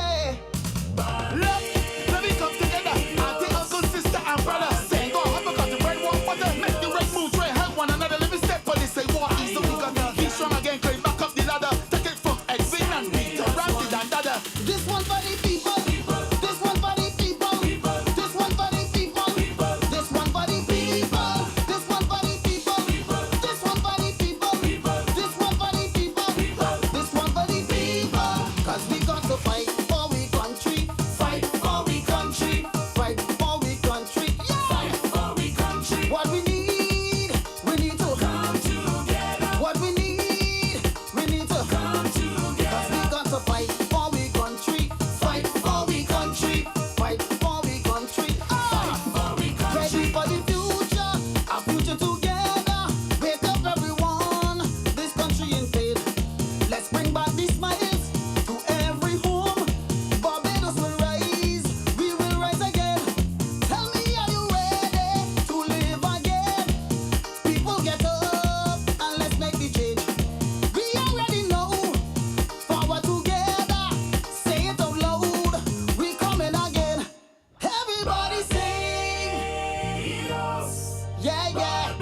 Yeah. Look, let me come together. Auntie, uncle, sister, and brother. Say, go have a cut the bread, walk butter. Make the right moves, right, help one another. Let me step on this, say, walk easy. So we got be strong again, climb back up the ladder. Take it from Edwin and Peter, Randy and Dada. This one for the people. This one for the people. This one for the people. This one for the people. This one for the people. This one for the people. This one for the people. This one for the people. Cause we got to fight for we country. Fight for we country. Fight for we country. Yeah. Fight for we country. What we need to come together. What we need to come together. Cause we got to fight for we country. Fight for we country. Fight for we country. Fight for we country. Ready for the future, our future together. Wake up everyone, this country in pain. Let's bring back these smiles to every home. Barbados will rise, we will rise again. Tell me, are you ready to live again? People get up and let's make the change. We already know, forward together, say it out loud, we coming again. Everybody sing, yeah, yeah.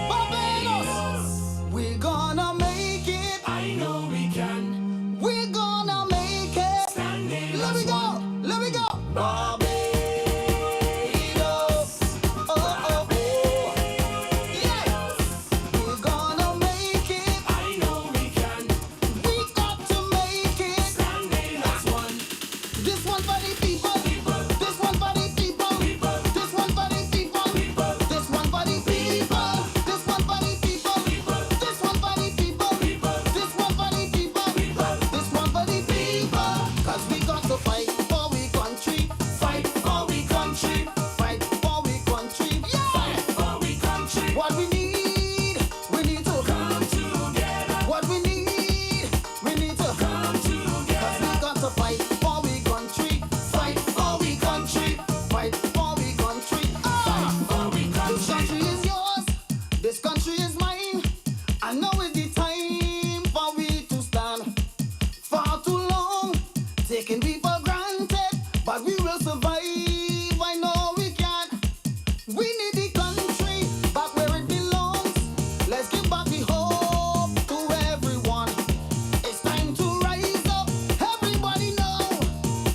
Barbados, we're gonna make it. I know we can. We're gonna make it. Standing let me go, let me go. Barbados, oh, oh, oh. Yeah, we're gonna make it. I know we can. We got to make it. Standing as one. This one for the people. This one for the people. This one for the people. This one for the people. This one for the people. This one for the people. This one for the people. This one for the people. Cause we got to fight for we country. Fight for we country. Fight for we country. Yeah. Fight for we country. What we need to come together. What we need to come together. Cause we got to fight for we country. Fight for we country. Fight for we country. Fight for we country. This country is yours. This country is mine. I know it's the time for we to stand. Far too long, taking we for granted, but we will survive. I know we can. We need the country back where it belongs. Let's give back the hope to everyone. It's time to rise up. Everybody know.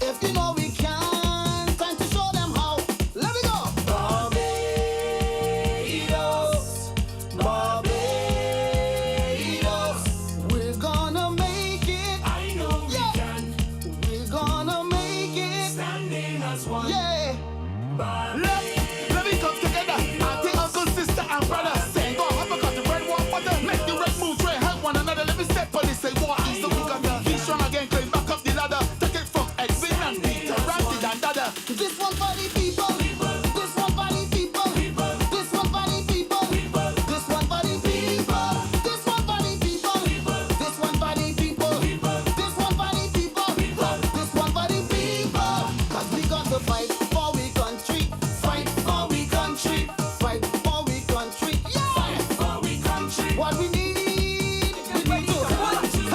If you know we can, time to show them how. Let me go. Barbados, Barbados, we're gonna make it. I know we can. We're gonna make it. Standing as one. Yeah. Look, let me come together. Auntie, uncle, sister, and brother. Say, go have a cut the bread, walk butter. Make the right moves, right, help one another. Let me step on this, say, walk easy. So we got be strong again, climb back up the ladder. Take it from Edwin and Peter, Randy and Dada. This one for the people. This one for the people. This one for the people. This one for the people. This one for the people. This one for the people. This one for the people. This one for the people. Cause we got to fight for we country. Fight for we country. Fight for we country. Yeah. Fight for we country. What we need to come together.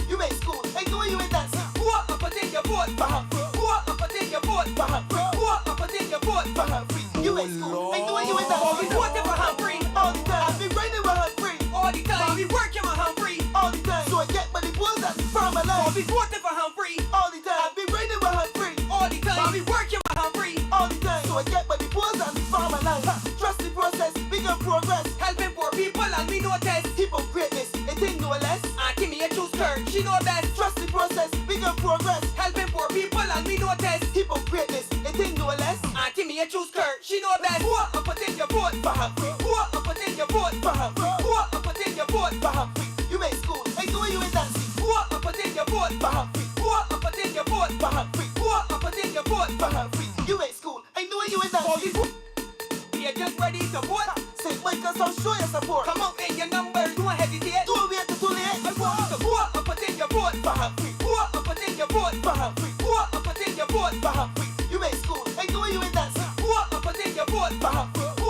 You make school, ain't the way you ain't dancing. Go up and put in your vote for Humphrey. Go up and put in your vote for Humphrey. Go up and put in your vote for Humphrey. You make school, ain't the way you ain't dancing. I'll be voting for Humphrey All the time, I've been riding with Humphrey. all the time. I'll be working with Humphrey All the time, so I get money balls and farm my I'll life. be voting for Humphrey All the time, I've been riding with Humphrey. all the time. I'll be working with Humphrey All the time, so I get money balls and farm my life. Trust the process, big and progress. helping poor people and me know test. Keep up greatness, it ain't no less. Auntie me a choose her, she know best. Trust the process, big and progress. Helping poor people and me know test. Keep up greatness, it ain't no less. Auntie me a choose her, she know best. Go up and put in your vote for Humphrey. Go up and put in your vote for Humphrey. Go up and put in your vote for Humphrey. You make school, ain't the way you ain't dancing. Go up and put in your vote For Humphrey. Go up and put in your vote For Humphrey. Go up and put in your vote For Humphrey. You make school, ain't the way you ain't dancing. We are just ready to vote. Say Michael, so show your support. Come out in your numbers, don't hesitate. Don't wait till too late. I want to go up and put in your vote For Humphrey. Go up and put in your vote For Humphrey. Go up and put in your vote For Humphrey. You make school, ain't the way you ain't dancing. Go up and put in your vote For Humphrey.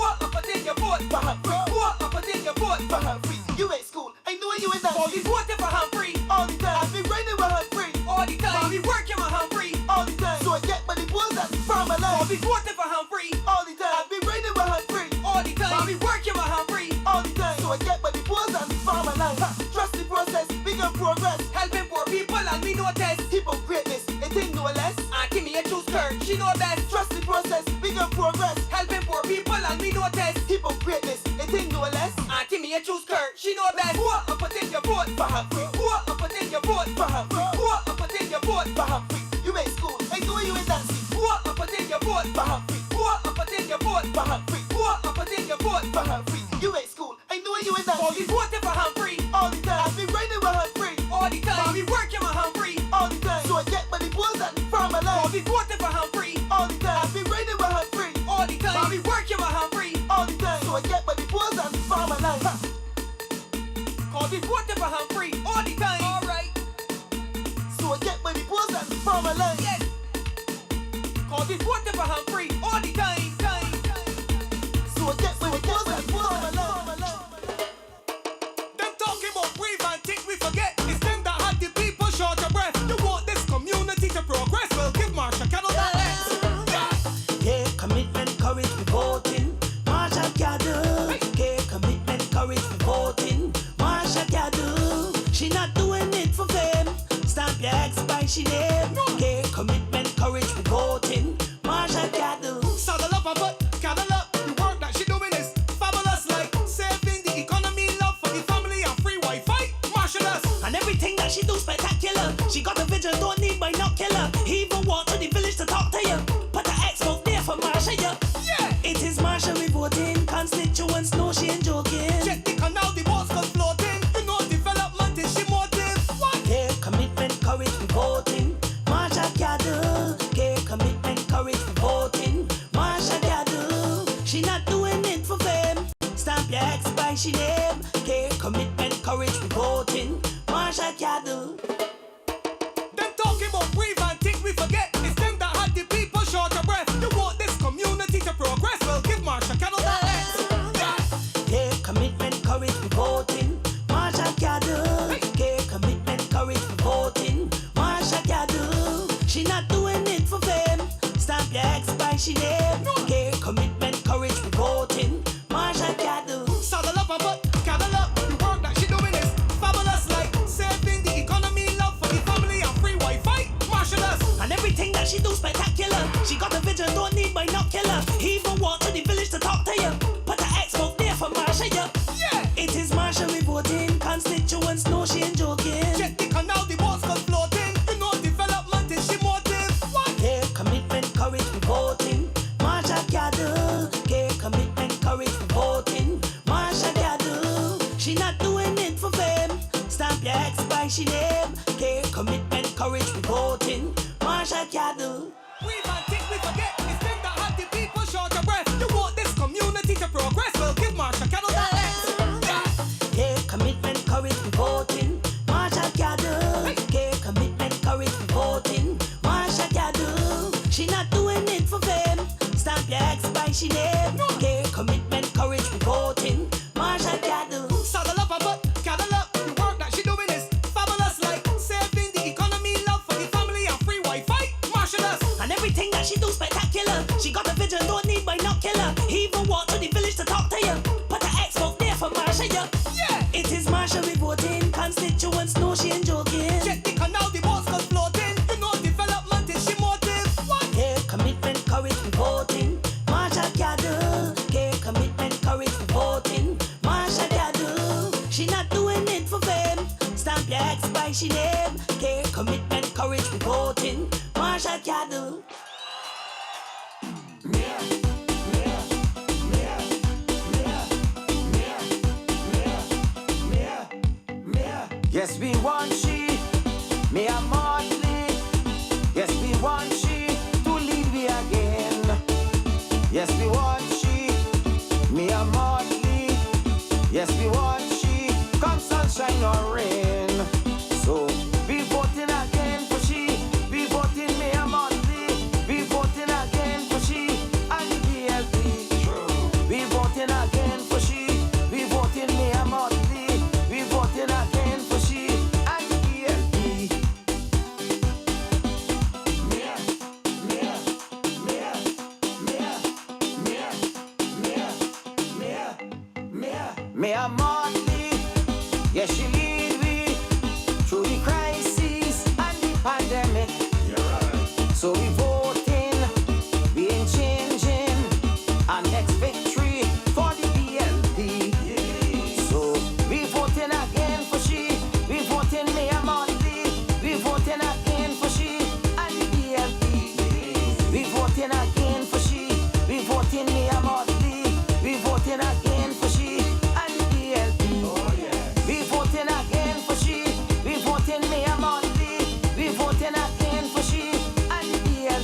All be voting for Humphrey. All the time. I be riding with Humphrey. All the time. I be working with Humphrey. All the time. So I get money pulls and from my All life. be voting for Humphrey. All the time. I be riding with Humphrey. All the time. I be working with Humphrey. All the time. So I get money pulls and from my life. Trust the process, bigger progress. Helping poor people and me no test. Keep up greatness, it ain't no less. Auntie me a choose curve, she know best. Trust the process, bigger progress. Helping poor people and me no test. Keep up greatness, it ain't no less. Auntie me a choose curve, she know best. Who up put in your vote For Humphrey, Who up put in your vote for Humphrey, Who up put in your vote for Humphrey. You make school, ain't doing you in dancing. Who up put in your vote For Humphrey, Who up put in your vote for Humphrey, Who up put in your vote for Humphrey. You make school, ain't doing you in All be dancing. voting for Humphrey. All the time, I be riding with Humphrey. All the time. I be working with Humphrey. All the time, so I get money pulls and from my All life. be voting for Humphrey. All the time, I be riding with Humphrey. All the time. I be working with Humphrey. All the time, so I get money pulls and from my life. All be voting for Humphrey. All the time. Alright. So I get money pulls and from my life. Yes. All be voting for Humphrey. All the time. So I get money pulls and from my life. Them talking about breathe and think we forget. It's them that had the people short of breath. You want this community to progress? Well, give Marsha Cattle that X. Yeah, commitment, courage, we voting. Marsha Cattle. Yeah, commitment, courage, we voting. Marsha Cattle. She not doing it for fame. Stamp your ex by she name. Yeah, commitment, courage, we voting. Marsha Cattle. Saddle up and put cattle up. The work that she doing is fabulous, like saving the economy, love for the family, and free Wi-Fi. Marshallus. And everything that she do spectacular. She got a vision, don't need binocular. He even walk to the village to talk to you. Put the expo there for Marsha, yeah. Yeah. It is Marsha we voting. Constituents know she ain't joking. Check the canal, the boats come floating. You know development is she motive. What? Yeah, commitment, courage, we voting. Marsha Cattle. Yeah, commitment, courage, we voting. Marsha Cattle. She not doing it for fame. Stamp your ex by she name. Yeah, commitment, courage, we voting. Marsha Cattle. Them talking about breathe and think we forget. It's them that had the people short of breath. You want this community to progress? Well, give Marsha Cattle that X. Yeah, commitment, courage, we voting. Marsha Cattle. Yeah, commitment, courage, we voting. Marsha Cattle. She not doing it for fame. Stamp your ex by she name. Yeah, commitment, courage, we voting. Marsha Cattle. Saddle up and put cattle up. The work that she doing is fabulous, like saving the economy, love for the family, and free Wi-Fi. Marshallus. And everything that she do spectacular. She got a vision, don't need binocular. He even walk to the village to talk to you. Put the expo there for Marsha, yeah. Yeah. It is Marsha we voting. Constituents know she ain't joking. Check the canal, the boats come floating. You know development is she motive. What? Yeah, commitment, courage, we voting. Marsha Cattle. Yeah, commitment, courage, we voting. Marsha Cattle. She not doing it for fame. Stamp your ex by she name. Yeah, commitment, courage, we voting. Marsha Cattle. Breathe and think we forget. It's them that had the people short of breath. You want this community to progress? Well, give Marsha Cattle that X. Yeah, commitment, courage, we voting. Marsha Cattle. Yeah, commitment, courage, we voting. Marsha Cattle. She not doing it for fame. Stamp your ex by she name. Yeah, commitment, courage, we voting. Marsha Cattle. Saddle up and put cattle up. The work that she doing is fabulous, like saving the economy, love for the family, and free Wi-Fi. Marshallus. And everything that she do spectacular. She got a vision, don't need binocular. He even walk to the village to talk to you. Put the expo there for Marsha, yeah. Yeah. It is Marsha we voting. Constituents know she ain't joking. Check the canal, the boats come floating. You know development is she motive. What? Yeah, commitment, courage, we voting. Marsha Cattle. Yeah, commitment, courage, we voting. Marsha Cattle. She not doing it for fame. Stamp your ex by she name. Yeah, commitment, courage, we voting. Marsha Cattle. Yes, we want she, me a Motley. Yes, we want she to lead we again. Yes, we want she, me a Motley. Yes, we want she, come sunshine or rain. So, we voting again for she, we voting me a Motley. We voting again for she, and the BLP. We voting again for she, we voting me a Motley. We voting again for Me a Motley, yes, she lead we through the crisis and the pandemic. So we voting, we ain't changing our next victory for the BLP. So we voting again for she, we voting me a Motley, we voting again for she and the BLP. We voting again for she, we voting me a Motley, we voting again for she and the BLP. We voting again for she, we voting me a Motley, we voting again for she and the BLP.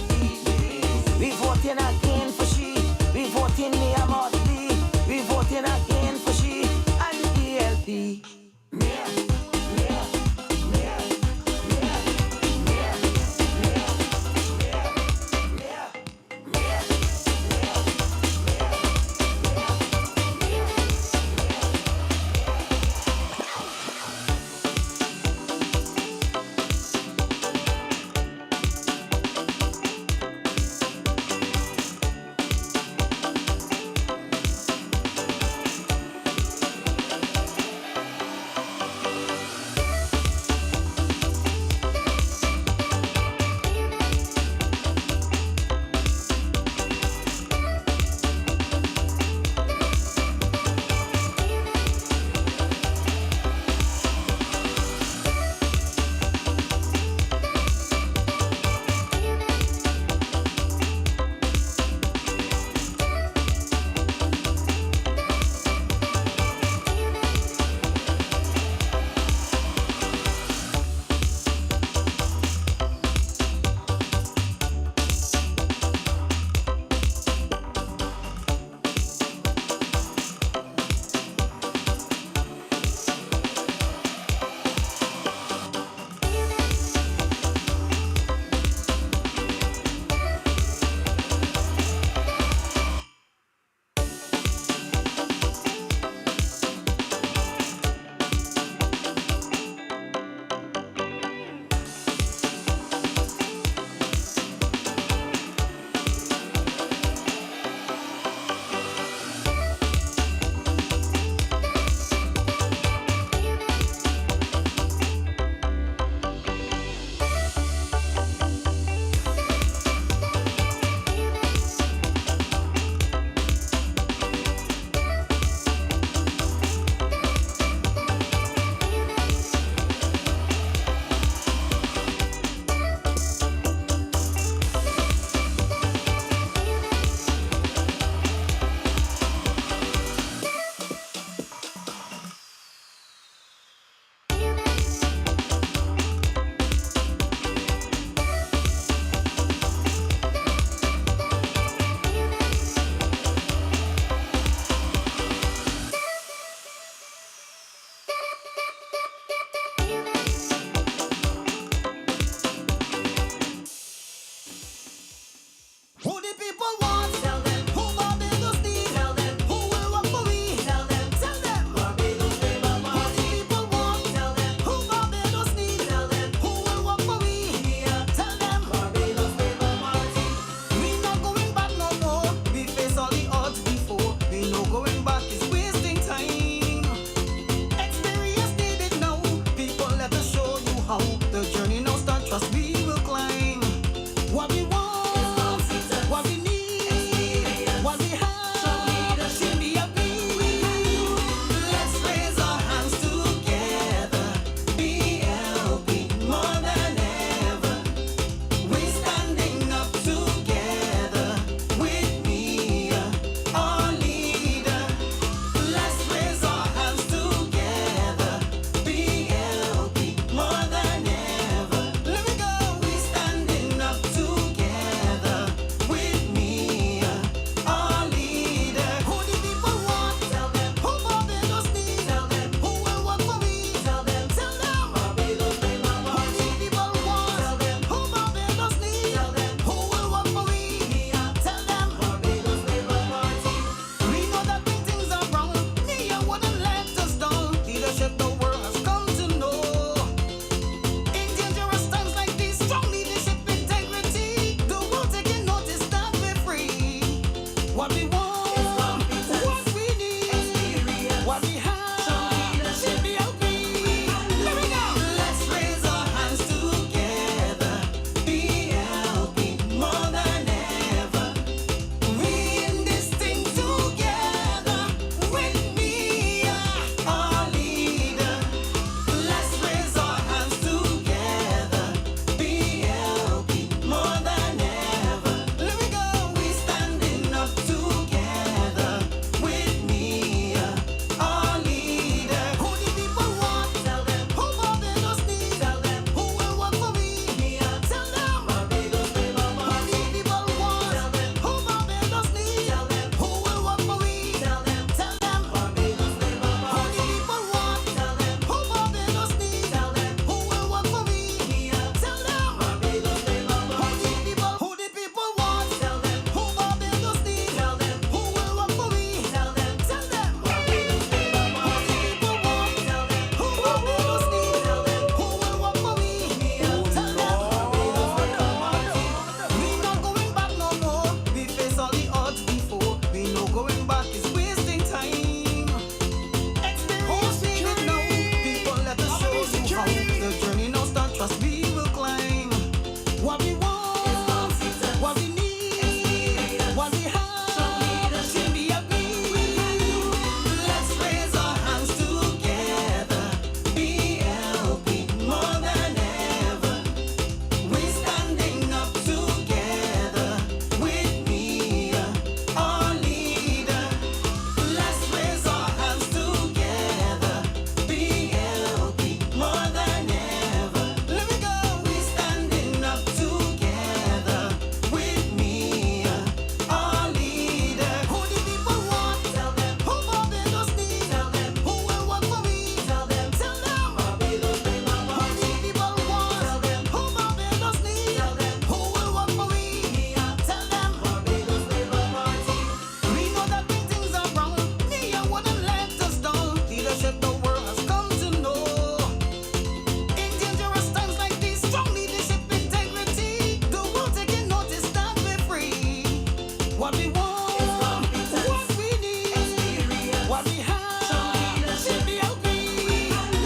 What we have, some leadership. BLP.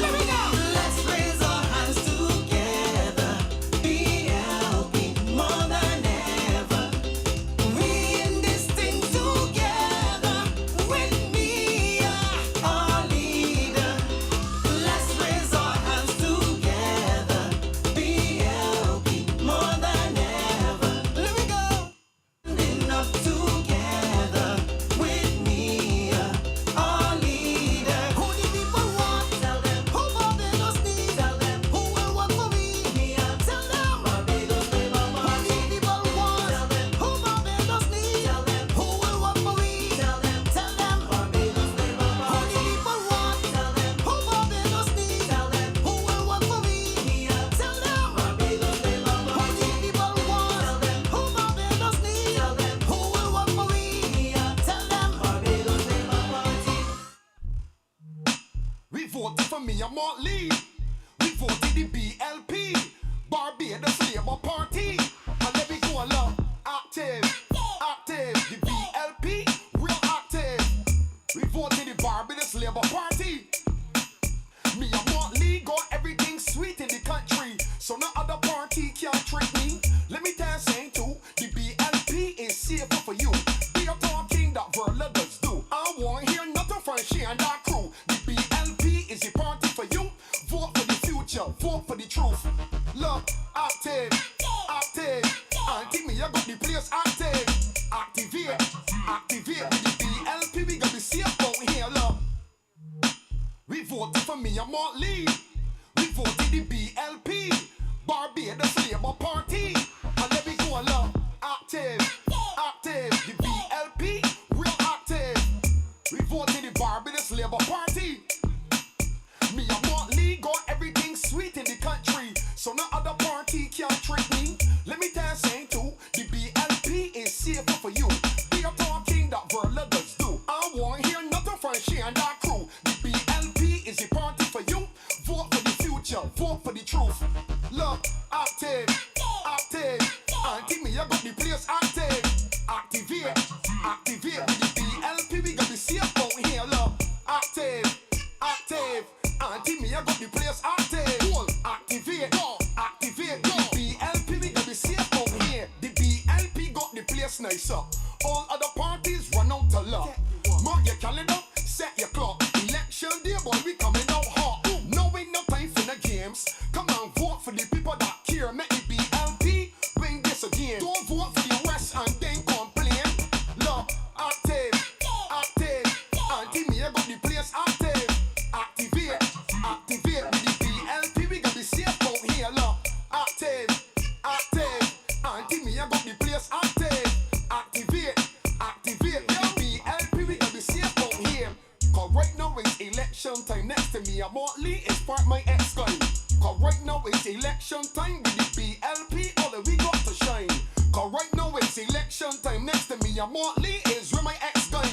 Let me go. Let's raise our hands together. BLP, more than ever. We in this thing together. With me, our leader. Let's raise our hands together. BLP, more than ever. Let me go. Standing up together with me, our leader. Who the people want? Tell them. Who Barbados need? Tell them. Who will work for me? Tell them. Barbados Labour Party. Who the people want? Tell them. Who Barbados need? Tell them. Who will work for me? Tell them. Tell them. Barbados Labour Party. Who the people want? Tell them. Who Barbados need? Tell them. Who will work for me? Tell them. Barbados Labour Party. Who the people want? Tell them. Who Barbados need? Tell them. Who will work for me? Tell them. Barbados Labour Party. We voted for me, I won't leave. We voted the BLP, Barbados Labour Party. And let me go along, active, active. The BLP, real active. We voted the Barbados Labour Party. Me, I won't leave, got everything sweet in the country. So no other party can trick me. Let me tell you something too, the BLP is safer for you. We are talking that Verla does do. I won't hear nothing from she and that crew. The BLP is the party for you. Vote for the future, vote for the truth. Look, active, active. Auntie me, I got the place active. Activate, activate with the BLP. We got the safe out here, look. We voted for me, I won't leave. We voted the BLP, Barbados Labour Party. And let me go along, active, active. The BLP, real active. We voted the Barbados Labour Party. Me, I won't leave, got everything sweet in the country. So no other party can trick me. Let me tell you something too, the BLP is safer for you. We are talking that Verla does do. I won't hear nothing from she and that crew. The BLP is the party for you. Vote for the future, vote for the truth. Look, active, active. Auntie me, I got the place active. Activate, activate with the BLP. We got the safe out here, look. Active, active. Auntie me, I got the place active. Cool. Activate, activate with the BLP. We got the safe out here. The BLP got the place nice up. All other parties run out to luck. Mark your calendar, set your clock. Election day, boy, we coming out hot. No ain't no time for the games. Come on, vote for the people that care. Make the BLP win this again. Don't vote for the rest and then complain. Look, active, active. Auntie me, I got the place active. Activate, activate with the BLP. We got the safe out here. Look, active, active. Auntie me, I got the place active. Activate, activate with the BLP. We got the safe out here. Cause right now it's election time. Next to me, I'm Motley, it's part my ex-gun. Cause right now it's election time with the BLP, all that we got to shine. Cause right now it's election time. Next to me, I'm Motley, is where my ex-gun.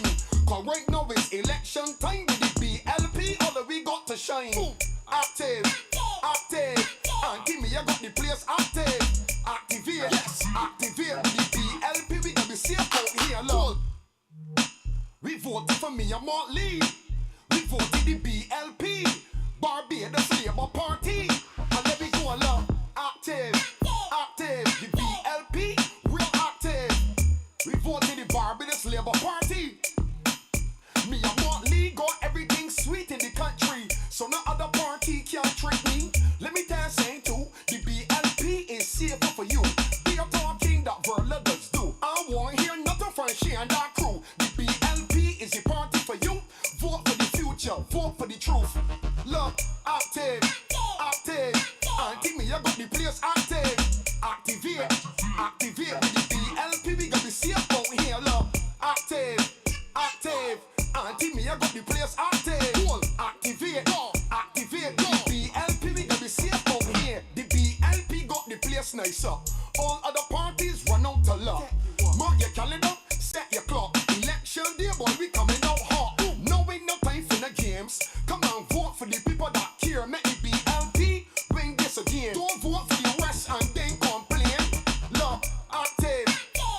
Cause right now it's election time with the BLP, all that we got to shine. Active, active. Auntie me, I got the place active. Activate, yes, activate with the BLP. We got the safe out here, look. We voted for me, I won't leave. We voted the BLP, Barbados Labour Party. And let me go along, active, active. The BLP, real active. We voted the Barbados Labour Party. Me, I won't leave, got everything sweet in the country. So no other party can trick me. Let me tell you something too, the BLP is safer for you. We are talking that Verla does do. I won't hear nothing from she and that crew. The BLP is the party for you. Vote for the future, vote for the truth. Look, active, active. Auntie me, I got the place active. Activate, activate with the BLP. We got the safe out here, look. Active, active. Auntie me, I got the place active. Cool. Activate, activate with the BLP. We got the safe out here. The BLP got the place nice up. All other parties run out to luck. Mark your calendar, set your clock. Election day, boy, we coming out hot. No ain't no time for the games. Come on, vote for the people that care. Make the BLP win this again. Don't vote for the rest and then complain. Look, active,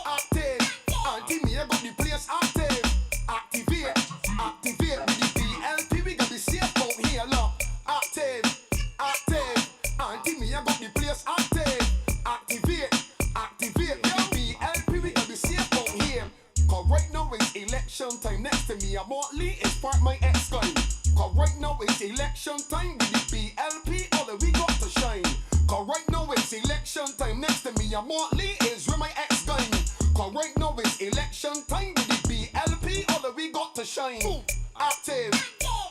active. Auntie me, I got the place active. Activate, activate. BLP is part my ex-gun. Cause right now it's election time with the BLP, all that we got to shine. Cause right now it's election time, next to me a Motley is with my ex-gun. Cause right now it's election time with the BLP, all that we got to shine. Active,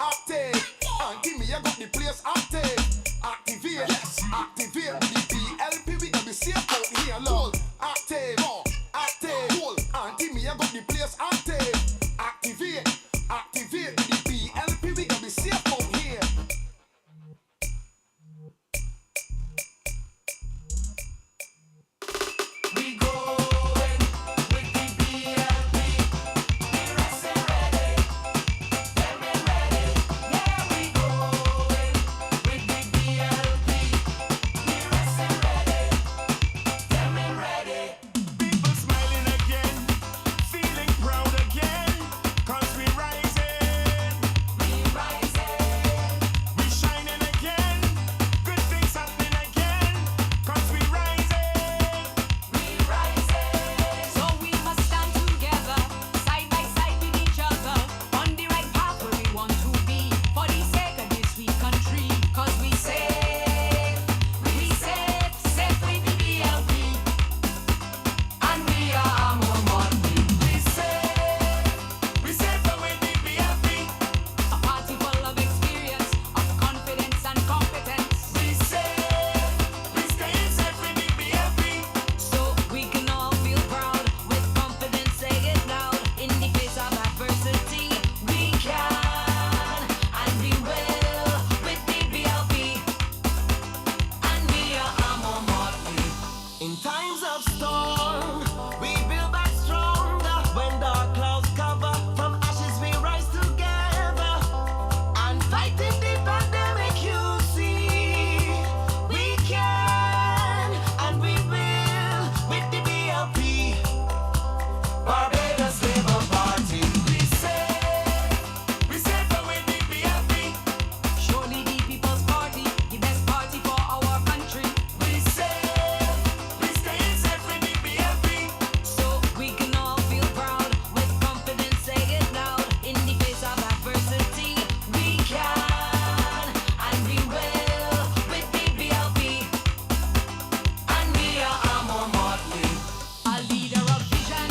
active, and give me I got the place active. Activate, activate with the BLP, we can be safe out here, love. Active, active, and give me I got the place active. Activate, activate with the BLP, we can be safe out here. We going with the BLP. We resting ready, them and ready. Yeah, we going with the BLP. We resting ready, them and ready. People smiling again, feeling proud again. 'Cause we rising, we shining again. Good things happening again. 'Cause we rising. So we must stand together, side by side with each other, on the right path where we want to be, for the sake of this sweet country. 'Cause we safe with the BLP, and we are more Motley. We safe away the BLP. A party full of experience, of confidence and competence, We staying safe with the BLP. so we can all feel proud with confidence. Say it loud, in the face of adversity, we can and we will with the BLP, and we are more Motley. In times of storm, we build back stronger. When dark clouds cover, from ashes we rise together. And fighting the pandemic, you see, we can and we will with the BLP. Barbados Labour Party. We safe away the BLP. Surely the People's Party, the best party for our country, We staying safe with the BLP. so we can all feel proud with confidence. Say it loud, in the face of adversity, we can and we will with the BLP, and we are more Motley. A leader of vision,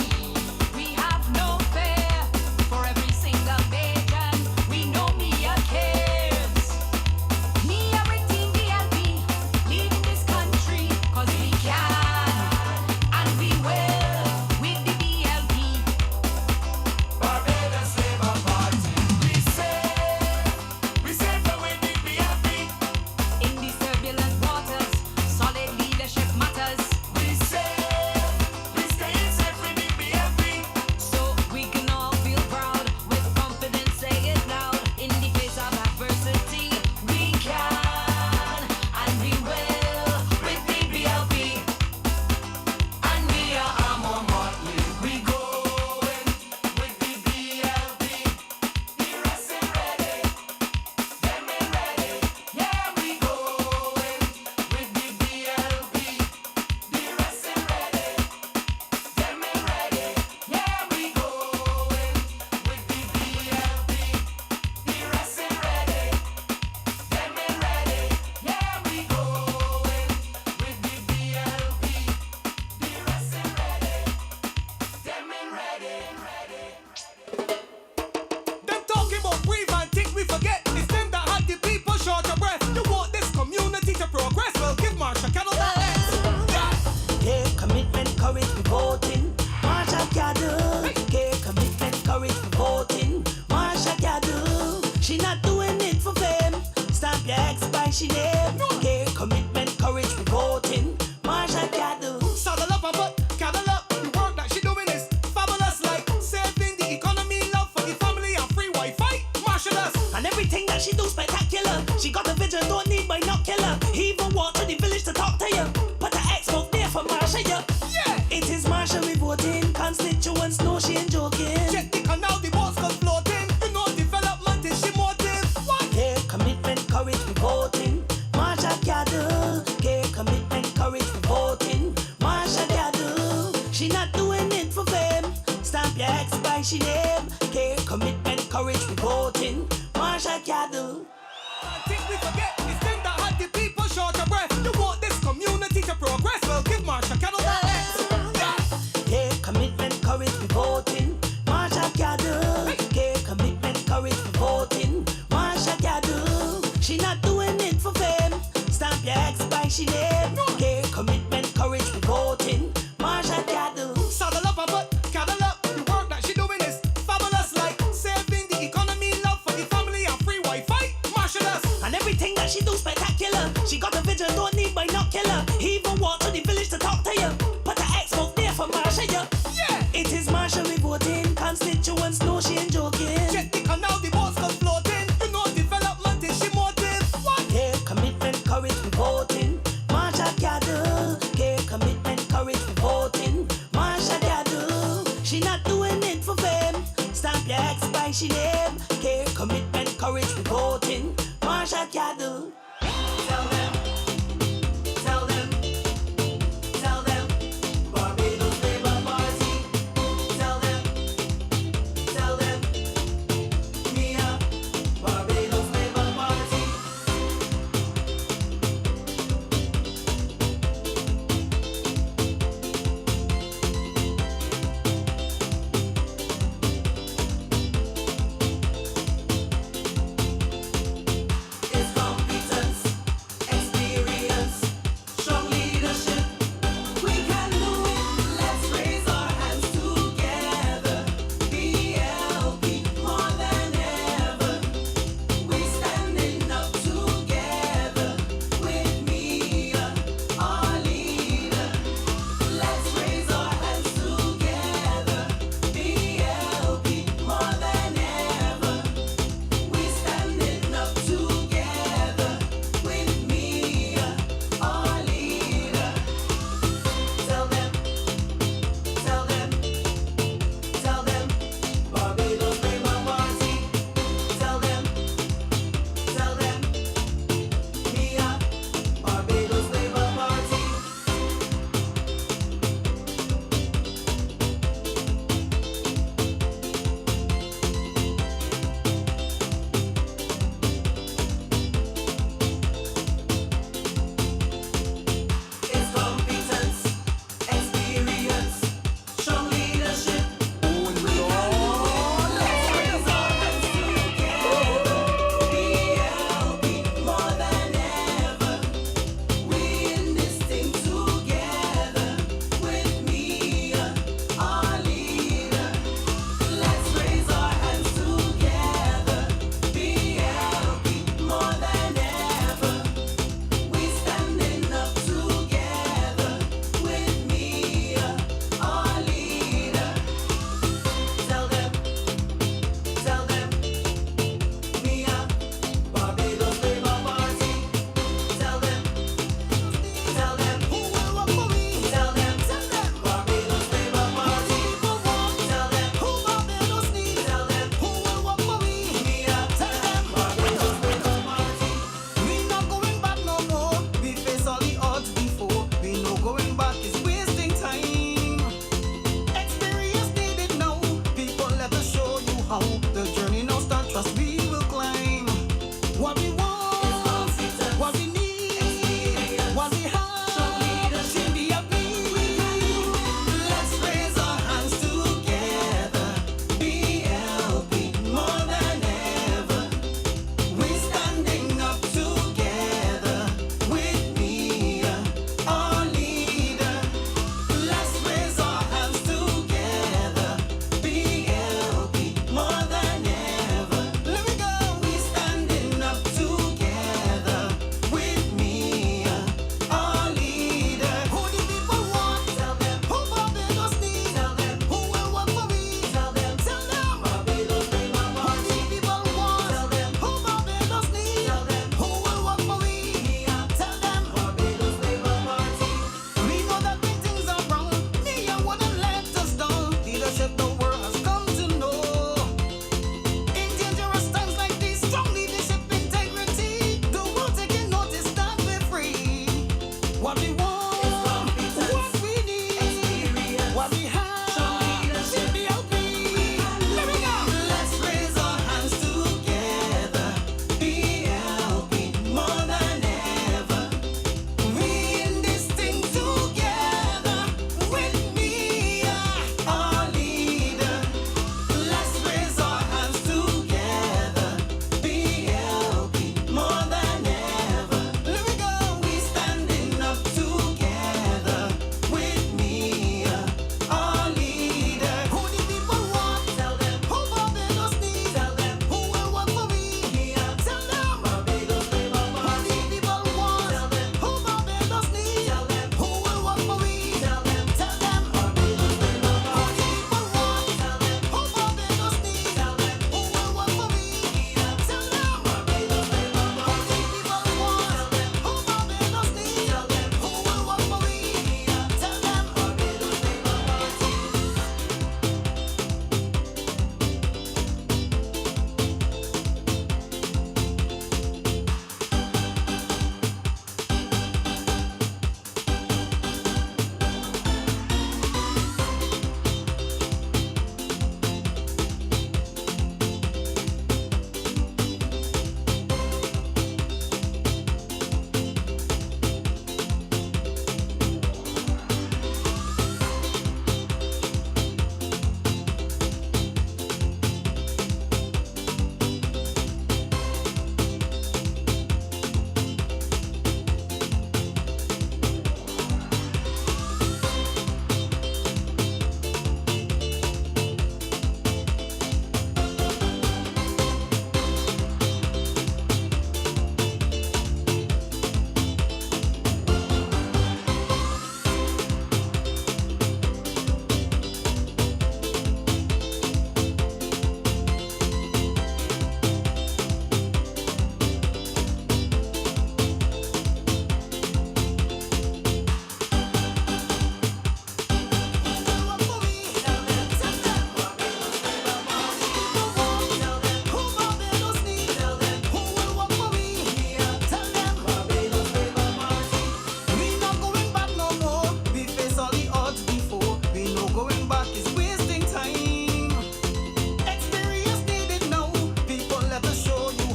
we have no fear for every single nation. We know me a cares. Me everything BLP, leading this country, 'cause we can and we will with the BLP. Barbados Labour Party. We safe away the BLP. In these turbulent waters, solid leadership matters, We staying safe with the BLP. so we can all feel proud with confidence. Say it loud, in the face of adversity, we can and we will with the BLP, and we are more Motley. We going with the BLP. We resting ready, them and ready. Yeah, we going with the BLP. We resting ready, them and ready. Yeah, we going with the BLP. We resting ready, them and ready. Yeah, we going with the BLP. We resting ready, them and ready. Them talking about breathe and think we forget. It's them that had the people short of breath. You want this community to progress? Well, give Marsha Kettle.11th. Care, commitment, courage, we voting. Marsha gather. Care, commitment, courage, we voting. Marsha gather. She not doing it for fame. Stamp your ex by she name. Care, commitment, courage, we voting. Marsha gather. Saddle up, but cattle up. The work that she doing is fabulous, like saving the economy, love for the family, and free Wi-Fi. Marsha does. And everything that she do spectacular. She got a vision, don't need by not killer. He even walk to the village to talk to you. Put the ex vote there for Marsha, yeah. Yeah. It is Marsha we voting. Constituents know she ain't joking. Check the canal, the boats come floating. You know development is she motive. What? Care, commitment, courage, we voting. Marsha gather. Care, commitment, courage, we voting. Marsha gather. She not doing it for fame. Stamp your ex by she name. Care, commitment, courage. courage we voting. Marsha Cattle. I think we forget it's them that had the people short of breath. You want this community to progress? Well, give Marsha Cattle that X. Care, commitment, courage we voting. Marsha Cattle. Care, commitment, courage we voting. Marsha Cattle. She not doing it for fame. Stamp your ex by she name. Care, commitment, courage we voting. Marsha Cattle. Saddle up, but cattle up. The work that she doing is fabulous, like saving the economy, love for the family, and free Wi-Fi. Marshallus. And everything that she do spectacular. She got a vision, don't need binocular. He even walk to the village to talk to you. Put the X-Book there for Marsha, Yeah. It is Marsha we voting. Constituents know she ain't joking. Check the canal, the boats come floating. You know development is she motive. What? Care, commitment, courage we voting. Marsha Cattle. Care, commitment, courage we voting. Marsha Cattle. She not doing it for fame. Stamp your ex by she name. Care, commitment, courage we voting. Marsha Cattle. Tell them, tell them, tell them, Barbados Labour Party. Tell them, Mia, Barbados Labour Party. It's from Peter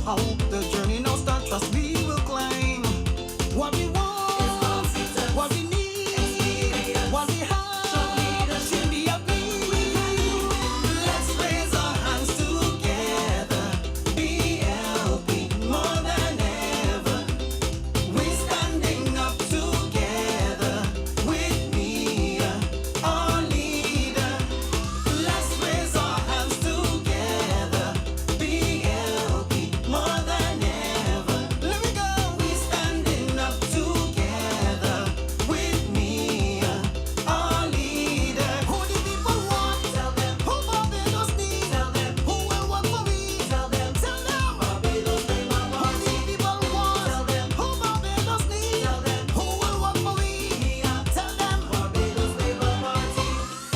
Oh, the journey no start, trust we will climb. What we want, what we need, what we have, should be a plea. Let's raise our hands together. BLP more than ever. We're standing up together with me, our leader. Let's raise our hands together. BLP more than ever. Let me go. We're standing up together with me, our leader. Who the people want? Tell them. Who Barbados need? Tell them. Who will work for me? Tell them. Tell them. Barbados Labour Party. Who the people want? Tell them. Who Barbados need? Tell them. Who will work for me? Tell them. Barbados Labour Party.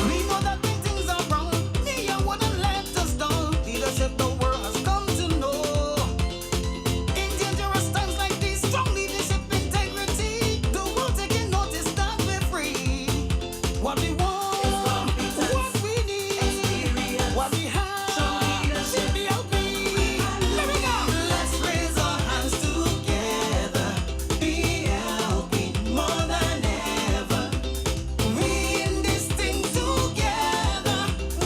We know that when things are wrong, Nia wouldn't let us down. Leadership the world has come to know. In dangerous times like these, strong leadership, integrity. The world taking notice that we're free. What we want, what we need, what we have, should be healthy. Let me go. Let's raise our hands together. BLP more than ever. We in this thing together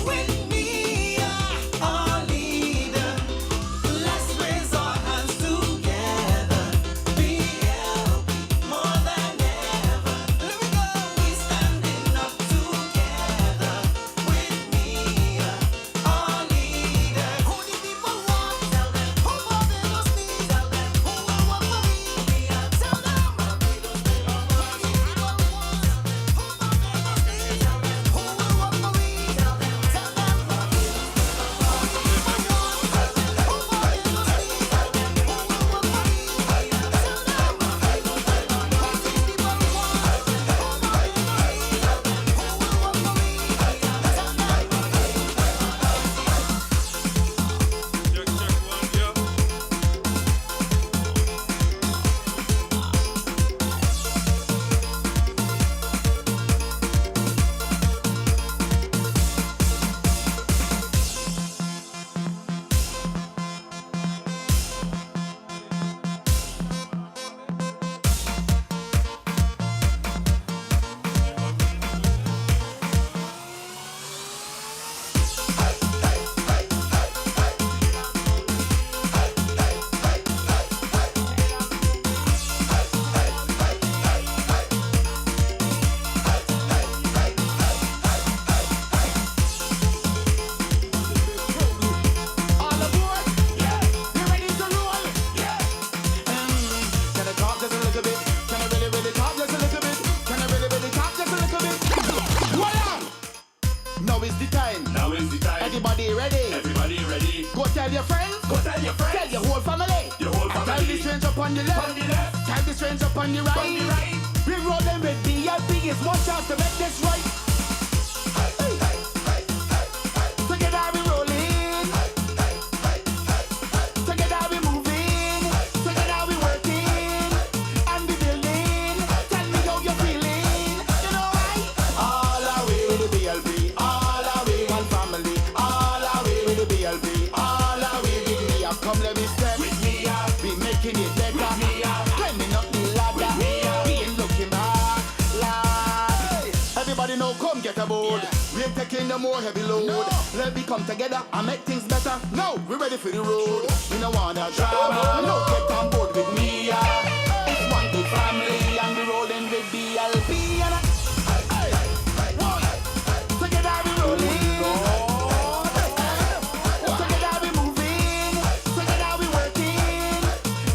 with me, our leader. Let's raise our hands together. BLP more than ever. Let me go. We standing up together with me, our leader. Who the people want? Tell them. Who Barbados need? Tell them. Who will work for me? Tell them. Barbados Labour Party. Who the people want? Who Barbados need? Tell them. Who will work for me? Tell them. Tell them. Barbados Labour Party. Who the people want? Tell them. Who Barbados need? Tell them. Who will work for me? Tell them. Barbados Labour Party. Who the people want? Who Barbados need? Tell them. Who will work for me? Tell them. All aboard? Yeah. You ready to roll? Yeah. Can I talk just a little bit? Can I really talk just a little bit? Can I really talk just a little bit? Voila! Now is the time. Now is the time. Everybody ready? Everybody ready? Go tell your friends. Go tell your friends. Tell your whole family. Your whole Tell family. the stranger upon the left. On the left. Tell the stranger upon the right. On the right. We rolling with BLP. It's one chance to make this right. Together we rolling. Together we moving. Together we working. And we building. Tell me how you're feeling. You know why? All our way with the BLP. All our way one family. All our way with the BLP. All our way with me. Come let me step. With me up. We making it better. With me up. Climbing up the ladder. With me up. We ain't looking back. Lad. Everybody know, come get aboard. We ain't taking no more heavy load. Let me come together and make things better. No, we're ready for the road. We don't wanna drama. No, get on board with me. It's one big family and we rolling with BLP. And together we rolling. Together we moving. Together we working.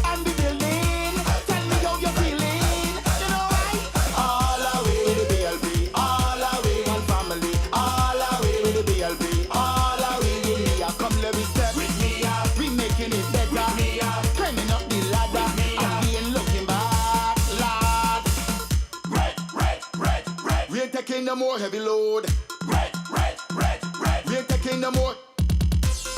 And we building. Tell me how you're feeling. You know why? All our way with the BLP. All our way one family. All our way with the BLP. All our way with me. Come let me step. With me up. We making it better. With me up. Climbing up the ladder. With me And up. we ain't looking back, lad. Red. We ain't taking no more heavy load. Red. We ain't taking no more.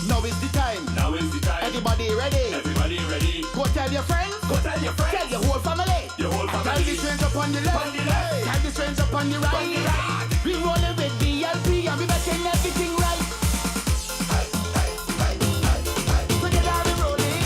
Now is the time. Now is the time. Everybody ready? Everybody ready? Go tell your friends. Go tell your friends. Tell your whole family. Your whole Tell family. the stranger upon the left. On the left. Tell the stranger upon the right. On the right. We rolling with BLP and we making everything right. Together we rolling.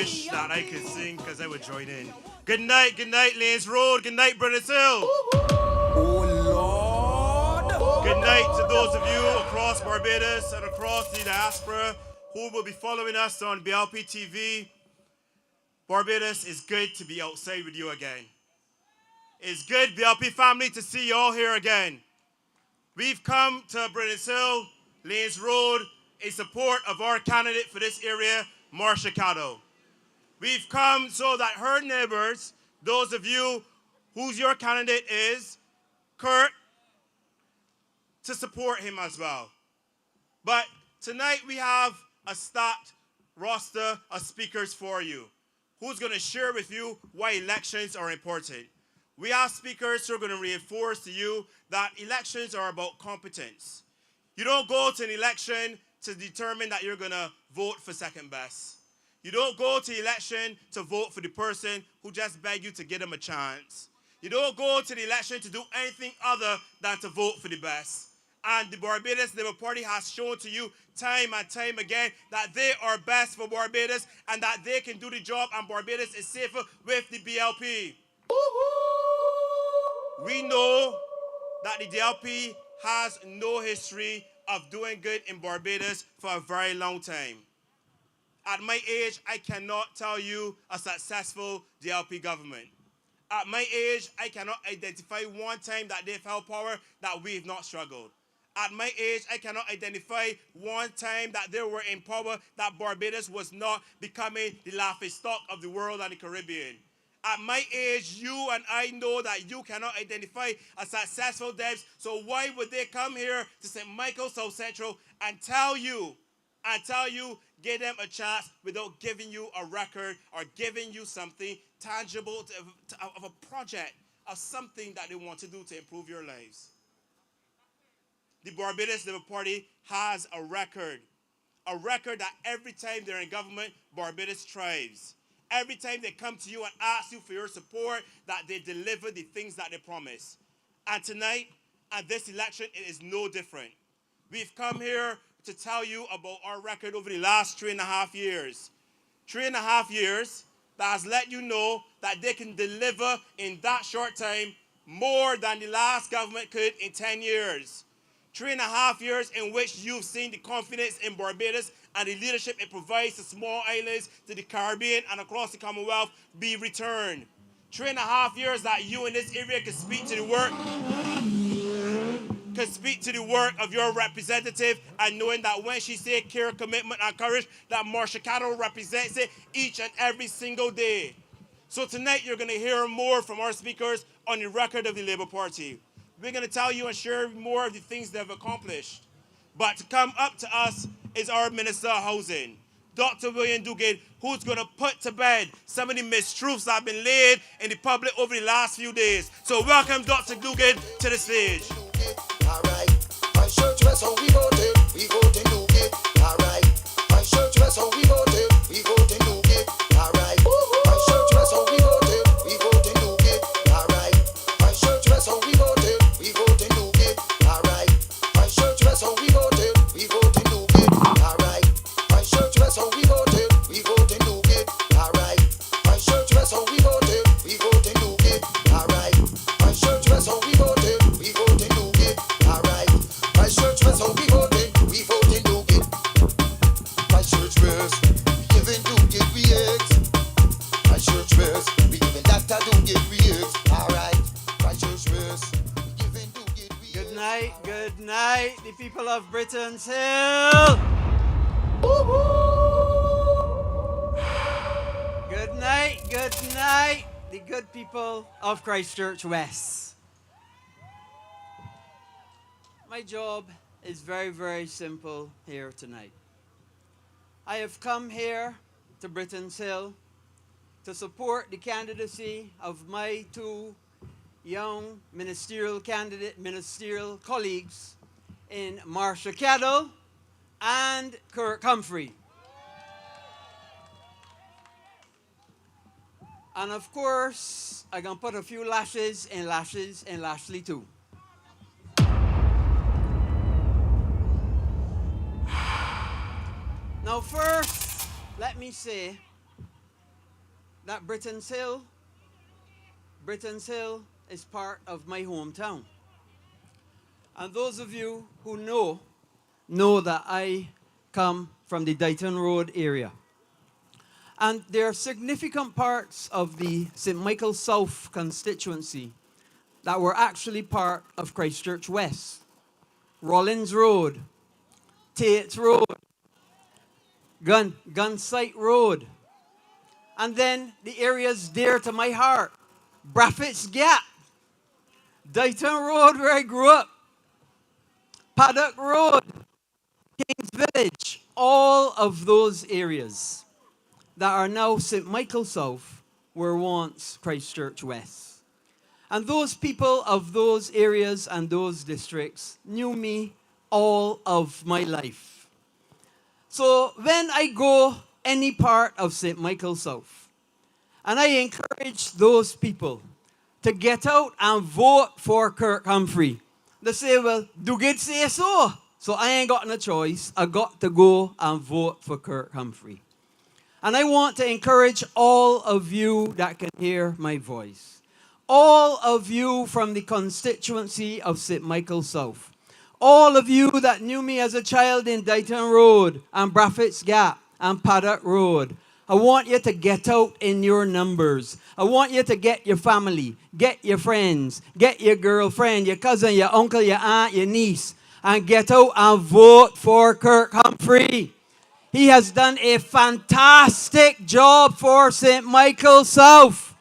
wish that I could sing because I would join in. Good night, Lanes Road. Good night, Brittons Hill. Good night to those of you across Barbados and across the diaspora who will be following us on BLP TV. Barbados, it's good to be outside with you again. It's good, BLP family, to see you all here again. We've come to Brittons Hill, Lanes Road, in support of our candidate for this area, Marsha Caddo. We've come so that her neighbors, those of you whose your candidate is, Kurt, to support him as well. But tonight we have a stacked roster of speakers for you, who's going to share with you why elections are important. We have speakers who are going to reinforce to you that elections are about competence. You don't go to an election to determine that you're going to vote for second best. You don't go to election to vote for the person who just begged you to give them a chance. You don't go to the election to do anything other than to vote for the best. And the Barbados Labour Party has shown to you time and time again that they are best for Barbados and that they can do the job, and Barbados is safer with the BLP. We know that the DLP has no history of doing good in Barbados for a very long time. At my age, I cannot tell you a successful DLP government. At my age, I cannot identify one time that they've held power that we've not struggled. At my age, I cannot identify one time that they were in power that Barbados was not becoming the laughingstock of the world and the Caribbean. At my age, you and I know that you cannot identify a successful devs, so why would they come here to St. Michael, South Central, and tell you, give them a chance without giving you a record or giving you something tangible of a project, of something that they want to do to improve your lives? The Barbados Labour Party has a record that every time they're in government, Barbados thrives. Every time they come to you and ask you for your support, that they deliver the things that they promise. And tonight, at this election, it is no different. We've come here to tell you about our record over the last 3.5 years. 3.5 years that has let you know that they can deliver in that short time more than the last government could in 10 years. 3.5 years in which you've seen the confidence in Barbados and the leadership it provides to small islands, to the Caribbean and across the Commonwealth be returned. 3.5 years that you in this area can speak to the work of your representative, and knowing that when she says care, commitment, and courage, that Marsha Caddo represents it each and every single day. So tonight you're going to hear more from our speakers on the record of the Labour Party. We're going to tell you and share more of the things they've accomplished. But to come up to us is our Minister of Housing, Dr. William Duguid, who's going to put to bed some of the mistruths that have been laid in the public over the last few days. So welcome Dr. Duguid to the stage. All right, my church was how we voted Duguid. All right, my church was how we voted Duguid. All right, my church was how we voted Duguid. All right, my church was how we voted Duguid. All right, my church was how we voted Duguid. All right, my church was how we voted Duguid. All right, my church was how we voted Duguid. All right, my church was how we voted Duguid. All right, my church was how we voted Duguid. My church was giving Duguid we eggs. My church was giving Dr. Duguid we eggs. All right, my church was giving Duguid we eggs. Good night, the people of Brittons Hill. Good night, the good people of Christchurch West. My job is very, very simple here tonight. I have come here to Brittons Hill to support the candidacy of my two young ministerial colleagues in Marsha Caddo and Kirk Humphrey. And of course, I'm going to put a few lashes in Lashley too. Now first, let me say that Brittons Hill is part of my hometown. And those of you who know that I come from the Dighton Road area. And there are significant parts of the St. Michael South constituency that were actually part of Christchurch West. Rollins Road, Tate's Road, Gunsight Road, and then the areas dear to my heart, Braffett's Gap, Dighton Road where I grew up, Paddock Road, Kings Village, all of those areas that are now St. Michael South were once Christchurch West. And those people of those areas and those districts knew me all of my life. So when I go any part of St. Michael South, and I encourage those people to get out and vote for Kirk Humphrey, they say, well, do good say so. So I ain't got no choice. I got to go and vote for Kirk Humphrey. And I want to encourage all of you that can hear my voice. All of you from the constituency of St. Michael South. All of you that knew me as a child in Dighton Road and Braffett's Gap and Paddock Road. I want you to get out in your numbers. I want you to get your family, get your friends, get your girlfriend, your cousin, your uncle, your aunt, your niece, and get out and vote for Kirk Humphrey. He has done a fantastic job for St. Michael South.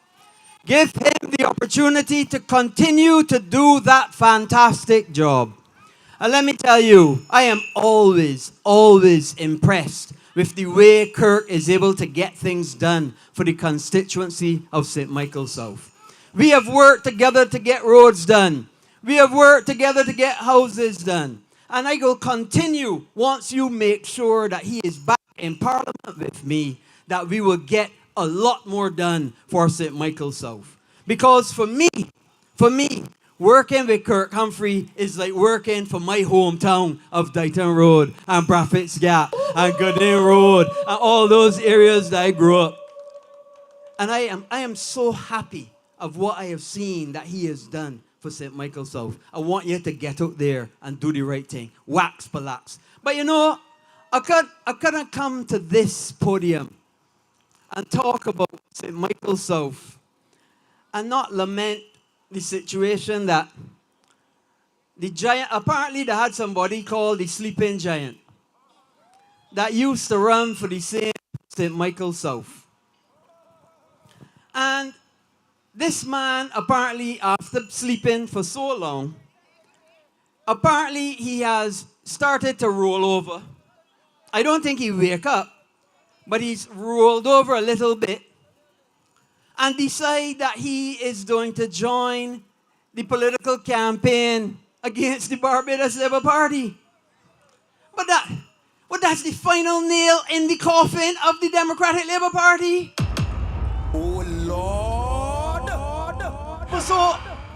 Give him the opportunity to continue to do that fantastic job. And let me tell you, I am always impressed with the way Kirk is able to get things done for the constituency of St. Michael South. We have worked together to get roads done. We have worked together to get houses done. And I will continue once you make sure that he is back in Parliament with me, that we will get a lot more done for St. Michael South. Because for me, working with Kirk Humphrey is like working for my hometown of Dighton Road and Braffett's Gap and Gooding Road and all those areas that I grew up. And I am so happy of what I have seen that he has done for St. Michael South. I want you to get out there and do the right thing. Wax palax. But you know, I couldn't come to this podium and talk about St. Michael South and not lament the situation that the giant, apparently they had somebody called the sleeping giant that used to run for the same St. Michael South. And this man, apparently after sleeping for so long, apparently he has started to roll over. I don't think he wake up, but he's rolled over a little bit and decide that he is going to join the political campaign against the Barbados Labour Party. But that's the final nail in the coffin of the Democratic Labour Party. Oh Lord.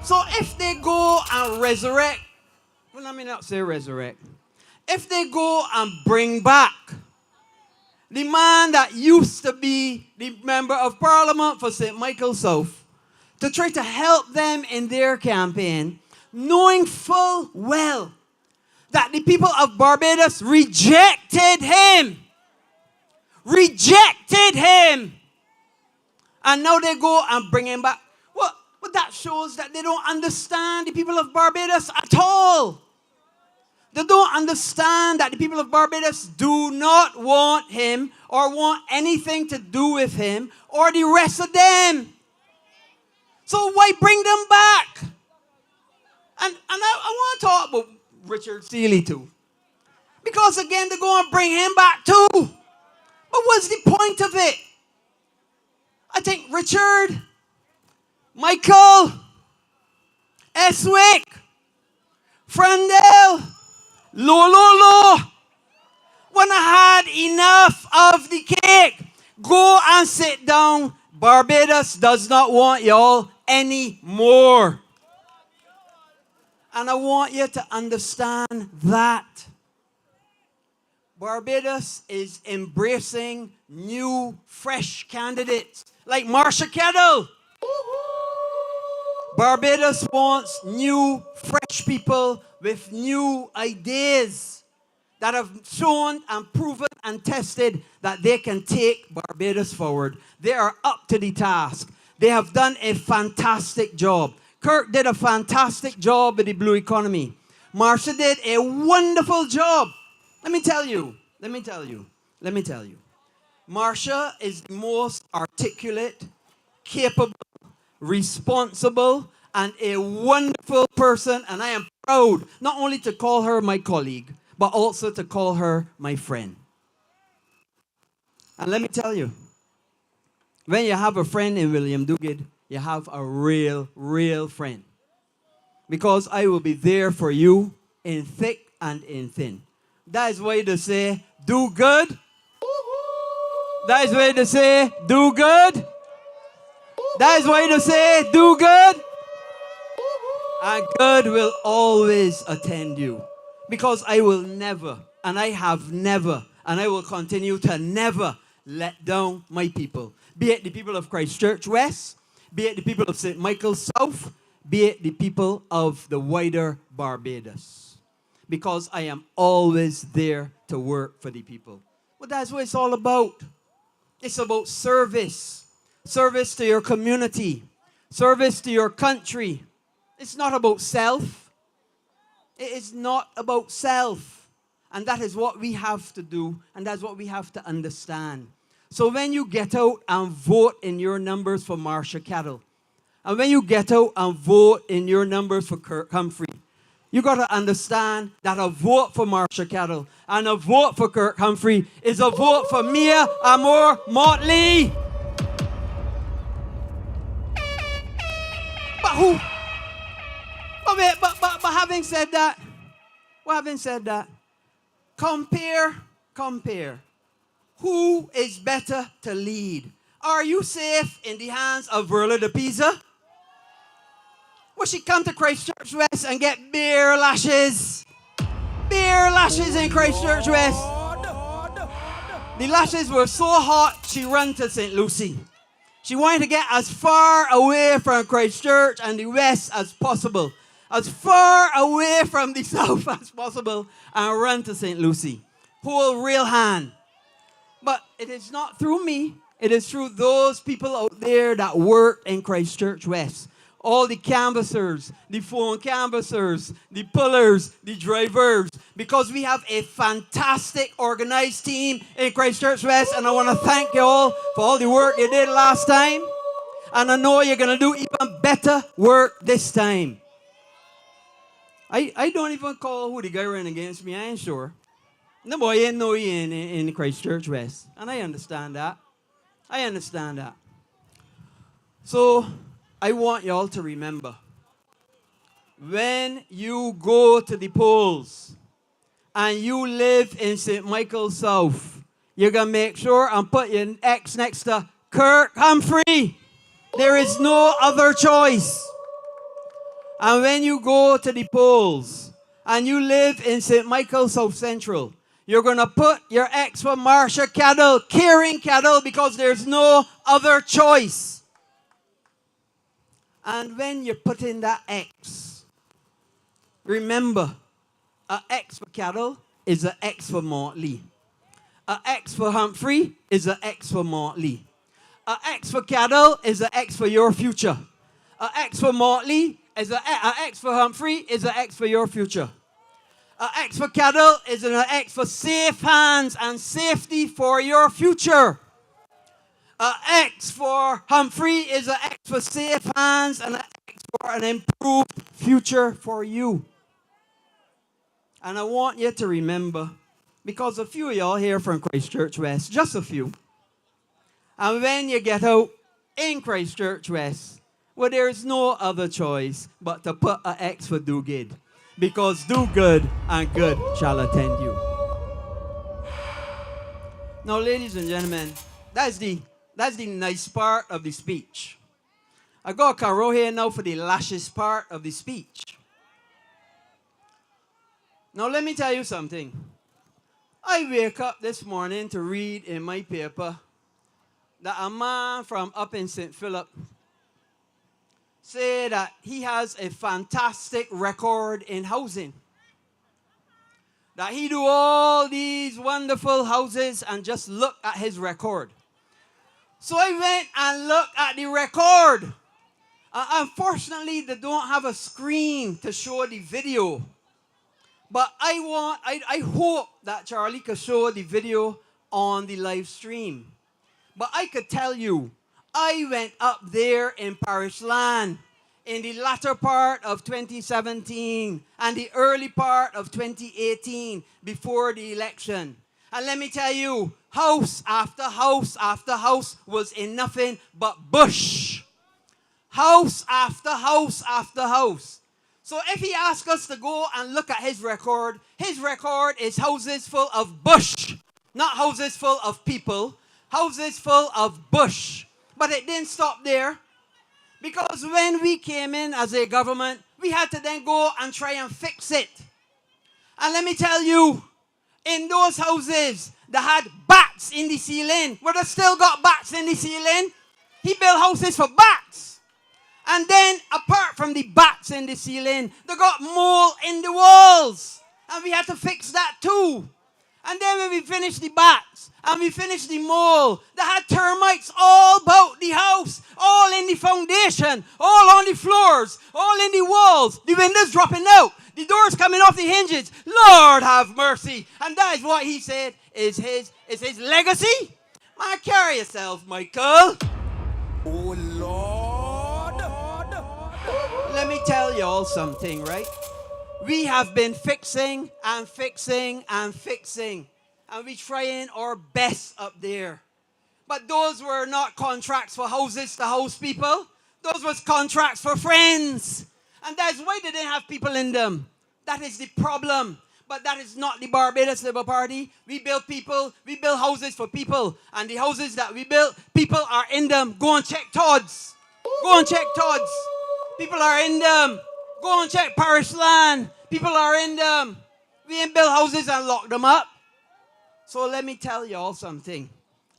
So if they go and resurrect, well, let me not say resurrect. If they go and bring back the man that used to be the member of Parliament for St. Michael South, to try to help them in their campaign, knowing full well that the people of Barbados rejected him. Rejected him. And now they go and bring him back. Well, that shows that they don't understand the people of Barbados at all. They don't understand that the people of Barbados do not want him or want anything to do with him or the rest of them. So why bring them back? And I want to talk about Richard Seeley too. Because again, they're going to bring him back too. But what's the point of it? I think Richard, Michael, Eswick, Frandel, Lolo, when I had enough of the cake, go and sit down. Barbados does not want y'all anymore. And I want you to understand that. Barbados is embracing new, fresh candidates like Marsha Kettle. Barbados wants new, fresh people with new ideas that have shown and proven and tested that they can take Barbados forward. They are up to the task. They have done a fantastic job. Kirk did a fantastic job with the blue economy. Marsha did a wonderful job. Let me tell you. Marsha is the most articulate, capable, responsible, and a wonderful person, and I am proud not only to call her my colleague, but also to call her my friend. And let me tell you, when you have a friend in William Duguid, you have a real friend. Because I will be there for you in thick and in thin. That is why they say, do good. That is why they say, do good. That is why they say, do good. And good will always attend you. Because I will never, and I have never, and I will continue to never let down my people. Be it the people of Christchurch West, be it the people of St. Michael South, be it the people of the wider Barbados. Because I am always there to work for the people. Well, that's what it's all about. It's about service. Service to your community. Service to your country. It's not about self. It is not about self. And that is what we have to do. And that's what we have to understand. So when you get out and vote in your numbers for Marsha Cattle, and when you get out and vote in your numbers for Kirk Humphrey, you got to understand that a vote for Marsha Cattle and a vote for Kirk Humphrey is a vote for Mia Amor Motley. But who? But having said that, compare. Who is better to lead? Are you safe in the hands of Verla de Pisa? Will she come to Christchurch West and get beer lashes? Beer lashes in Christchurch West. The lashes were so hot, she ran to St. Lucie. She wanted to get as far away from Christchurch and the West as possible. As far away from the South as possible and run to St. Lucie. Hold real hand. But it is not through me. It is through those people out there that work in Christchurch West. All the canvassers, the phone canvassers, the pullers, the drivers. Because we have a fantastic organized team in Christchurch West. And I want to thank you all for all the work you did last time. And I know you're going to do even better work this time. I don't even call who the guy ran against me. I ain't sure. No boy ain't know he in Christchurch West. And I understand that. So, I want y'all to remember, when you go to the polls and you live in St. Michael South, you're going to make sure and put your X next to Kirk Humphrey. There is no other choice. And when you go to the polls and you live in St. Michael South Central, you're going to put your X for Marsha Cattle, caring cattle, because there's no other choice. And when you put in that X, remember, an X for cattle is an X for Motley. An X for Humphrey is an X for Motley. An X for cattle is an X for your future. An X for Motley is an X for Humphrey is an X for your future. An X for cattle is an X for safe hands and safety for your future. An X for Humphrey is an X for safe hands and an X for an improved future for you. And I want you to remember, because a few of y'all here from Christchurch West, just a few. And when you get out in Christchurch West, well, there is no other choice but to put an X for do good. Because do good and good shall attend you. Now, ladies and gentlemen, that's the nice part of the speech. I got Caro here now for the lashes part of the speech. Now, let me tell you something. I wake up this morning to read in my paper that a man from up in St. Philip said that he has a fantastic record in housing. That he do all these wonderful houses and just look at his record. So I went and looked at the record. Unfortunately, they don't have a screen to show the video. But I hope that Charlie could show the video on the live stream. But I could tell you, I went up there in Parish Land in the latter part of 2017 and the early part of 2018 before the election. And let me tell you, house after house after house was in nothing but bush. House after house after house. So if he asks us to go and look at his record is houses full of bush, not houses full of people, houses full of bush. But it didn't stop there. Because when we came in as a government, we had to then go and try and fix it. And let me tell you, in those houses that had bats in the ceiling, where they still got bats in the ceiling, he built houses for bats. And then, apart from the bats in the ceiling, they got mole in the walls. And we had to fix that too. And then when we finished the bats and we finished the mole, they had termites all about the house, all in the foundation, all on the floors, all in the walls, the windows dropping out, the doors coming off the hinges. Lord have mercy. And that is what he said is his legacy. Man, carry yourself, Michael. Oh, Lord. Let me tell you all something, right? We have been fixing and fixing and fixing. And we're trying our best up there. But those were not contracts for houses to house people. Those was contracts for friends. And that's why they didn't have people in them. That is the problem. But that is not the Barbados Labour Party. We build people, we build houses for people. And the houses that we build, people are in them. Go and check Todd's. Go and check Todd's. People are in them. Go and check Parish Land. People are in them. We ain't build houses and lock them up. So let me tell you all something.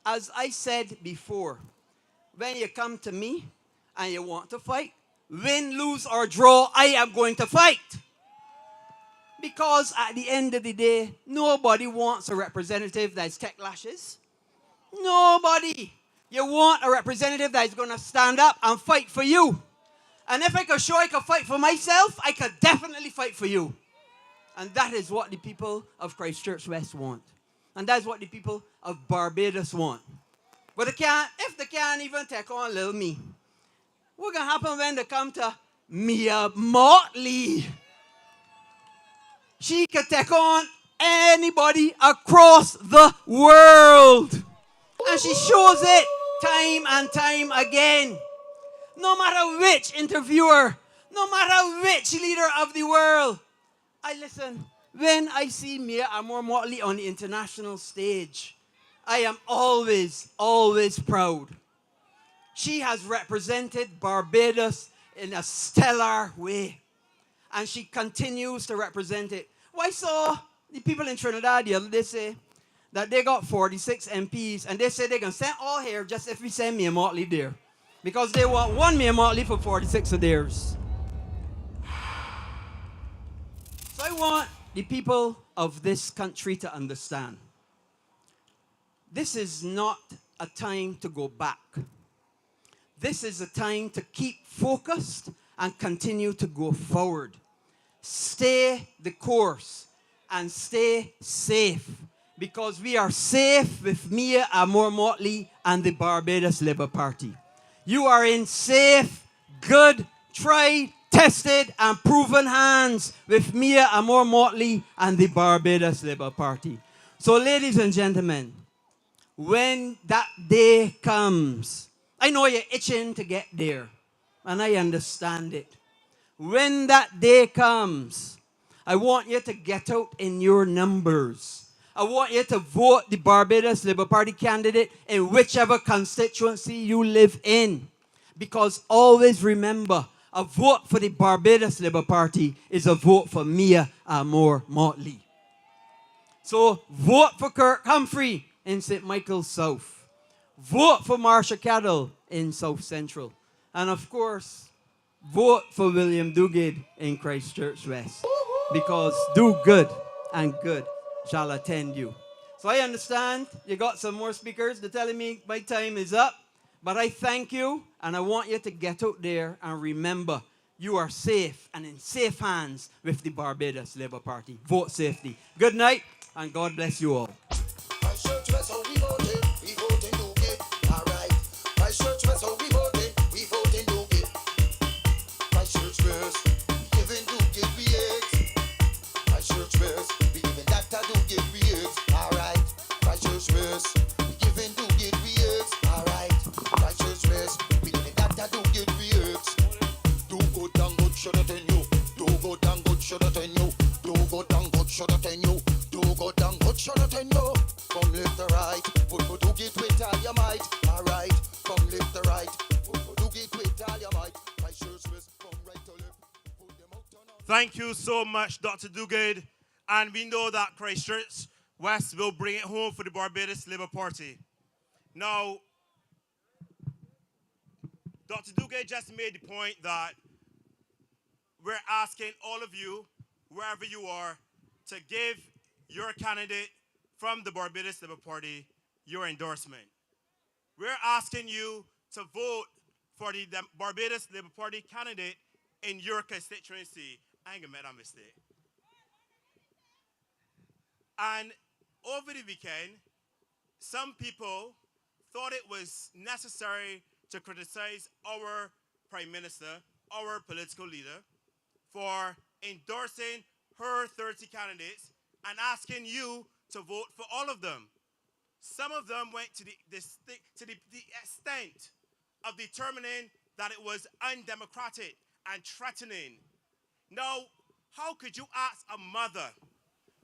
As I said before, when you come to me and you want to fight, win, lose, or draw, I am going to fight. Because at the end of the day, nobody wants a representative that's tech lashes. Nobody. You want a representative that is going to stand up and fight for you. And if I could show I could fight for myself, I could definitely fight for you. And that is what the people of Christchurch West want. And that's what the people of Barbados want. But if they can't even take on little me, what's going to happen when they come to Mia Motley? She could take on anybody across the world. And she shows it time and time again. No matter which interviewer, no matter which leader of the world. I listen, when I see Mia Amor Motley on the international stage, I am always, always proud. She has represented Barbados in a stellar way. And she continues to represent it. Well, I saw the people in Trinidad the other day say that they got 46 MPs, and they say they're going to send all here just if we send Mia Motley there. Because they want one Mia Motley for 46 of theirs. So I want the people of this country to understand. This is not a time to go back. This is a time to keep focused and continue to go forward. Stay the course and stay safe. Because we are safe with Mia Amor Motley and the Barbados Labour Party. You are in safe, good, tried, tested, and proven hands with Mia Amor Motley and the Barbados Labour Party. So, ladies and gentlemen, when that day comes, I know you're itching to get there, and I understand it. When that day comes, I want you to get out in your numbers. I want you to vote the Barbados Labour Party candidate in whichever constituency you live in. Because always remember, a vote for the Barbados Labour Party is a vote for Mia Amor Motley. So vote for Kirk Humphrey in St. Michael's South. vote for Marsha Cattle in South Central. And of course, vote for William Duguid in Christchurch West. Because do good and good shall attend you. So I understand you got some more speakers. They're telling me my time is up. But I thank you, and I want you to get out there and remember you are safe and in safe hands with the Barbados Labour Party. Vote safely. Good night, and God bless you all. My church was how we voted Duguid. Alright. My church was how we voted Duguid. My church was giving Duguid VX. My church was giving Dr. Duguid VX. Alright. My church was giving Duguid VX. Alright. My church was giving Dr. Duguid VX. Do good and good should attend you. Do good and good should attend you. Do good and good should attend you. Do good and good should attend you. Come left the right, put do get with all your might. Alright, come left the right, put do get with all your might. My shirts was from right to left. Put them out on out. Thank you so much, Dr. Duguid. And we know that Christchurch West will bring it home for the Barbados Labour Party. Now, Dr. Duguid just made the point that we're asking all of you, wherever you are, to give your candidate from the Barbados Labour Party your endorsement. We're asking you to vote for the Barbados Labour Party candidate in your constituency. I ain't gonna make that mistake. And over the weekend, some people thought it was necessary to criticize our Prime Minister, our political leader, for endorsing her 30 candidates and asking you to vote for all of them. Some of them went to the extent of determining that it was undemocratic and threatening. Now, how could you ask a mother?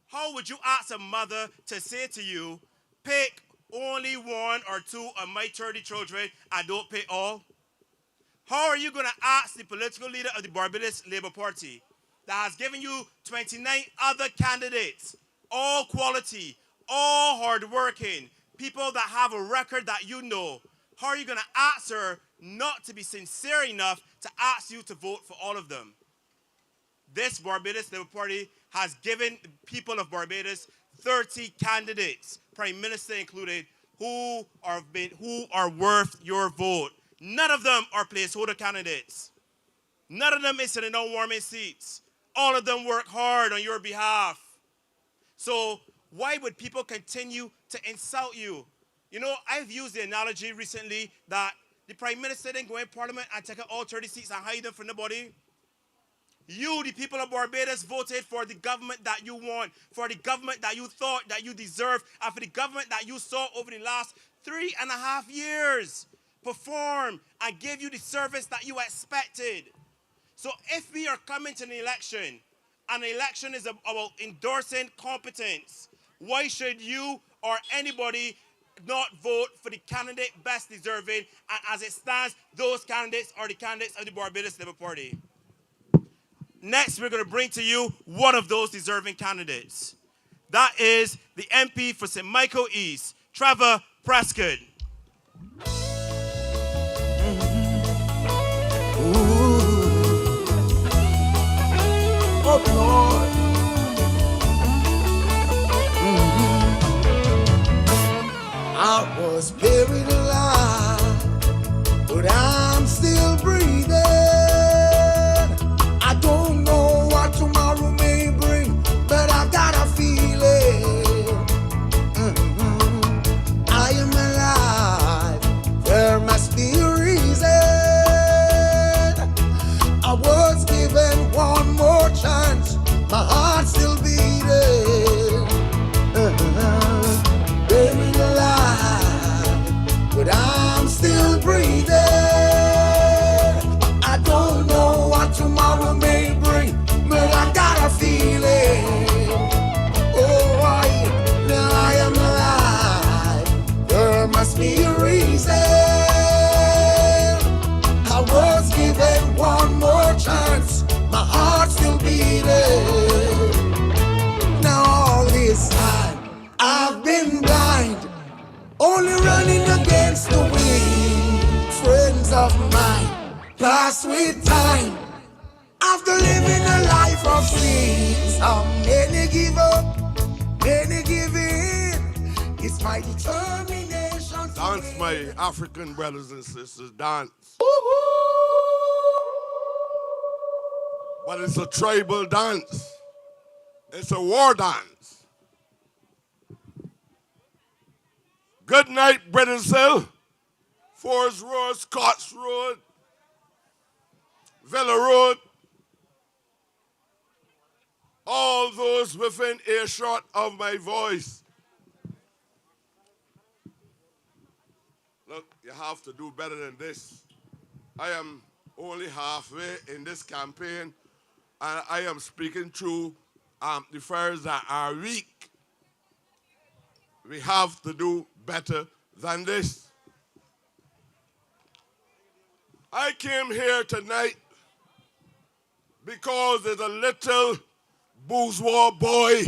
How would you ask a mother to say to you, pick only one or two of my 30 children and don't pick all? How are you going to ask the political leader of the Barbados Labour Party that has given you 29 other candidates, all quality, all hardworking, people that have a record that you know, how are you going to ask her not to be sincere enough to ask you to vote for all of them? This Barbados Labour Party has given the people of Barbados 30 candidates, Prime Minister included, who are worth your vote. None of them are placeholder candidates. None of them is sitting on warming seats. All of them work hard on your behalf. So why would people continue to insult you? You know, I've used the analogy recently that the Prime Minister didn't go in Parliament and take out all 30 seats and hide them from nobody. You, the people of Barbados, voted for the government that you want, for the government that you thought that you deserved, and for the government that you saw over the last 3.5 years perform and give you the service that you expected. So if we are coming to an election, and the election is about endorsing competence, why should you or anybody not vote for the candidate best deserving? And as it stands, those candidates are the candidates of the Barbados Labour Party. Next, we're going to bring to you one of those deserving candidates. That is the MP for St. Michael East, Trevor Prescott. Oh Lord. I was buried alive, but I'm still breathing. I don't know what tomorrow may bring, but I've got a feeling. I am alive. There must be a reason. I was given one more chance. My heart's still beating. Buried alive. pass with time. After living a life of sin, some many give up, many give in. It's my determination. Dance, my African brothers and sisters, dance. But it's a tribal dance. It's a war dance. Good night, Brittons, Forest Road, Scotts Road, Villa Road. All those within earshot of my voice. Look, you have to do better than this. I am only halfway in this campaign, and I am speaking to the fires that are weak. We have to do better than this. I came here tonight because there's a little bourgeois boy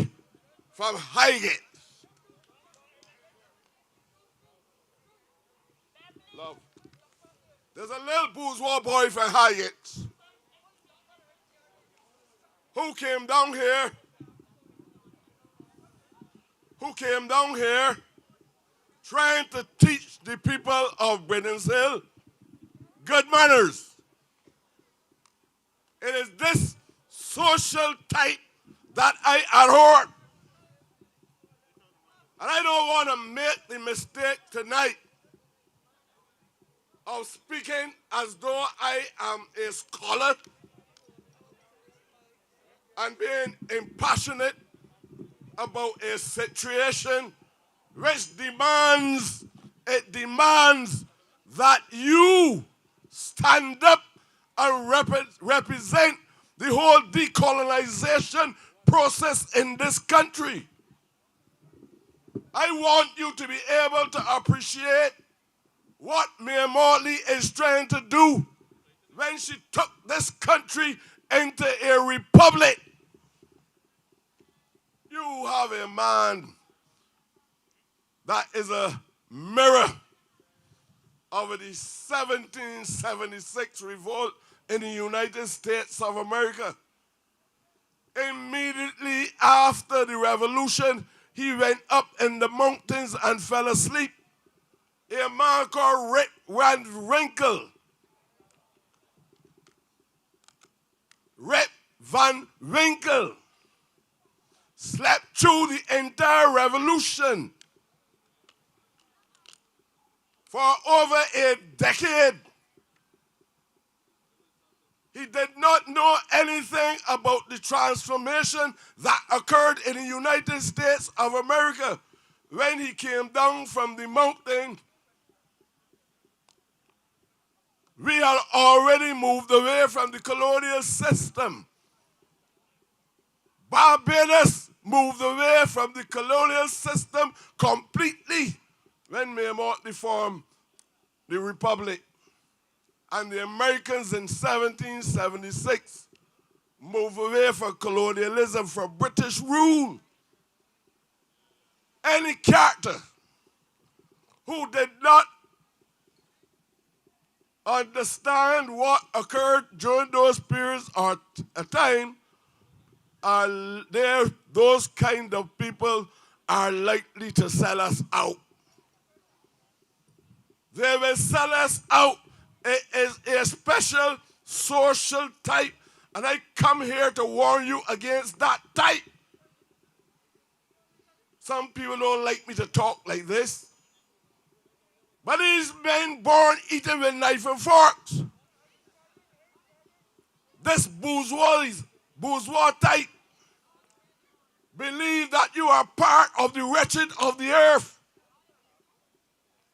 from Highgate. Love. There's a little bourgeois boy from Highgate who came down here trying to teach the people of Brittons Hill good manners. It is this social type that I abhor. And I don't want to make the mistake tonight of speaking as though I am a scholar and being impassionate about a situation which demands that you stand up and represent the whole decolonization process in this country. I want you to be able to appreciate what Mayor Mortley is trying to do when she took this country into a republic. You have a man that is a mirror of the 1776 revolt in the United States of America. Immediately after the revolution, he went up in the mountains and fell asleep. A man called Rip Van Winkle slept through the entire revolution for over a decade. He did not know anything about the transformation that occurred in the United States of America. When he came down from the mountain, we had already moved away from the colonial system. Barbados moved away from the colonial system completely when Mayor Mortley formed the Republic. And the Americans in 1776 moved away from colonialism, from British rule. Any character who did not understand what occurred during those periods or a time, those kind of people are likely to sell us out. They will sell us out. It is a special social type, and I come here to warn you against that type. Some people don't like me to talk like this, but these men born eating with knife and forks. This bourgeois type believe that you are part of the wretched of the earth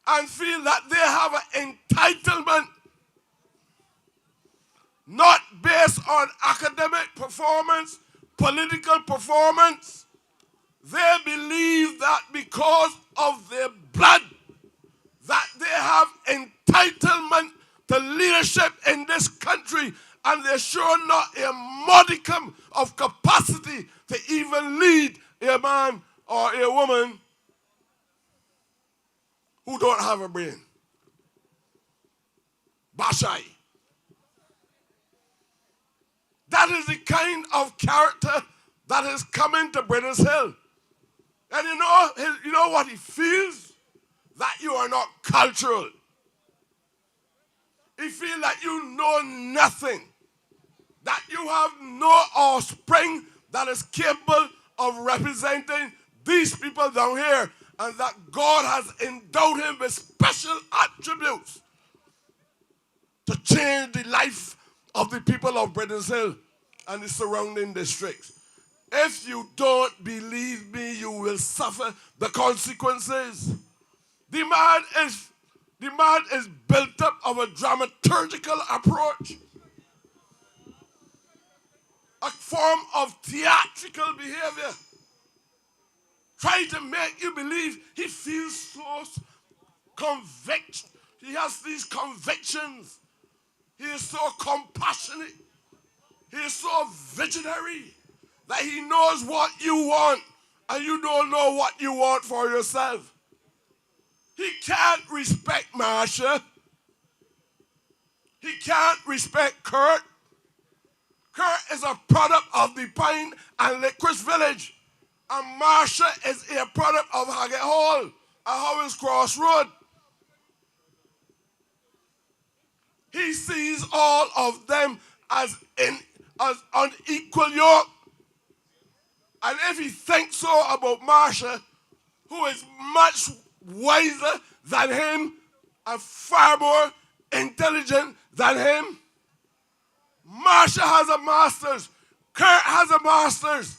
and feel that they have an entitlement not based on academic performance, political performance. They believe that because of their blood, that they have entitlement to leadership in this country, and they're sure not a modicum of capacity to even lead a man or a woman who don't have a brain. Bashai. That is the kind of character that is coming to Brittons Hill. And you know what he feels? That you are not cultural. He feels that you know nothing. That you have no offspring that is capable of representing these people down here. And that God has endowed him with special attributes to change the life of the people of Brittons Hill and the surrounding districts. If you don't believe me, you will suffer the consequences. The man is built up of a dramaturgical approach, a form of theatrical behavior, trying to make you believe he feels so convict. He has these convictions. He is so compassionate. He is so visionary that he knows what you want and you don't know what you want for yourself. He can't respect Marsha. He can't respect Kurt. Kurt is a product of the Pine and Licorice Village. And Marsha is a product of Haggett Hall and Howells Cross Road. He sees all of them as on equal yoke. And if he thinks so about Marsha, who is much wiser than him and far more intelligent than him, Marsha has a master's. Kurt has a master's.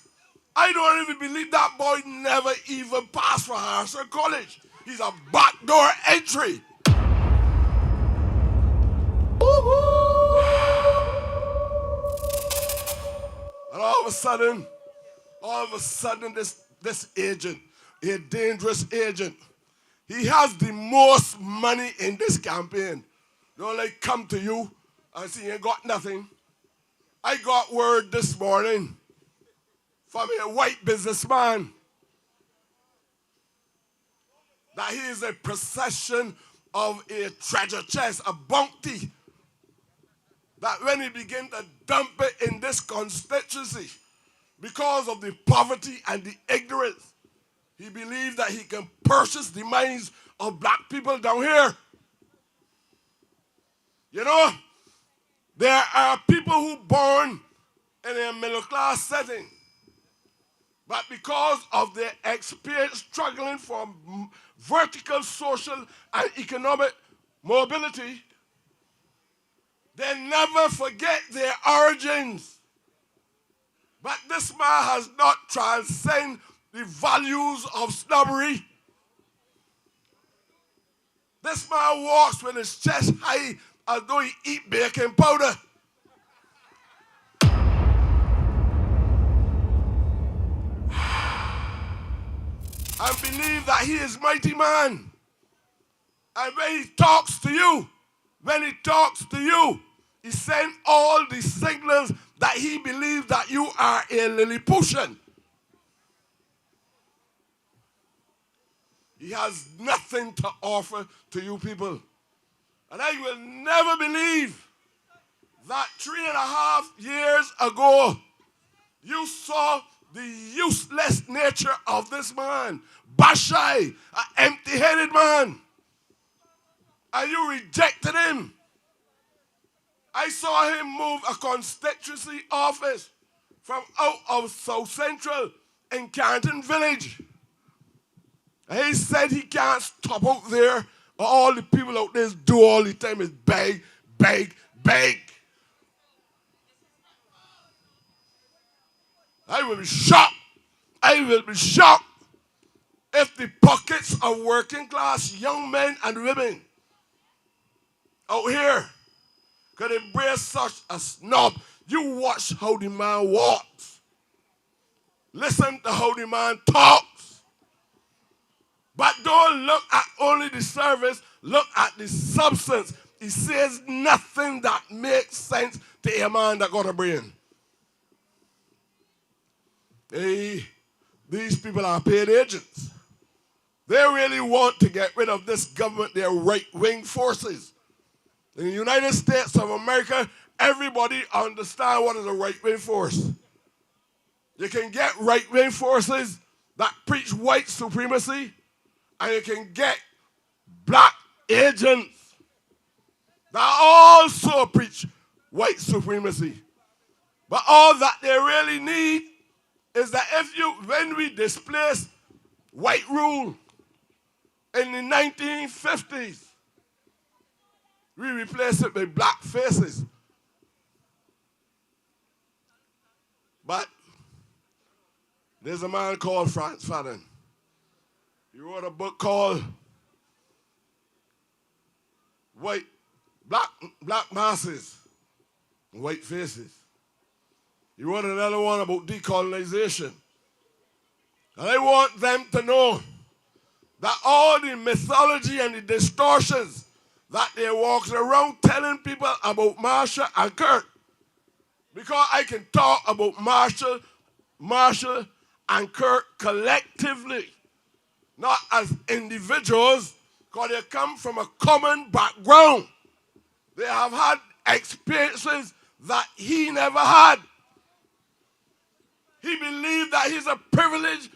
I don't even believe that boy never even passed for Harrison College. He's a backdoor entry. And all of a sudden, this agent, a dangerous agent, he has the most money in this campaign. Don't like come to you and say you ain't got nothing. I got word this morning from a white businessman that he is a possession of a treasure chest, a bounty, that when he began to dump it in this constituency, because of the poverty and the ignorance, he believed that he can purchase the minds of black people down here. You know, there are people who born in a middle class setting, but because of their experience struggling for vertical social and economic mobility, they never forget their origins. But this man has not transcended the values of snobbery. This man walks with his chest high as though he eat baking powder. And believe that he is mighty man. And when he talks to you, he sends all the signals that he believes that you are a Lilliputian. He has nothing to offer to you people. And I will never believe that 3.5 years ago, you saw the useless nature of this man, Bashai, an empty-headed man, and you rejected him. I saw him move a constituency office from out of South Central in Canton Village. And he said he can't stop out there. All the people out there do all the time is beg, beg, beg. I will be shocked if the pockets of working class young men and women out here could embrace such a snob. You watch how the man walks. Listen to how the man talks. But don't look at only the service, look at the substance. He says nothing that makes sense to a man that got a brain. These people are paid agents. They really want to get rid of this government, their right-wing forces. In the United States of America, everybody understand what is a right-wing force. You can get right-wing forces that preach white supremacy, and you can get black agents that also preach white supremacy. But all that they really need is that when we displace white rule in the 1950s, we replace it with black faces. But there's a man called Franz Fanon. He wrote a book called Black Masses, White Faces. He wrote another one about decolonization. And I want them to know that all the mythology and the distortions that they walk around telling people about Marshall and Kirk, because I can talk about Marshall and Kirk collectively, not as individuals, because they come from a common background. They have had experiences that he never had. He believed that he's a privileged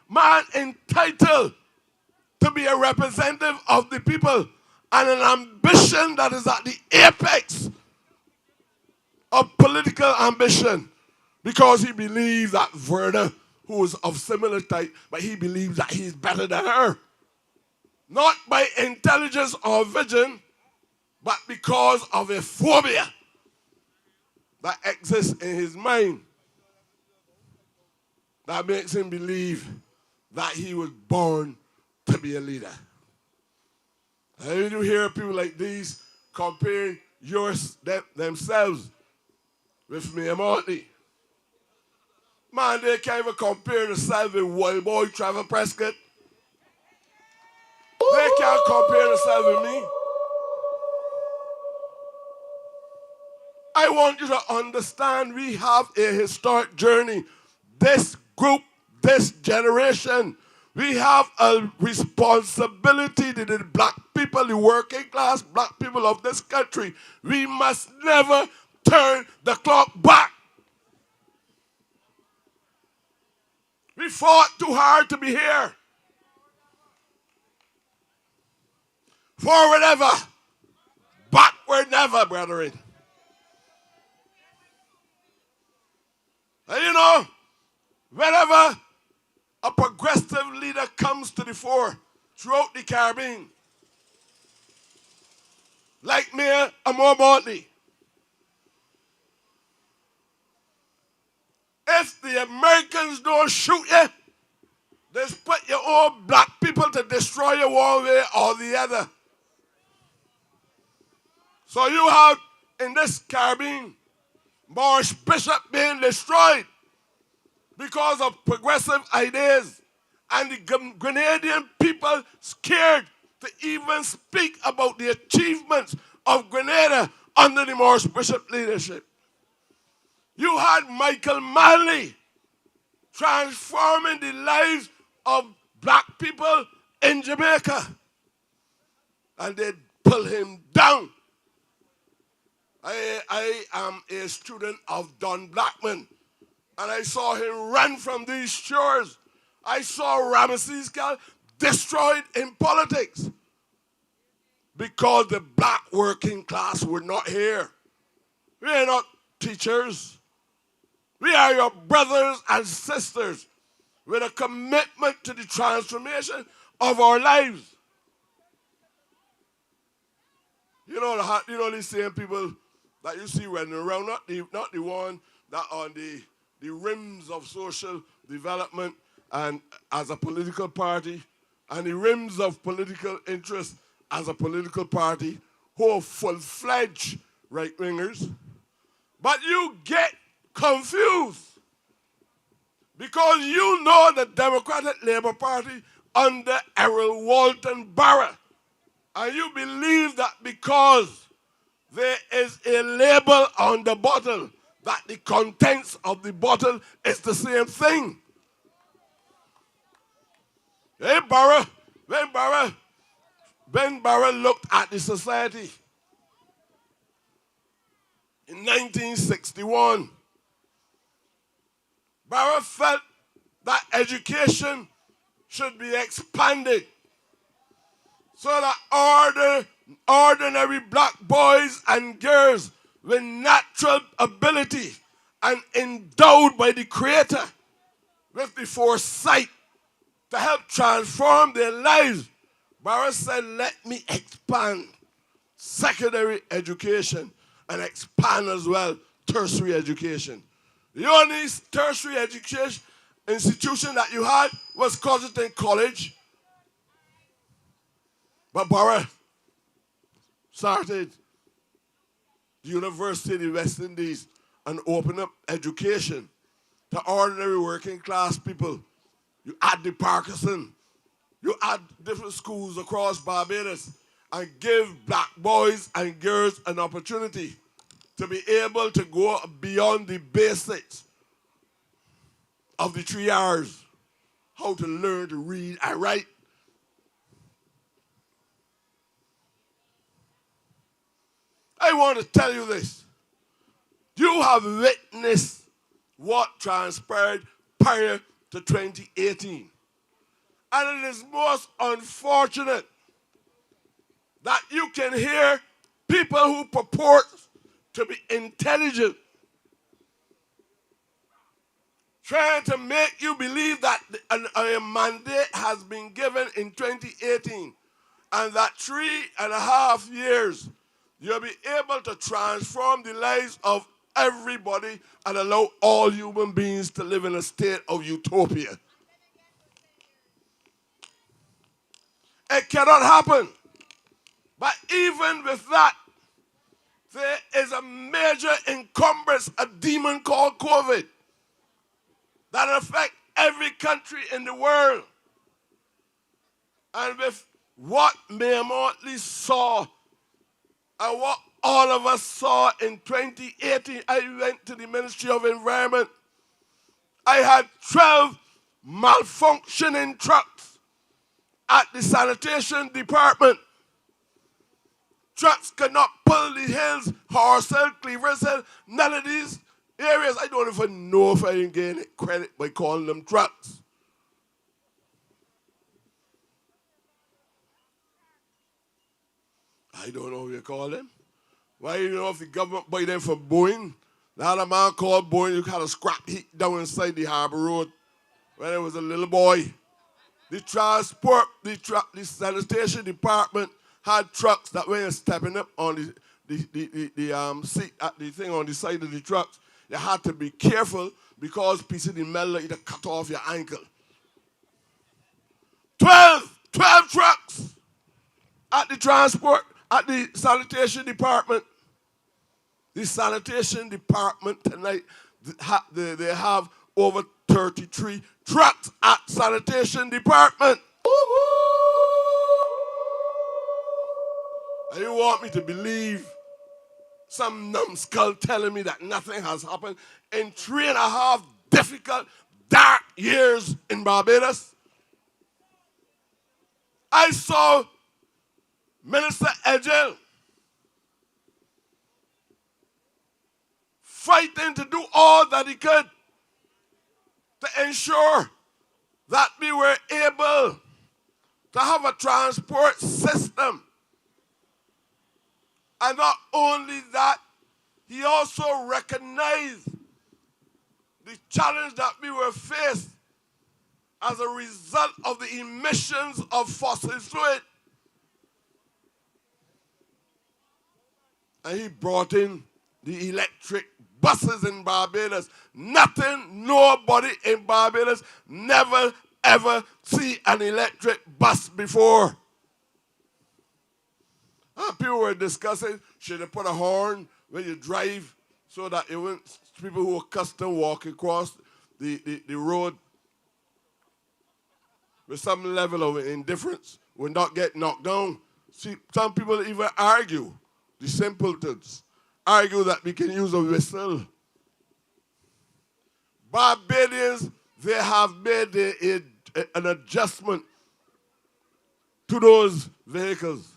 man entitled to be a representative of the people and an ambition that is at the apex of political ambition, because he believed that Verna, who was of similar type, but he believes that he's better than her. Not by intelligence or vision, but because of a phobia that exists in his mind that makes him believe that he was born to be a leader. And when you hear people like these comparing themselves with me and Marty, man, they can't even compare themselves with Wild Boy Trevor Prescott. They can't compare themselves with me. I want you to understand we have a historic journey. This group, this generation, we have a responsibility to the black people, the working class black people of this country. We must never turn the clock back. We fought too hard to be here. Forward ever, backward never, brethren. And you know, whenever a progressive leader comes to the fore throughout the Caribbean, like Mayor Amor Motley, if the Americans don't shoot you, they put your own black people to destroy you one way or the other. So you have in this Caribbean Morris Bishop being destroyed because of progressive ideas, and the Grenadian people scared to even speak about the achievements of Grenada under the Morris Bishop leadership. You had Michael Manley transforming the lives of black people in Jamaica, and they pull him down. I am a student of Don Blackman, and I saw him run from these shores. I saw Ramesses destroyed in politics because the black working class were not here. We are not teachers. We are your brothers and sisters with a commitment to the transformation of our lives. You know these same people that you see running around, not the one that on the rims of social development and as a political party, and the rims of political interest as a political party, who are full-fledged right-wingers. But you get confused because you know the Democratic Labour Party under Errol Walton Barra, and you believe that because there is a label on the bottle that the contents of the bottle is the same thing. When Barra looked at the society, in 1961. Barra felt that education should be expanded so that ordinary black boys and girls with natural ability and endowed by the Creator with the foresight to help transform their lives. Barra said, let me expand secondary education and expand as well tertiary education. The only tertiary education institution that you had was Cosington College. But Barra started the University of the West Indies and opened up education to ordinary working class people. You add the Parkinson, you add different schools across Barbados and give black boys and girls an opportunity to be able to go beyond the basics of the 3 R's, how to learn to read and write. I want to tell you this. You have witnessed what transpired prior to 2018. And it is most unfortunate that you can hear people who purport to be intelligent trying to make you believe that a mandate has been given in 2018 and that 3.5 years you'll be able to transform the lives of everybody and allow all human beings to live in a state of utopia. It cannot happen. But even with that, there is a major encumbrance, a demon called COVID, that affects every country in the world. And with what Mayor Motley saw and what all of us saw in 2018, I went to the Ministry of Environment. I had 12 malfunctioning trucks at the sanitation department. Trucks could not pull the hills, Horse Hill, Cleavers Hill, none of these areas. I don't even know if I can get credit by calling them trucks. I don't know what you call them. Why you know if the government buy them from Boeing? The other man called Boeing, you had a scrap heap down inside the Harbour Road when I was a little boy. The transport, the sanitation department had trucks that were stepping up on the seat at the thing on the side of the trucks. You had to be careful because piece of the metal either cut off your ankle. 12 trucks at the transport, at the sanitation department. The sanitation department tonight, they have over 33 trucks at sanitation department. And you want me to believe some numbskull telling me that nothing has happened in 3.5 difficult, dark years in Barbados? I saw Minister Edgell fighting to do all that he could to ensure that we were able to have a transport system. And not only that, he also recognized the challenge that we were faced as a result of the emissions of fossil fluid. And he brought in the electric buses in Barbados. Nobody in Barbados never ever see an electric bus before. People were discussing, should they put a horn when you drive so that people who are accustomed walking across the road with some level of indifference will not get knocked down. See, some people even argue, the simpletons, argue that we can use a whistle. Barbadians, they have made an adjustment to those vehicles.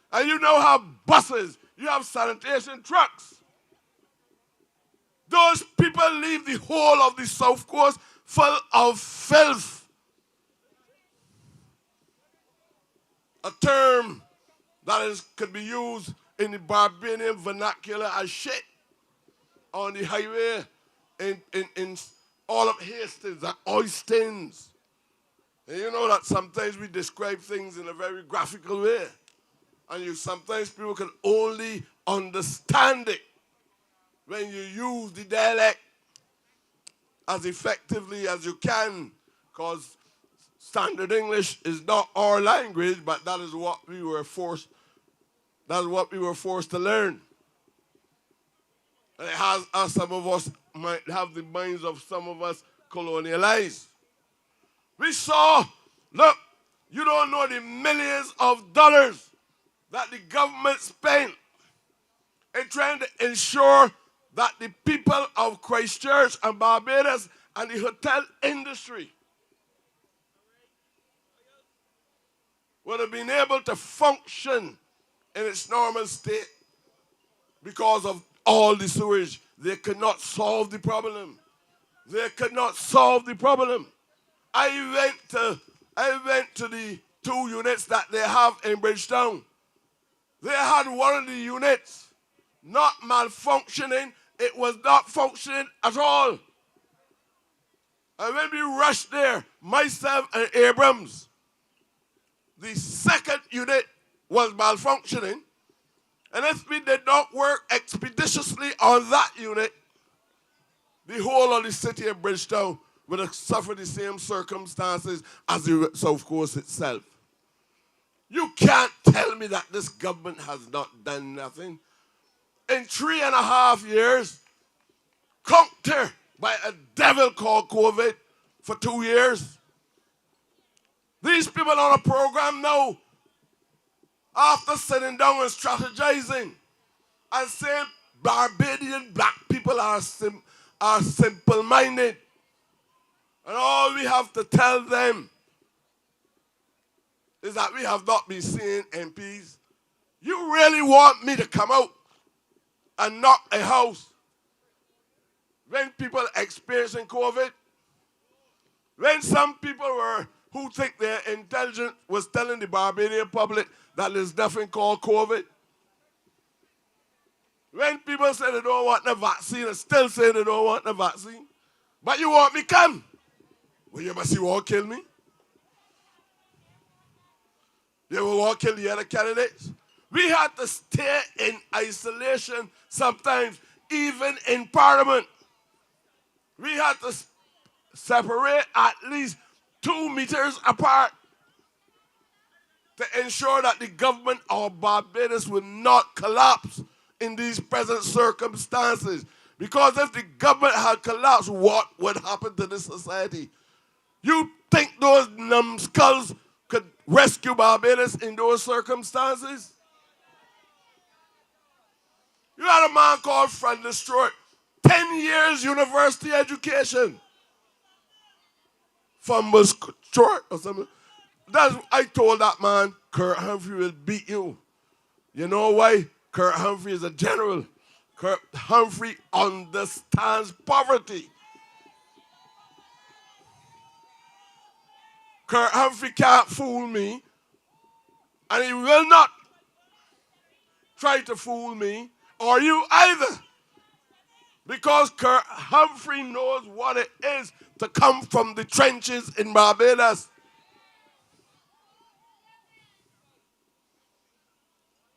And you now have buses, you have sanitation trucks. Those people leave the whole of the South Coast full of filth. A term that could be used in the Barbadian vernacular as shit on the highway in all of Hastings and Oistins. And you know that sometimes we describe things in a very graphical way. And sometimes people can only understand it when you use the dialect as effectively as you can, because standard English is not our language, but that is what we were forced. That's what we were forced to learn. And it has some of us might have the minds of some of us colonialized. We saw, look, you don't know the millions of dollars that the government spent in trying to ensure that the people of Christchurch and Barbados and the hotel industry would have been able to function in its normal state because of all the sewage. They could not solve the problem. They could not solve the problem. I went to the 2 units that they have in Bridgetown. They had one of the units not malfunctioning. It was not functioning at all. And when we rushed there, myself and Abrams, the second unit was malfunctioning. And if we did not work expeditiously on that unit, the whole of the city of Bridgetown would have suffered the same circumstances as the South Coast itself. You can't tell me that this government has not done nothing. In 3.5 years, conquered by a devil called COVID for 2 years. These people on a program now, after sitting down and strategizing and saying Barbadian black people are simple-minded, and all we have to tell them is that we have not been seeing MPs. You really want me to come out and knock a house when people experiencing COVID? When some people who think they're intelligent was telling the Barbadian public that there's nothing called COVID? When people say they don't want the vaccine and still say they don't want the vaccine, but you want me come? Well, you must want to kill me. You will want to kill the other candidates. We had to stay in isolation sometimes, even in Parliament. We had to separate at least 2 meters apart to ensure that the government of Barbados would not collapse in these present circumstances. Because if the government had collapsed, what would happen to this society? You think those numbskulls could rescue Barbados in those circumstances? You had a man called Fred Destroy, 10 years university education. Fumbles short or something. I told that man, Kurt Humphrey will beat you. You know why? Kurt Humphrey is a general. Kurt Humphrey understands poverty. Kurt Humphrey can't fool me, and he will not try to fool me or you either. Because Kurt Humphrey knows what it is to come from the trenches in Barbados.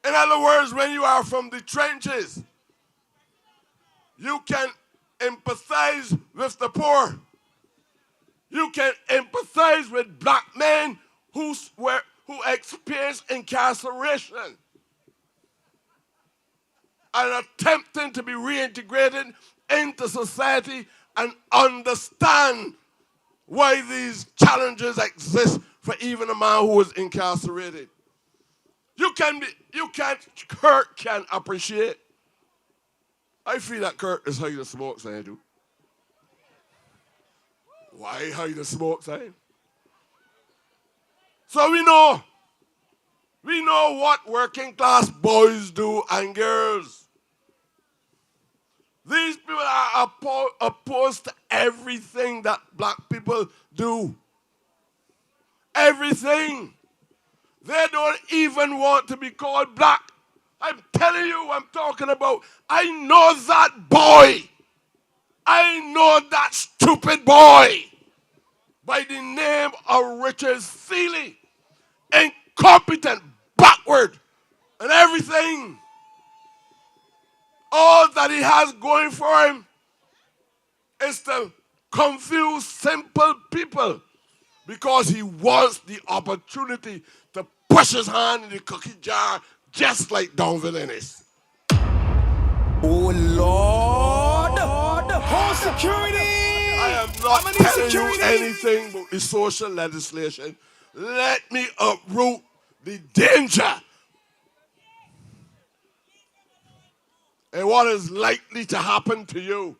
In other words, when you are from the trenches, you can empathize with the poor. You can empathize with black men who experience incarceration and attempting to be reintegrated into society and understand why these challenges exist for even a man who is incarcerated. Kurt can appreciate. I feel that Kurt is high to smoke, saying you. Why high to smoke, saying? So we know what working class boys do and girls. These people are opposed to everything that black people do. Everything. They don't even want to be called black. I'm telling you what I'm talking about. I know that boy. I know that stupid boy by the name of Richard Seeley. Incompetent, backward, and everything. All that he has going for him is to confuse simple people because he wants the opportunity to push his hand in the cookie jar just like Donville Ennis. Oh Lord, home security. I am not telling you anything about the social legislation. Let me uproot the danger and what is likely to happen to you.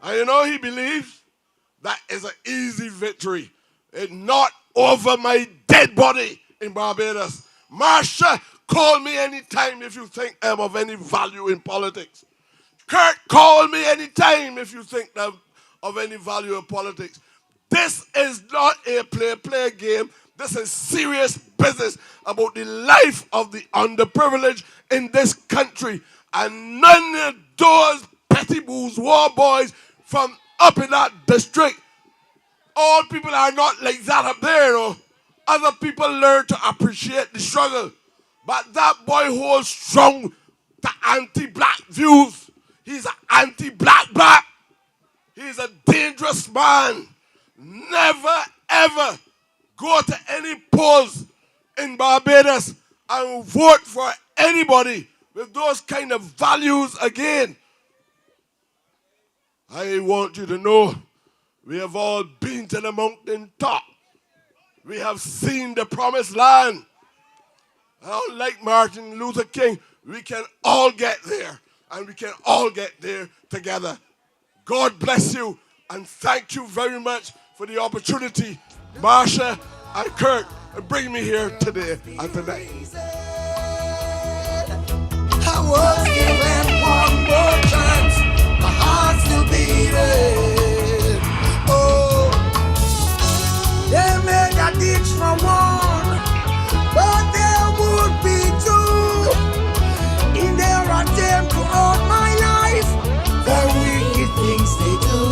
And you know he believes that is an easy victory. It's not over my dead body in Barbados. Marsha, call me anytime if you think I'm of any value in politics. Kurt, call me anytime if you think I'm of any value in politics. This is not a play game. This is serious business about the life of the underprivileged in this country. And none of those petty bourgeois boys from up in that district, all people are not like that up there, you know. Other people learn to appreciate the struggle. But that boy holds strong to anti-black views. He's an anti-black. He's a dangerous man. Never, ever go to any polls in Barbados and vote for anybody with those kind of values again. I want you to know we have all been to the mountain top. We have seen the promised land. Like Martin Luther King, we can all get there, and we can all get there together. God bless you, and thank you very much for the opportunity, Marsha and Kurt, to bring me here today and tonight. I was given one more chance, my heart still beating. Oh, they made a ditch for one, but there would be two in their attempt to hold my life. The wicked things they do,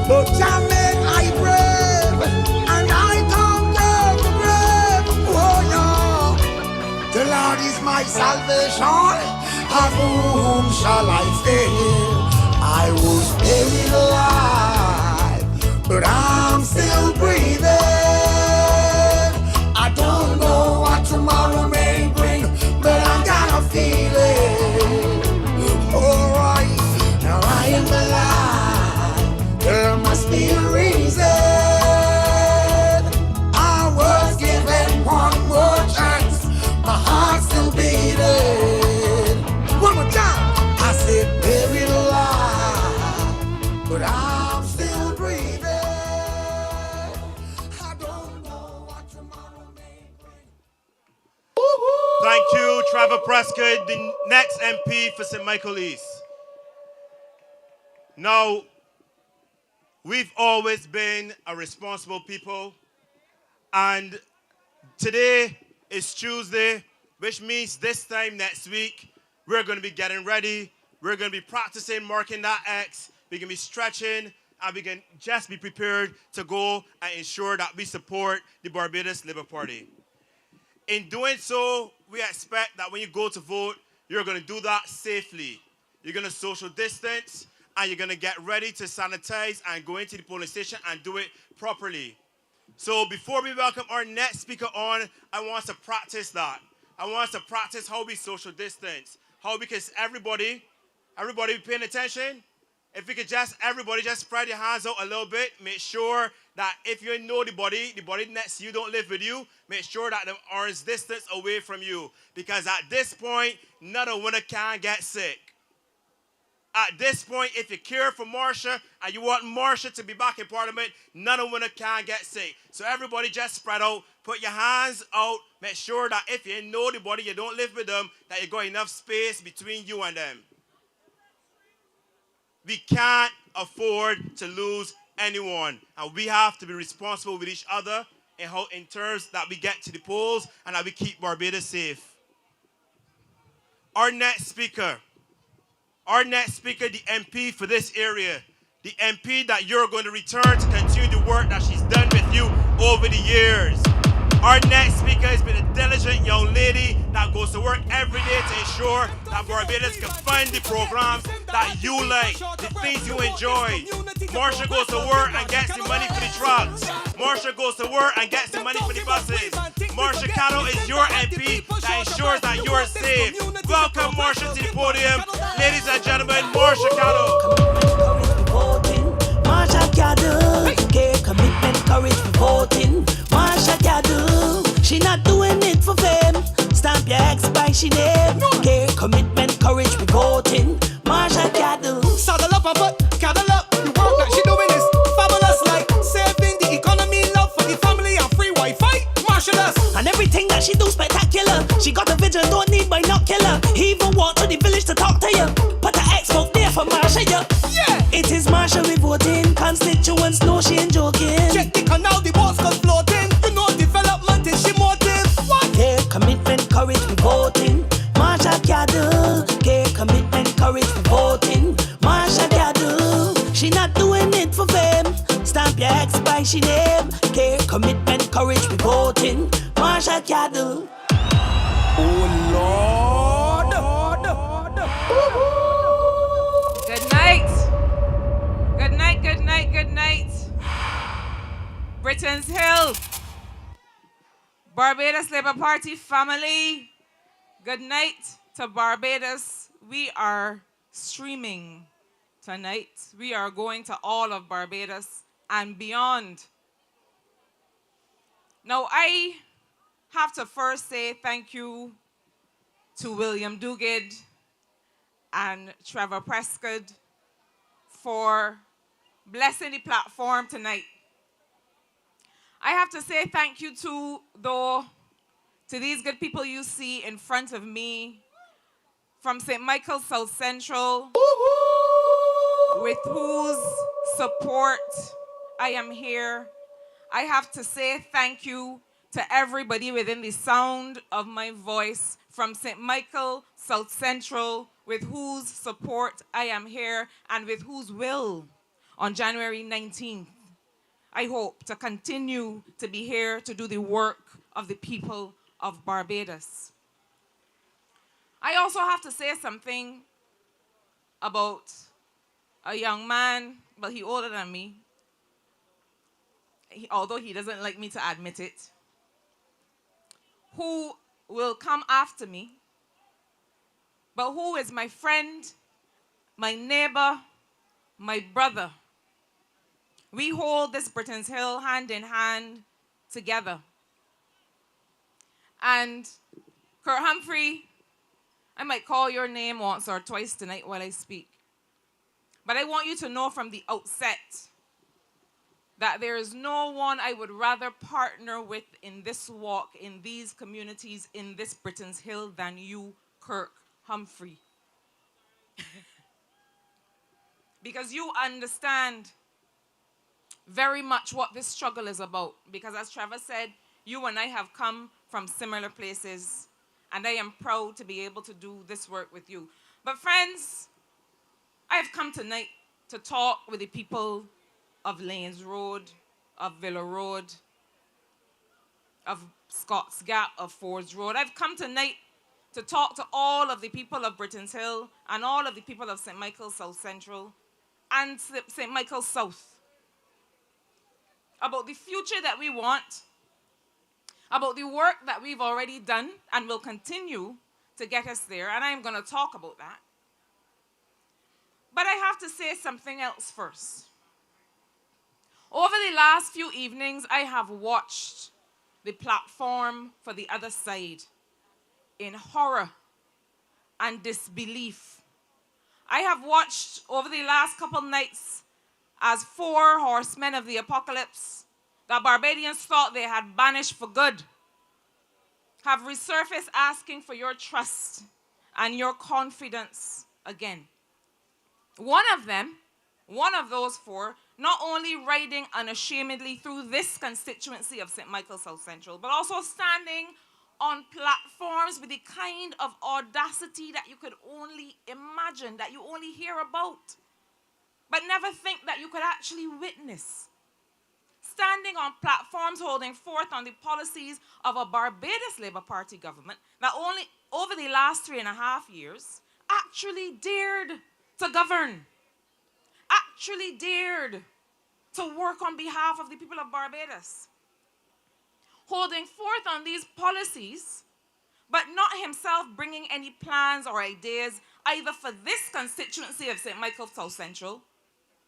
but Jah made I brave, and I conquered the grave. Oh no, the Lord is my salvation. Of whom shall I fear? I was buried alive, but I'm still breathing. I don't know what tomorrow may bring, but I got a feeling. Alright, now I am alive. There must be a reason. I was given one more chance. My heart's still beating. One more time. I said buried alive, but I'm still breathing. I don't know what tomorrow may bring. Thank you, Trevor Prescott, the next MP for St. Michael East. Now, we've always been a responsible people, and today is Tuesday, which means this time next week, we're going to be getting ready. We're going to be practicing marking that X. We're going to be stretching, and we can just be prepared to go and ensure that we support the Barbados Labour Party. In doing so, we expect that when you go to vote, you're going to do that safely. You're going to social distance, and you're going to get ready to sanitize and go into the polling station and do it properly. So before we welcome our next speaker on, I want us to practice that. I want us to practice how we social distance, how we can, everybody paying attention? If we could everybody just spread your hands out a little bit, make sure that if you know the body next to you don't live with you, make sure that they are distance away from you. Because at this point, none of winner can get sick. At this point, if you care for Marsha and you want Marsha to be back in Parliament, none of winner can get sick. So everybody just spread out, put your hands out, make sure that if you know the body, you don't live with them, that you got enough space between you and them. We can't afford to lose anyone. And we have to be responsible with each other in terms that we get to the polls and that we keep Barbados safe. Our next speaker, the MP for this area, the MP that you're going to return to continue the work that she's done with you over the years. Our next speaker has been a diligent young lady that goes to work every day to ensure that Barbados can fund the programs that you like, the things you enjoy. Marsha goes to work and gets the money for the trucks. Marsha goes to work and gets the money for the buses. Marsha Cattle is your MP that ensures that you're safe. Welcome Marsha to the podium. Ladies and gentlemen, Marsha Cattle. Marsha Cattle, care, commitment, courage for voting. Marsha Cattle, she not doing it for fame. Stamp your ex by she name. Care, commitment, courage for voting. Marsha Cattle. Saddle up and put cattle up. The work that she doing is fabulous, like saving the economy, love for the family, and free Wi-Fi. Marshallus. And everything that she do spectacular. She got a vision, don't need binocular. He even walk to the village to talk to you. Put the X-book there for Marsha, yeah. It is Marsha we voting. Constituents know she ain't joking. Check the canal, the boats come floating. You know development is she motive. What? Care, commitment, courage we voting. Marsha Cattle. Care, commitment, courage we voting. Marsha Cattle. She not doing it for fame. Stamp your ex by she name. Care, commitment, courage we voting. Marsha Cattle. Oh Lord. Good night. Good night, good night, good night. Brittons Hill. Barbados Labour Party family. Good night to Barbados. We are streaming tonight. We are going to all of Barbados and beyond. Now, I have to first say thank you to William Duguid and Trevor Prescott for blessing the platform tonight. I have to say thank you to these good people you see in front of me from St. Michael's South Central, with whose support I am here. I have to say thank you to everybody within the sound of my voice from St. Michael South Central, with whose support I am here and with whose will on January 19th, I hope to continue to be here to do the work of the people of Barbados. I also have to say something about a young man, but he's older than me, although he doesn't like me to admit it, who will come after me, but who is my friend, my neighbor, my brother. We hold this Brittons Hill hand in hand together. And Kurt Humphrey, I might call your name once or twice tonight while I speak. But I want you to know from the outset that there is no one I would rather partner with in this walk, in these communities, in this Brittons Hill than you, Kirk Humphrey. Because you understand very much what this struggle is about. Because as Trevor said, you and I have come from similar places, and I am proud to be able to do this work with you. But friends, I have come tonight to talk with the people of Lanes Road, of Villa Road, of Scotts Gap, of Fords Road. I've come tonight to talk to all of the people of Brittons Hill and all of the people of St. Michael's South Central and St. Michael's South about the future that we want, about the work that we've already done and will continue to get us there, and I'm going to talk about that. But I have to say something else first. Over the last few evenings, I have watched the platform for the other side in horror and disbelief. I have watched over the last couple nights as 4 horsemen of the apocalypse that Barbadians thought they had banished for good have resurfaced asking for your trust and your confidence again. One of them, one of those four, not only riding unashamedly through this constituency of St. Michael South Central, but also standing on platforms with the kind of audacity that you could only imagine, that you only hear about, but never think that you could actually witness. Standing on platforms holding forth on the policies of a Barbados Labour Party government that only over the last 3.5 years actually dared to govern, actually dared to work on behalf of the people of Barbados. Holding forth on these policies, but not himself bringing any plans or ideas either for this constituency of St. Michael South Central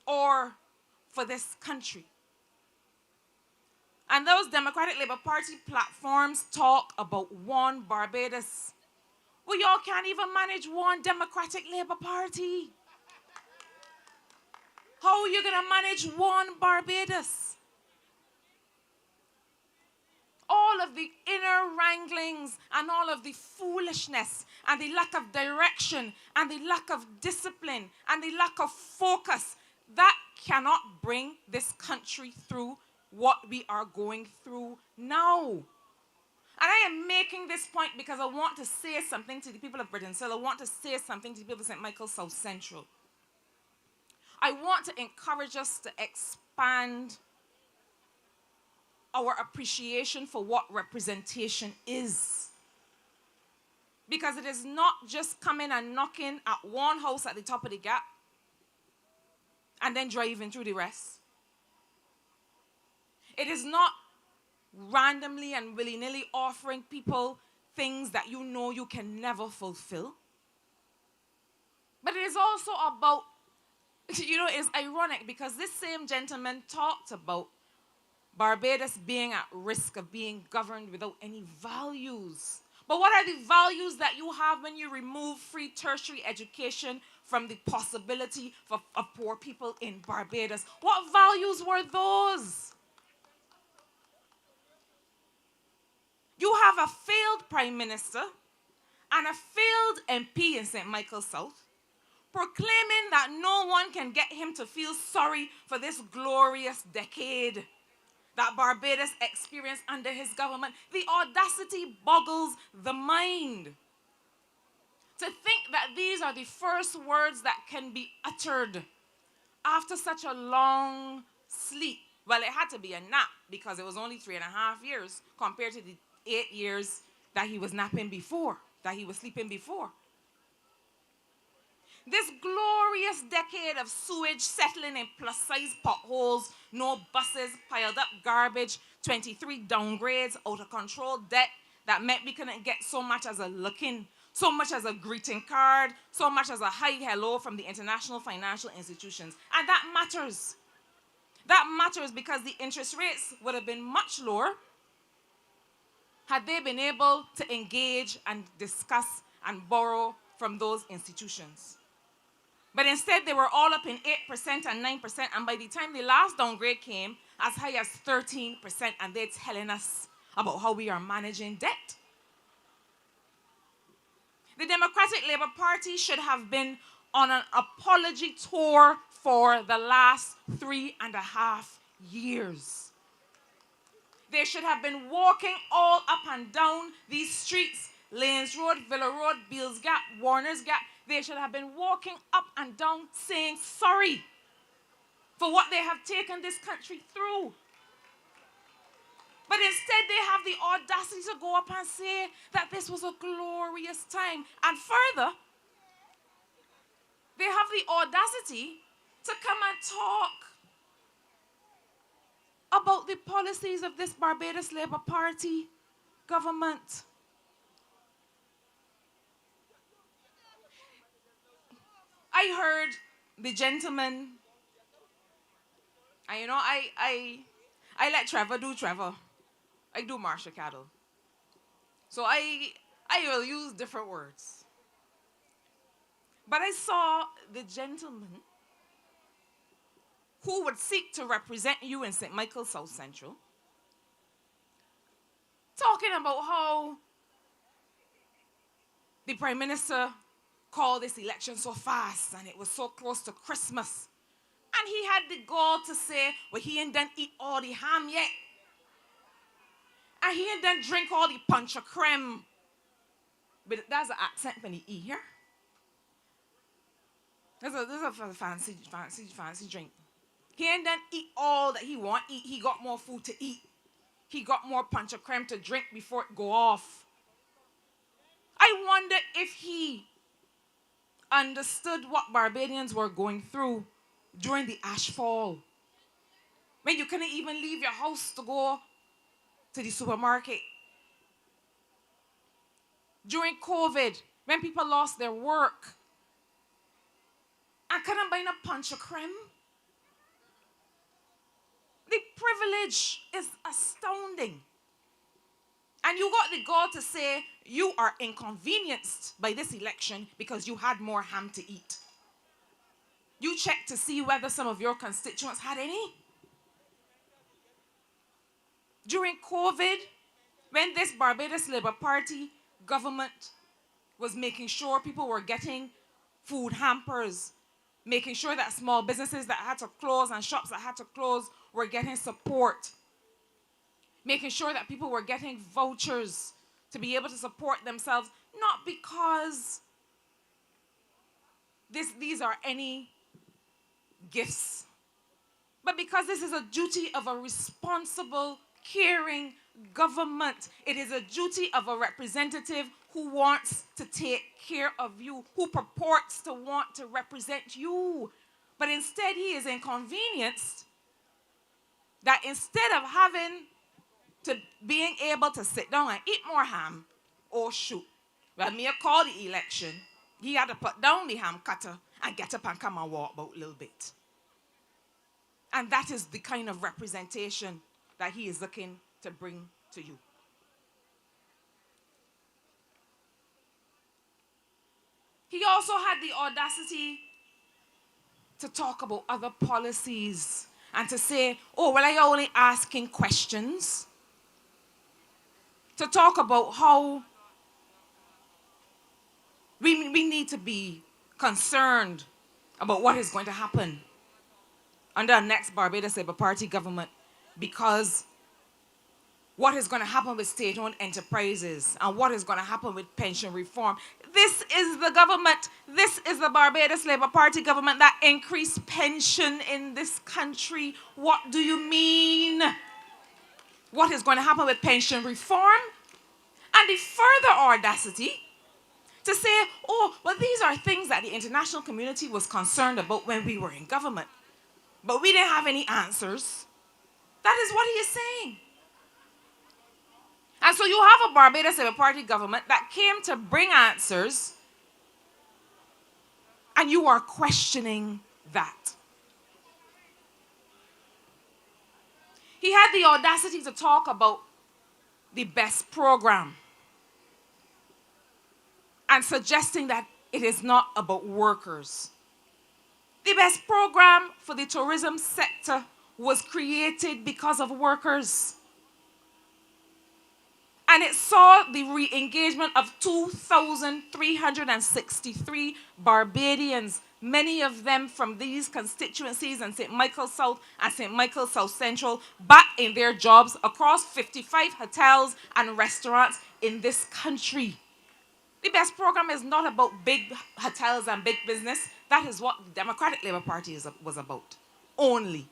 or for this country. And those Democratic Labour Party platforms talk about one Barbados. Well, y'all can't even manage one Democratic Labour Party. How are you going to manage one Barbados? All of the inner wranglings and all of the foolishness and the lack of direction and the lack of discipline and the lack of focus, that cannot bring this country through what we are going through now. And I am making this point because I want to say something to the people of Brittons. I want to say something to the people of St. Michael South Central. I want to encourage us to expand our appreciation for what representation is. Because it is not just coming and knocking at one house at the top of the gap and then driving through the rest. It is not randomly and willy-nilly offering people things that you know you can never fulfill. But it is also about, it's ironic because this same gentleman talked about Barbados being at risk of being governed without any values. But what are the values that you have when you remove free tertiary education from the possibility of poor people in Barbados? What values were those? You have a failed prime minister and a failed MP in St. Michael South proclaiming that no one can get him to feel sorry for this glorious decade that Barbados experienced under his government. The audacity boggles the mind. To think that these are the first words that can be uttered after such a long sleep. Well, it had to be a nap because it was only 3.5 years compared to the 8 years that he was napping before, that he was sleeping before. This glorious decade of sewage settling in plus-size potholes, no buses, piled up garbage, 23 downgrades, out-of-control debt that meant we couldn't get so much as a look-in, so much as a greeting card, so much as a hi, hello from the international financial institutions. And that matters. That matters because the interest rates would have been much lower had they been able to engage and discuss and borrow from those institutions. But instead, they were all up in 8% and 9%, and by the time the last downgrade came, as high as 13%, and they're telling us about how we are managing debt. The Democratic Labour Party should have been on an apology tour for the last 3.5 years. They should have been walking all up and down these streets, Lanes Road, Villa Road, Beals Gap, Warner's Gap. They should have been walking up and down saying sorry for what they have taken this country through. But instead, they have the audacity to go up and say that this was a glorious time. And further, they have the audacity to come and talk about the policies of this Barbados Labour Party government. I heard the gentleman, and I let Trevor do Trevor. I do Marsha Cattle. So I will use different words. But I saw the gentleman who would seek to represent you in St. Michael South Central talking about how the Prime Minister call this election so fast and it was so close to Christmas. And he had the gall to say, well, he ain't done eat all the ham yet. And he ain't done drink all the punch of creme. But that's an accent when he eat here. This is a fancy drink. He ain't done eat all that he want eat. He got more food to eat. He got more punch of creme to drink before it go off. I wonder if he understood what Barbadians were going through during the ash fall. When you couldn't even leave your house to go to the supermarket. During COVID, when people lost their work and couldn't buy a punch of creme. The privilege is astounding. And you got the gall to say you are inconvenienced by this election because you had more ham to eat. You checked to see whether some of your constituents had any. During COVID, when this Barbados Labour Party government was making sure people were getting food hampers, making sure that small businesses that had to close and shops that had to close were getting support, making sure that people were getting vouchers to be able to support themselves, not because these are any gifts, but because this is a duty of a responsible, caring government. It is a duty of a representative who wants to take care of you, who purports to want to represent you. But instead, he is inconvenienced that instead of having to being able to sit down and eat more ham, oh shoot, when me call the election, he had to put down the ham cutter and get up and come and walk about a little bit. And that is the kind of representation that he is looking to bring to you. He also had the audacity to talk about other policies and to say, oh, well, I'm only asking questions. To talk about how we need to be concerned about what is going to happen under our next Barbados Labour Party government, because what is going to happen with state-owned enterprises and what is going to happen with pension reform. This is the government, this is the Barbados Labour Party government that increased pension in this country. What do you mean? What is going to happen with pension reform? And the further audacity to say, oh, well, these are things that the international community was concerned about when we were in government. But we didn't have any answers. That is what he is saying. And so you have a Barbados Labour Party government that came to bring answers, and you are questioning that. He had the audacity to talk about the best program and suggesting that it is not about workers. The best program for the tourism sector was created because of workers. And it saw the re-engagement of 2,363 Barbadians, many of them from these constituencies in St. Michael South and St. Michael South Central, back in their jobs across 55 hotels and restaurants in this country. The best program is not about big hotels and big business. That is what the Democratic Labour Party was about, only.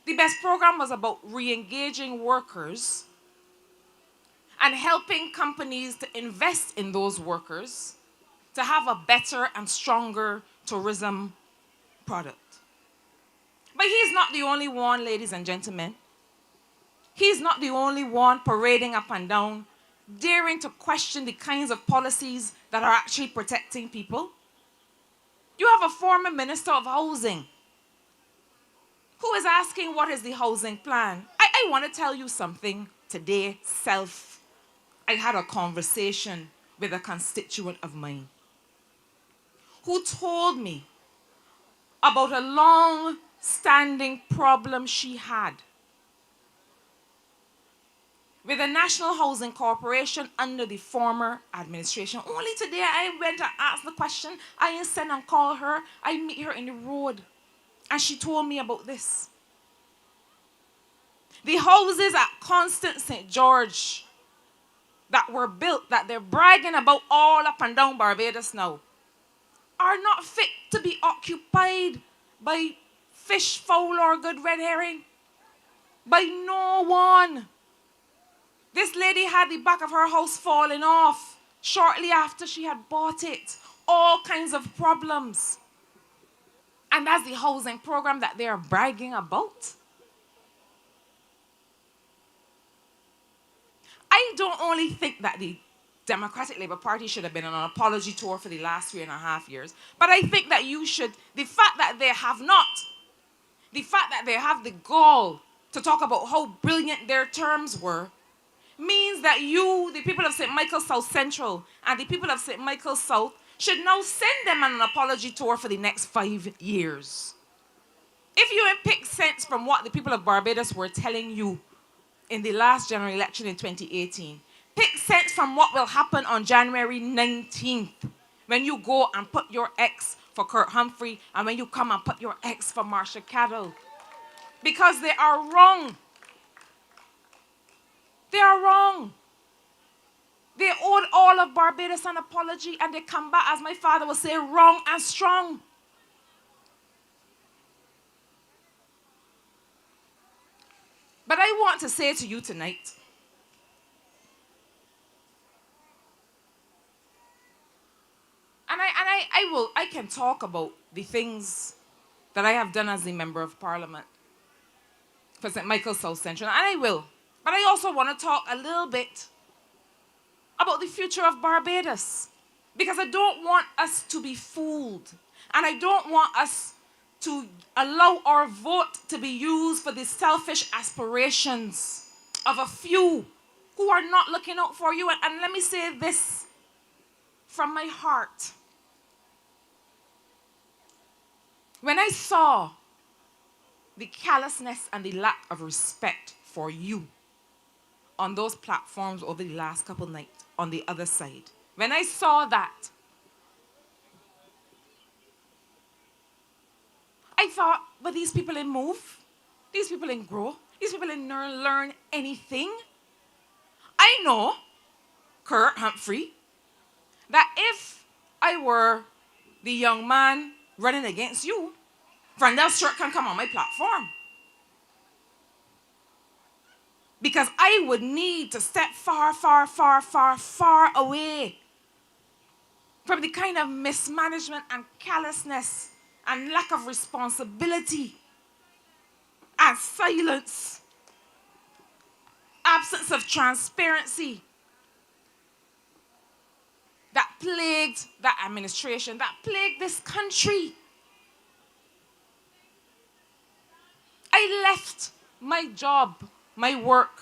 The best program was about re-engaging workers and helping companies to invest in those workers to have a better and stronger tourism product. But he's not the only one, ladies and gentlemen. He's not the only one parading up and down, daring to question the kinds of policies that are actually protecting people. You have a former Minister of Housing who is asking what is the housing plan. I want to tell you something today, I had a conversation with a constituent of mine who told me about a long-standing problem she had with the National Housing Corporation under the former administration. Only today I went and asked the question. I sent and called her. I meet her in the road. And she told me about this. The houses at Constant St. George that were built, that they're bragging about all up and down Barbados now, are not fit to be occupied by fish, fowl, or good red herring. By no one. This lady had the back of her house falling off shortly after she had bought it. All kinds of problems. And that's the housing program that they are bragging about. I don't only think that the Democratic Labour Party should have been on an apology tour for the last 3.5 years, but I think that you should, the fact that they have not, the fact that they have the gall to talk about how brilliant their terms were, means that you, the people of St. Michael's South Central, and the people of St. Michael's South, should now send them on an apology tour for the next 5 years. If you pick sense from what the people of Barbados were telling you in the last general election in 2018, pick sense from what will happen on January 19th when you go and put your X for Kurt Humphrey and when you come and put your X for Marsha Cadell. Because they are wrong. They are wrong. They owed all of Barbados an apology and they come back, as my father would say, wrong and strong. But I want to say to you tonight, and I can talk about the things that I have done as a member of parliament for St. Michael's South Central, and I will. But I also want to talk a little bit about the future of Barbados, because I don't want us to be fooled, and I don't want us to allow our vote to be used for the selfish aspirations of a few who are not looking out for you. And let me say this from my heart. When I saw the callousness and the lack of respect for you on those platforms over the last couple nights on the other side, when I saw that, I thought, but these people ain't move, these people ain't grow, these people ain't learn anything. I know, Kurt Humphrey, that if I were the young man running against you, Frandel Stewart can come on my platform. Because I would need to step far, far, far, far, far away from the kind of mismanagement and callousness and lack of responsibility and silence, absence of transparency that plagued that administration, that plagued this country. I left my job, my work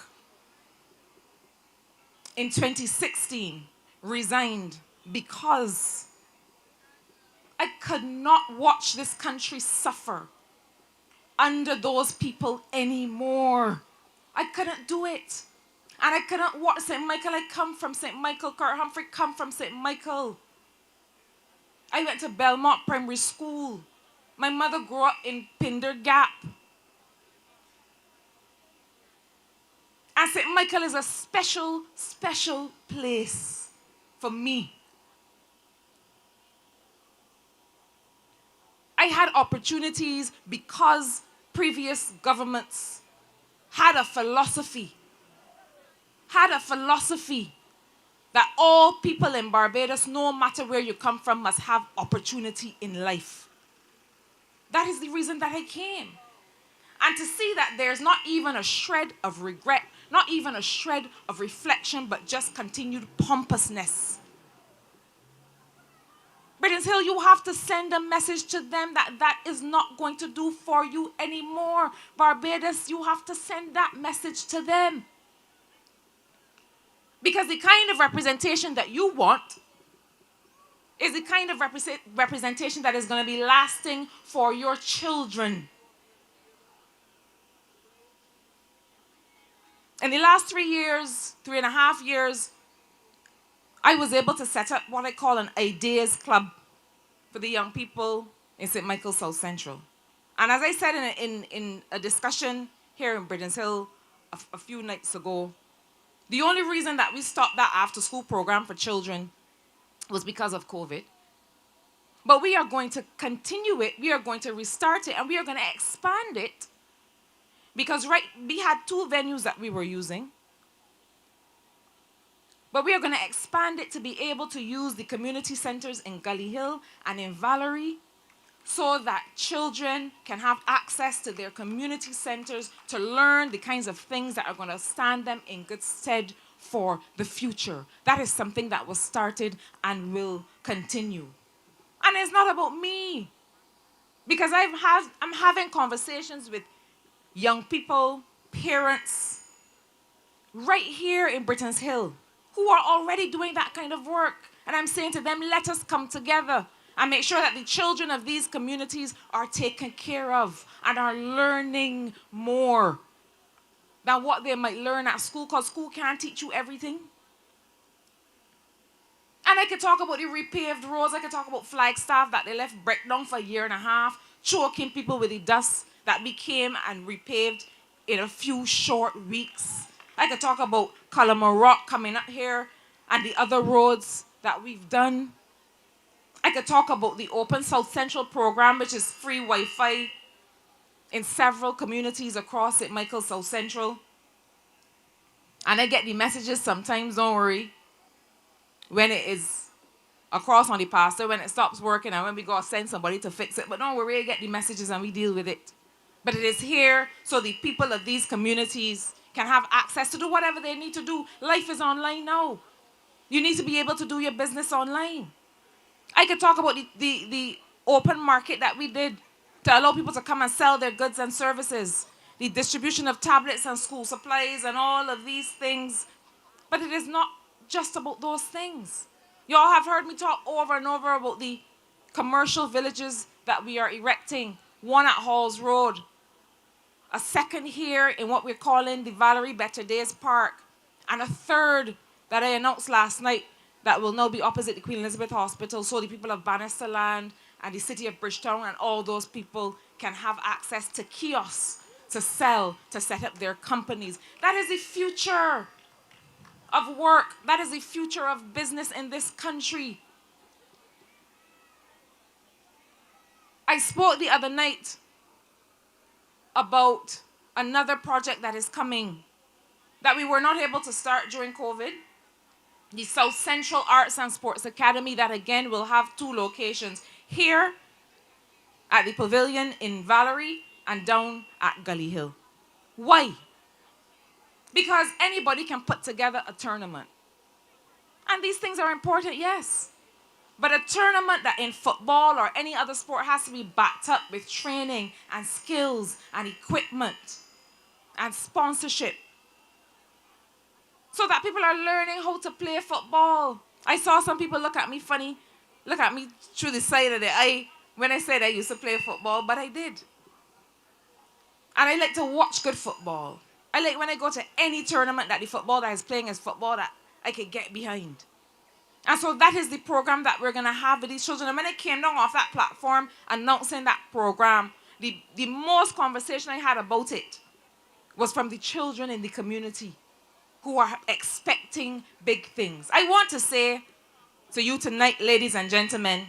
in 2016, resigned because I could not watch this country suffer under those people anymore. I couldn't do it. And I couldn't watch St. Michael. I come from St. Michael. Kurt Humphrey come from St. Michael. I went to Belmont Primary School. My mother grew up in Pinder Gap. And St. Michael is a special, special place for me. I had opportunities because previous governments had a philosophy that all people in Barbados, no matter where you come from, must have opportunity in life. That is the reason that I came. And to see that there's not even a shred of regret, not even a shred of reflection, but just continued pompousness. Brittons Hill, you have to send a message to them that that is not going to do for you anymore. Barbados, you have to send that message to them. Because the kind of representation that you want is the kind of representation that is going to be lasting for your children. In the last 3 years, 3.5 years, I was able to set up what I call an Ideas Club for the young people in St. Michael's South Central. And as I said in a discussion here in Brittons Hill a few nights ago, the only reason that we stopped that after-school program for children was because of COVID. But we are going to continue it, we are going to restart it, and we are going to expand it because we had 2 venues that we were using. But we are going to expand it to be able to use the community centers in Gully Hill and in Valerie so that children can have access to their community centers to learn the kinds of things that are going to stand them in good stead for the future. That is something that was started and will continue. And it's not about me, because I'm having conversations with young people, parents, right here in Brittons Hill, who are already doing that kind of work. And I'm saying to them, let us come together and make sure that the children of these communities are taken care of and are learning more than what they might learn at school, because school can't teach you everything. And I could talk about the repaved roads. I could talk about Flagstaff that they left breakdown for a year and a half, choking people with the dust that became and repaved in a few short weeks. I could talk about Colomar Rock coming up here and the other roads that we've done. I could talk about the Open South Central program, which is free Wi-Fi in several communities across St. Michael's South Central. And I get the messages sometimes, don't worry, when it is across on the pastor, when it stops working and when we go send somebody to fix it. But don't worry, I get the messages and we deal with it. But it is here so the people of these communities can have access to do whatever they need to do. Life is online now. You need to be able to do your business online. I could talk about the open market that we did to allow people to come and sell their goods and services, the distribution of tablets and school supplies and all of these things. But it is not just about those things. Y'all have heard me talk over and over about the commercial villages that we are erecting. One at Halls Road, a second here in what we're calling the Valerie Better Days Park, and a third that I announced last night that will now be opposite the Queen Elizabeth Hospital, so the people of Bannisterland and the city of Bridgetown and all those people can have access to kiosks to sell, to set up their companies. That is the future of work. That is the future of business in this country. I spoke the other night about another project that is coming that we were not able to start during COVID. The South Central Arts and Sports Academy, that again will have 2 locations, here at the Pavilion in Valerie and down at Gully Hill. Why? Because anybody can put together a tournament. And these things are important, yes. But a tournament that in football or any other sport has to be backed up with training and skills and equipment and sponsorship, so that people are learning how to play football. I saw some people look at me funny, look at me through the side of the eye when I said I used to play football, but I did. And I like to watch good football. I like when I go to any tournament that the football that is playing is football that I could get behind. And so that is the program that we're going to have with these children. And when I came down off that platform announcing that program, the most conversation I had about it was from the children in the community who are expecting big things. I want to say to you tonight, ladies and gentlemen,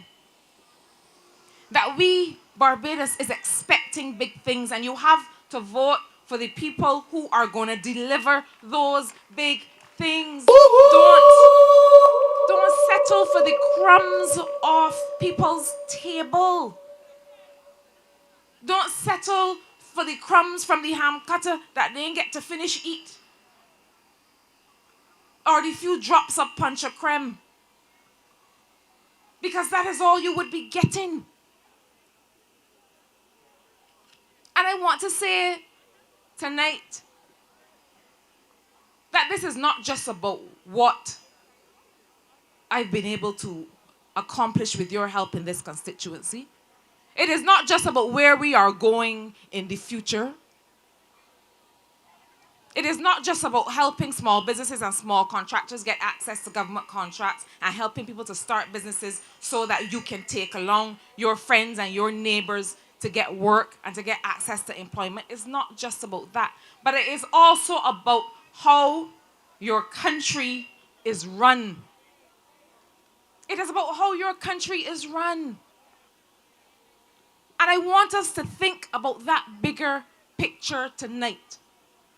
that we, Barbados, is expecting big things, and you have to vote for the people who are going to deliver those big things. Don't settle for the crumbs off people's table. Don't settle for the crumbs from the ham cutter that they didn't get to finish eat, or the few drops of punch or creme, because that is all you would be getting. And I want to say tonight that this is not just about what I've been able to accomplish with your help in this constituency. It is not just about where we are going in the future. It is not just about helping small businesses and small contractors get access to government contracts and helping people to start businesses so that you can take along your friends and your neighbors to get work and to get access to employment. It's not just about that. But it is also about how your country is run. It is about how your country is run. And I want us to think about that bigger picture tonight.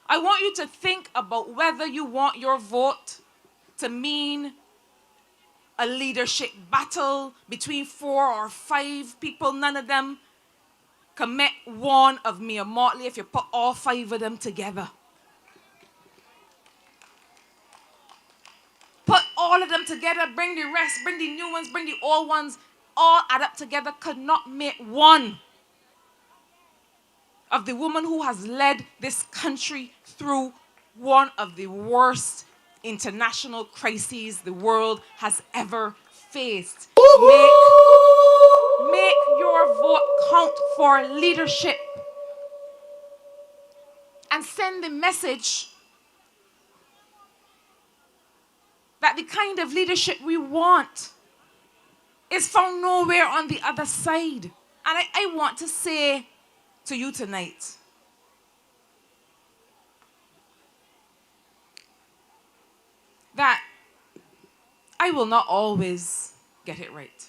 I want you to think about whether you want your vote to mean a leadership battle between 4 or 5 people. None of them can make one of Mia Motley if you put all 5 of them together. Put all of them together, bring the rest, bring the new ones, bring the old ones, all add up together, could not make one of the woman who has led this country through one of the worst international crises the world has ever faced. Make your vote count for leadership. And send the message that the kind of leadership we want is found nowhere on the other side. And I want to say to you tonight, that I will not always get it right.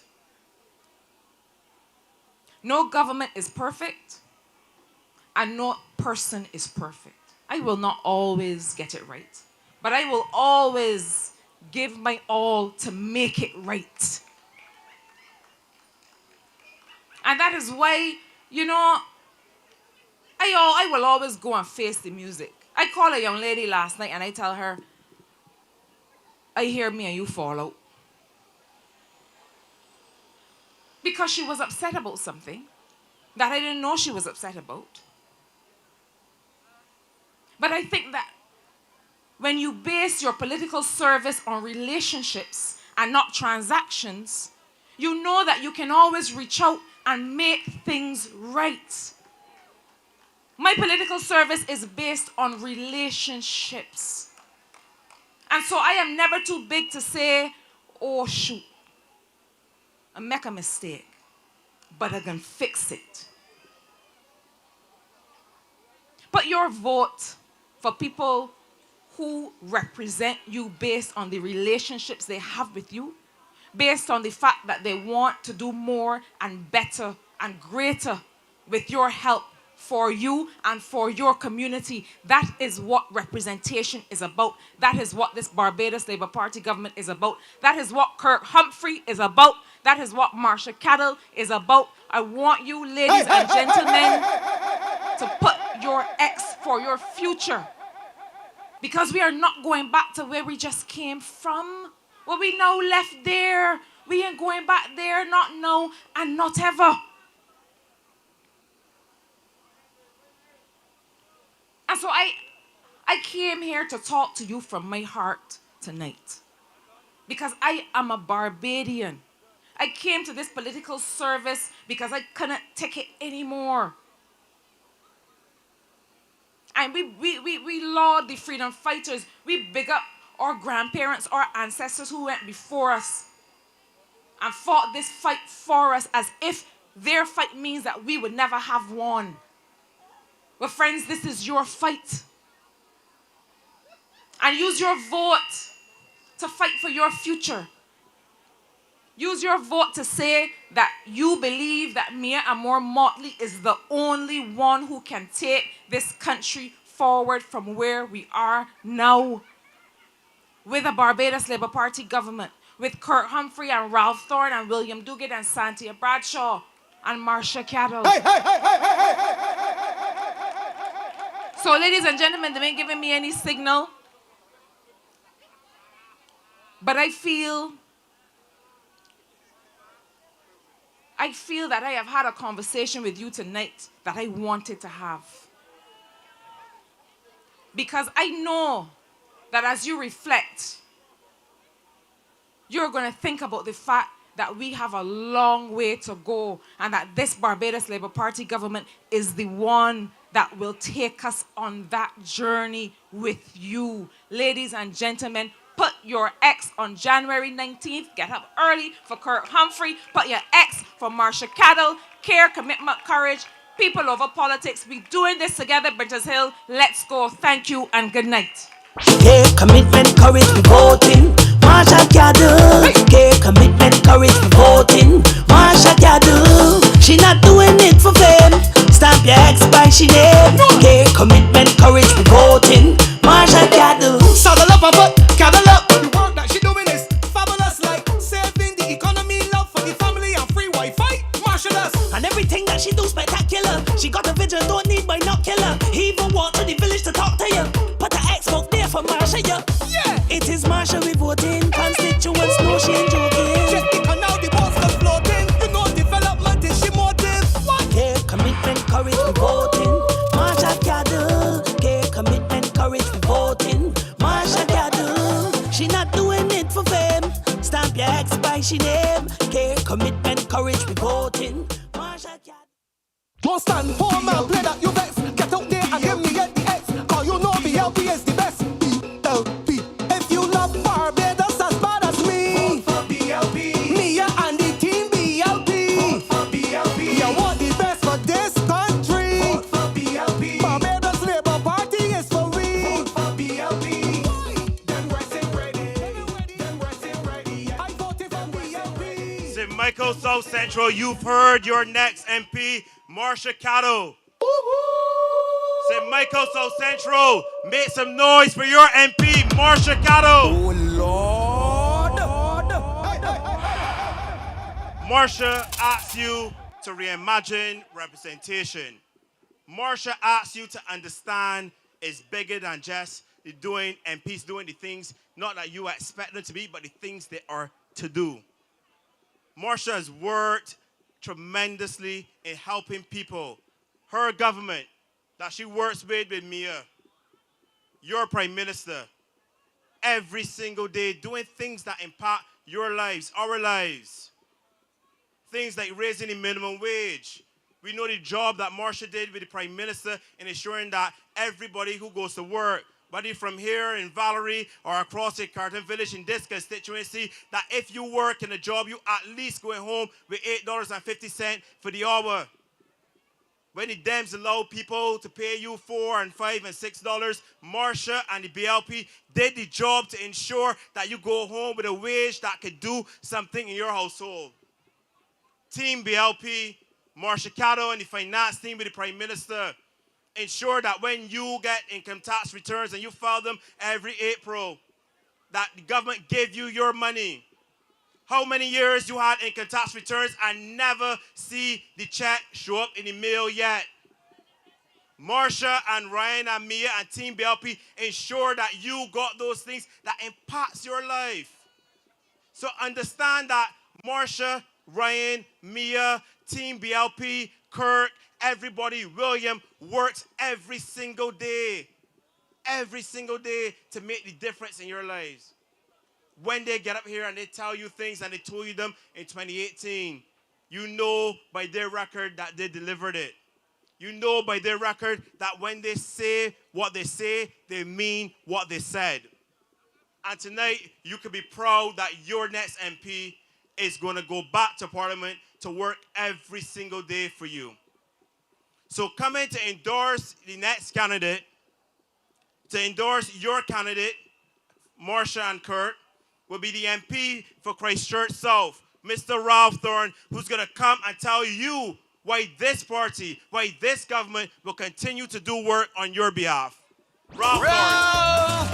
No government is perfect, and no person is perfect. I will not always get it right, but I will always give my all to make it right. And that is why, you know, I will always go and face the music. I called a young lady last night and I tell her, I hear me and you fall out. Because she was upset about something that I didn't know she was upset about. But I think that when you base your political service on relationships and not transactions, you know that you can always reach out and make things right. My political service is based on relationships. And so I am never too big to say, oh shoot, I make a mistake, but I can fix it. Put your vote for people who represent you based on the relationships they have with you, based on the fact that they want to do more and better and greater with your help for you and for your community. That is what representation is about. That is what this Barbados Labour Party government is about. That is what Kirk Humphrey is about. That is what Marsha Cattle is about. I want you, ladies and gentlemen, to put your X for your future. Because we are not going back to where we just came from. Well, we now left there. We ain't going back there, not now and not ever. And so I came here to talk to you from my heart tonight. Because I am a Barbadian. I came to this political service because I couldn't take it anymore. And we laud the freedom fighters. We big up our grandparents, our ancestors who went before us and fought this fight for us as if their fight means that we would never have won. But friends, this is your fight. And use your vote to fight for your future. Use your vote to say that you believe that Mia Amor Motley is the only one who can take this country forward from where we are now. With a Barbados Labour Party government, with Kirk Humphrey and Ralph Thorne and William Duguid and Santia Bradshaw and Marsha Cattle. So ladies and gentlemen, they ain't giving me any signal. But I feel that I have had a conversation with you tonight that I wanted to have. Because I know that as you reflect, you're going to think about the fact that we have a long way to go and that this Barbados Labour Party government is the one that will take us on that journey with you. Ladies and gentlemen, put your X on January 19th. Get up early for Kirk Humphrey. Put your X for Marsha Cattle. Care, commitment, courage. People over politics. We doing this together, Brittons Hill. Let's go. Thank you and good night. Care, commitment, courage, we voting. Marsha Cattle. Care, commitment, courage, we voting. Marsha Cattle. She not doing it for fame. Stamp your X by she name. Care, commitment, courage, we voting. Marsha Cattle. Saddle up and put cattle up. The work that she doing is fabulous, like saving the economy, love for the family, and free Wi-Fi. Marshall us. And everything that she do spectacular. She got a vision, don't need binocular. He even walk to the village to talk to you. Put the X book there for Marsha, yeah. It is Marsha we voting. Constituents know she ain't joking. Check the canal, the boats go floating. You know development is she motive. What? Care, commitment, courage, we voting. Marsha Cattle. Care, commitment, courage, we voting. Marsha Cattle. She not doing it for fame. Stamp your X by she name. Care, commitment, courage, we voting. Marsha Cattle. Don't stand for man, play that you vex. Get out there and give me get the X. Cause you know BLP is the best. BLP. If you love Barbados as bad as me, vote for BLP. Mia and the team BLP. Vote for BLP. You want the best for this country. Vote for BLP. Barbados Labour Party is for we. Vote for BLP. Them resting ready. Them resting ready. I voted for BLP. St. Michael South Central, you've heard your next MP, Marsha Cattle. St. Michael South Central, make some noise for your MP, Marsha Cattle. Oh Lord. Marsha asks you to reimagine representation. Marsha asks you to understand it's bigger than just doing MPs doing the things, not that you expect them to be, but the things they are to do. Marsha has worked tremendously in helping people. Her government that she works with Mia, your Prime Minister, every single day doing things that impact your lives, our lives. Things like raising the minimum wage. We know the job that Marsha did with the Prime Minister in ensuring that everybody who goes to work, whether from here in Valerie or across the Carton Village in this constituency, that if you work in a job, you at least going home with $8.50 for the hour. When the Dems allow people to pay you $4 and $5 and $6, Marsha and the BLP did the job to ensure that you go home with a wage that could do something in your household. Team BLP, Marsha Cattle and the finance team with the Prime Minister ensure that when you get income tax returns and you file them every April, that the government give you your money. How many years you had income tax returns and never see the check show up in the mail yet? Marsha and Ryan and Mia and Team BLP ensure that you got those things that impacts your life. So understand that Marsha, Ryan, Mia, Team BLP, Kirk, everybody, William, works every single day to make the difference in your lives. When they get up here and they tell you things and they told you them in 2018, you know by their record that they delivered it. You know by their record that when they say, they mean what they said. And tonight, you can be proud that your next MP is going to go back to Parliament to work every single day for you. So coming to endorse the next candidate, to endorse your candidate, Marsha and Kurt, will be the MP for Christchurch South, Mr. Ralph Thorne, who's going to come and tell you why this party, why this government will continue to do work on your behalf. Ralph Thorne.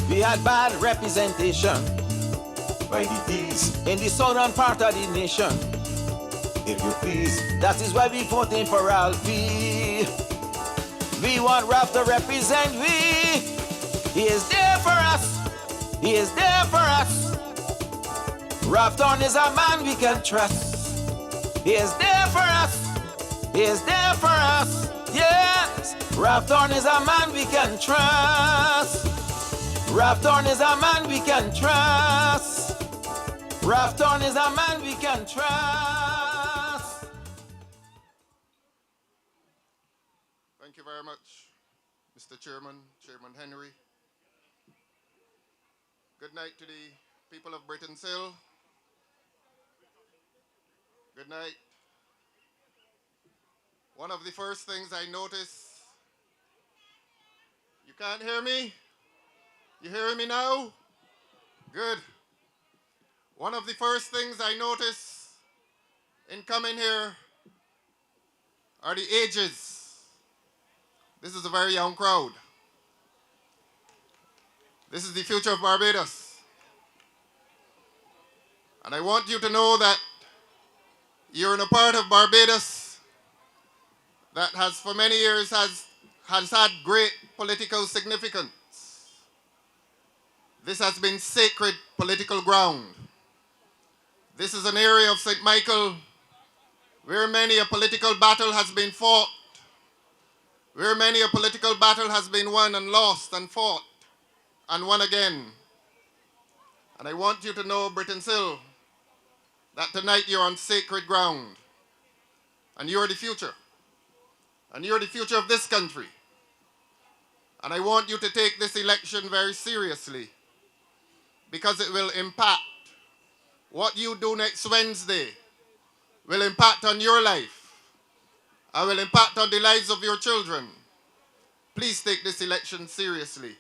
We had bad representation by the D's in the southern part of the nation. If you please, that is why we voting for Ralphie. We want Ralph to represent we. He is there for us. He is there for us. Ralph Thorne is a man we can trust. He is there for us. He is there for us. Yes. Ralph Thorne is a man we can trust. Ralph Thorne is a man we can trust. Rafton is a man we can trust. Thank you very much, Mr. Chairman, Chairman Henry. Good night to the people of Brittons Hill. Good night. One of the first things I noticed, you can't hear me? You hearing me now? Good. One of the first things I noticed in coming here are the ages. This is a very young crowd. This is the future of Barbados. And I want you to know that you're in a part of Barbados that has for many years has had great political significance. This has been sacred political ground. This is an area of St. Michael where many a political battle has been fought, where many a political battle has been won and lost and fought and won again. And I want you to know, Brittons Hill, that tonight you're on sacred ground. And you're the future. And you're the future of this country. And I want you to take this election very seriously, because it will impact what you do next Wednesday, will impact on your life, and will impact on the lives of your children. Please take this election seriously.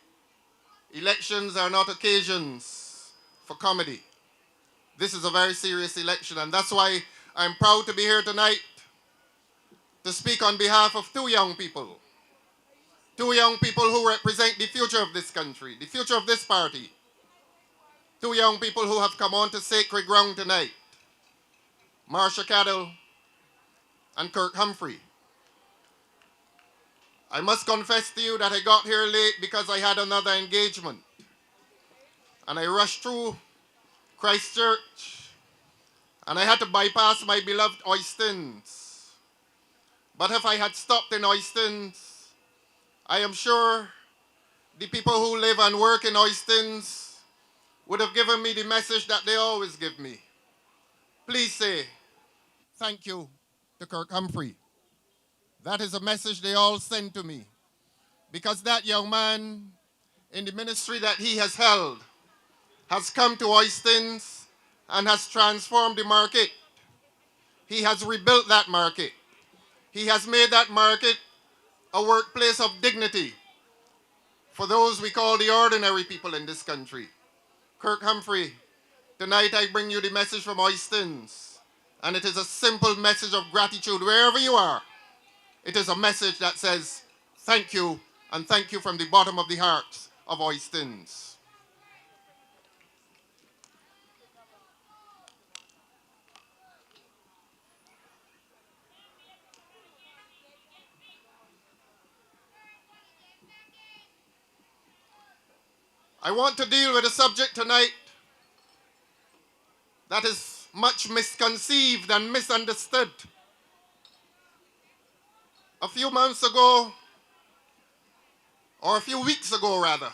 Elections are not occasions for comedy. This is a very serious election, and that's why I'm proud to be here tonight to speak on behalf of two young people. Two young people who represent the future of this country, the future of this party. Two young people who have come onto sacred ground tonight. Marsha Cadell and Kirk Humphrey. I must confess to you that I got here late because I had another engagement. And I rushed through Christchurch, and I had to bypass my beloved Oistins. But if I had stopped in Oistins, I am sure the people who live and work in Oistins would have given me the message that they always give me. Please say thank you to Kirk Humphrey. That is a message they all send to me, because that young man, in the ministry that he has held, has come to Oistins and has transformed the market. He has rebuilt that market. He has made that market a workplace of dignity for those we call the ordinary people in this country. Kirk Humphrey, tonight I bring you the message from Oistins, and it is a simple message of gratitude wherever you are. It is a message that says thank you, and thank you from the bottom of the heart of Oistins. I want to deal with a subject tonight that is much misconceived and misunderstood. A few months ago, or a few weeks ago rather,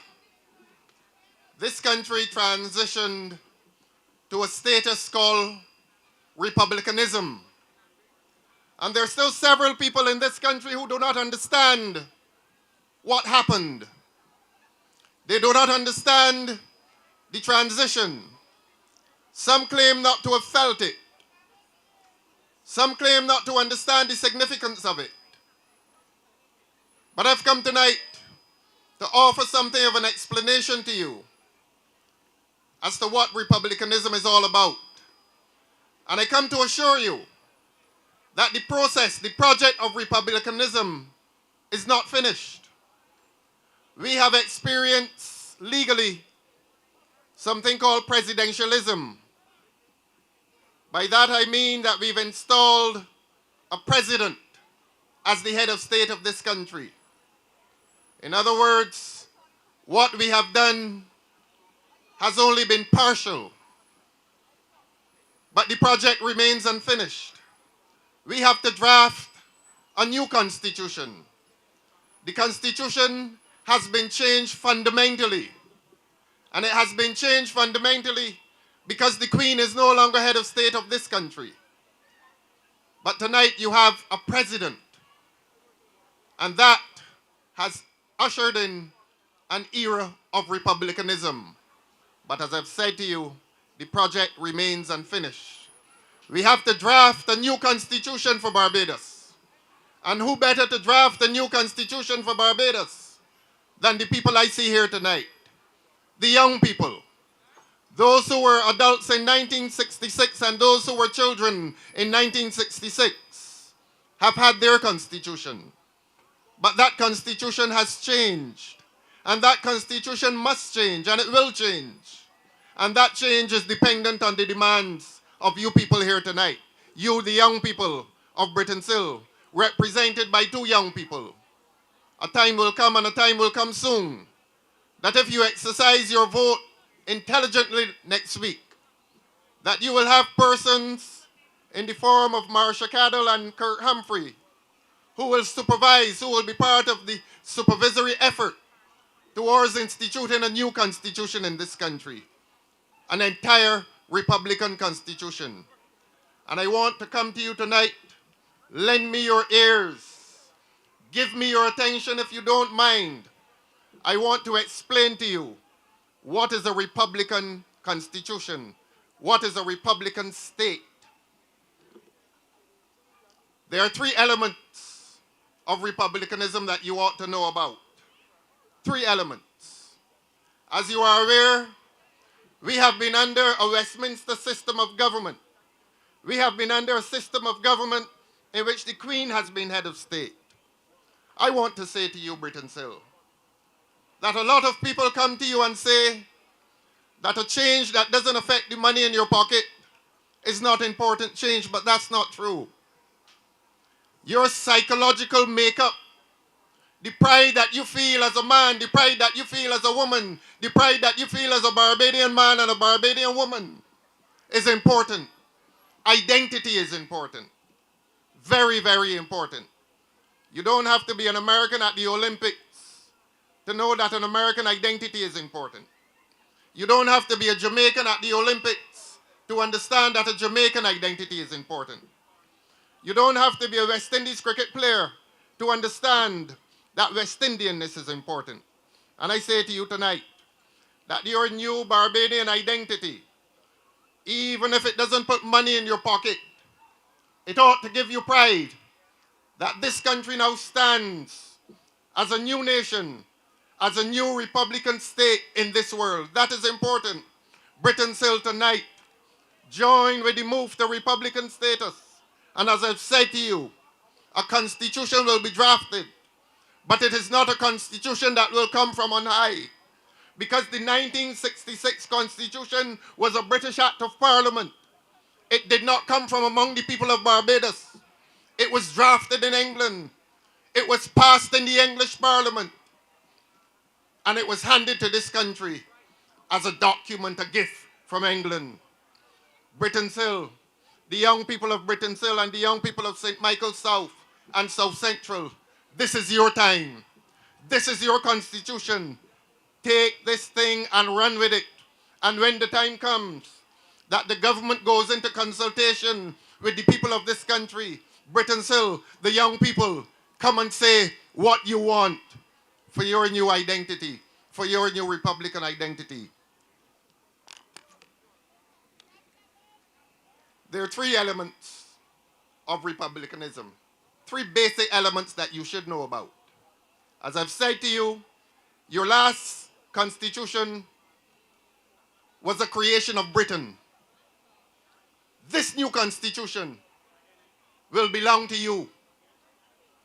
this country transitioned to a status called republicanism. And there are still several people in this country who do not understand what happened. They do not understand the transition. Some claim not to have felt it. Some claim not to understand the significance of it. But I've come tonight to offer something of an explanation to you as to what republicanism is all about. And I come to assure you that the process, the project of republicanism is not finished. We have experienced legally something called presidentialism. By that I mean that we've installed a president as the head of state of this country. In other words, what we have done has only been partial, but the project remains unfinished. We have to draft a new constitution. The constitution has been changed fundamentally, and it has been changed fundamentally because the Queen is no longer head of state of this country. But tonight you have a president, and that has ushered in an era of republicanism. But as I've said to you, the project remains unfinished. We have to draft a new constitution for Barbados. And who better to draft a new constitution for Barbados than the people I see here tonight? The young people. Those who were adults in 1966 and those who were children in 1966 have had their constitution. But that constitution has changed. And that constitution must change, and it will change. And that change is dependent on the demands of you people here tonight. You, the young people of Brittons Hill, represented by two young people. A time will come, and a time will come soon, that if you exercise your vote intelligently next week, that you will have persons in the form of Marsha Cadell and Kirk Humphrey who will supervise, who will be part of the supervisory effort towards instituting a new constitution in this country, an entire Republican constitution. And I want to come to you tonight. Lend me your ears. Give me your attention if you don't mind. I want to explain to you what is a Republican constitution, what is a Republican state. There are three elements of republicanism that you ought to know about. Three elements. As you are aware, we have been under a Westminster system of government. We have been under a system of government in which the Queen has been head of state. I want to say to you, Brittons Hill, that a lot of people come to you and say that a change that doesn't affect the money in your pocket is not important change, but that's not true. Your psychological makeup, the pride that you feel as a man, the pride that you feel as a woman, the pride that you feel as a Barbadian man and a Barbadian woman is important. Identity is important. Very, very important. You don't have to be an American at the Olympics to know that an American identity is important. You don't have to be a Jamaican at the Olympics to understand that a Jamaican identity is important. You don't have to be a West Indies cricket player to understand that West Indianness is important. And I say to you tonight that your new Barbadian identity, even if it doesn't put money in your pocket, it ought to give you pride that this country now stands as a new nation, as a new Republican state in this world. That is important. Brittons Hill tonight join with the move to Republican status. And as I've said to you, a constitution will be drafted, but it is not a constitution that will come from on high, because the 1966 constitution was a British Act of Parliament. It did not come from among the people of Barbados. It was drafted in England. It was passed in the English Parliament. And it was handed to this country as a document, a gift from England. Brittons Hill, the young people of Brittons Hill and the young people of St. Michael South and South Central, this is your time. This is your constitution. Take this thing and run with it. And when the time comes that the government goes into consultation with the people of this country, Brittons Hill, the young people, come and say what you want for your new identity, for your new Republican identity. There are three elements of republicanism, three basic elements that you should know about. As I've said to you, your last constitution was a creation of Britain. This new constitution will belong to you.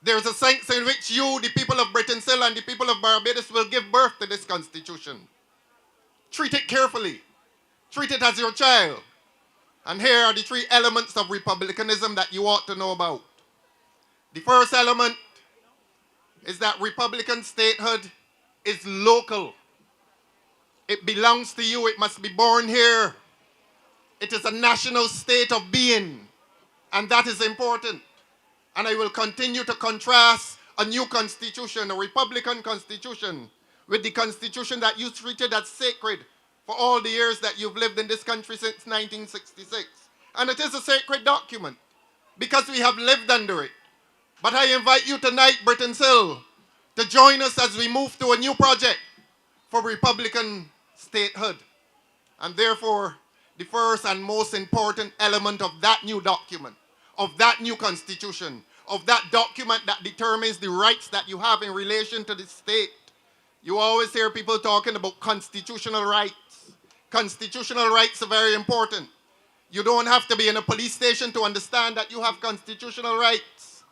There's a sense in which you, the people of Brittons Hill and the people of Barbados, will give birth to this constitution. Treat it carefully. Treat it as your child. And here are the three elements of republicanism that you ought to know about. The first element is that Republican statehood is local. It belongs to you. It must be born here. It is a national state of being. And that is important. And I will continue to contrast a new constitution, a Republican constitution, with the constitution that you treated as sacred for all the years that you've lived in this country since 1966. And it is a sacred document because we have lived under it. But I invite you tonight, Brittons Hill, to join us as we move to a new project for Republican statehood. And therefore, the first and most important element of that new document, of that new constitution, of that document that determines the rights that you have in relation to the state. You always hear people talking about constitutional rights. Constitutional rights are very important. You don't have to be in a police station to understand that you have constitutional rights.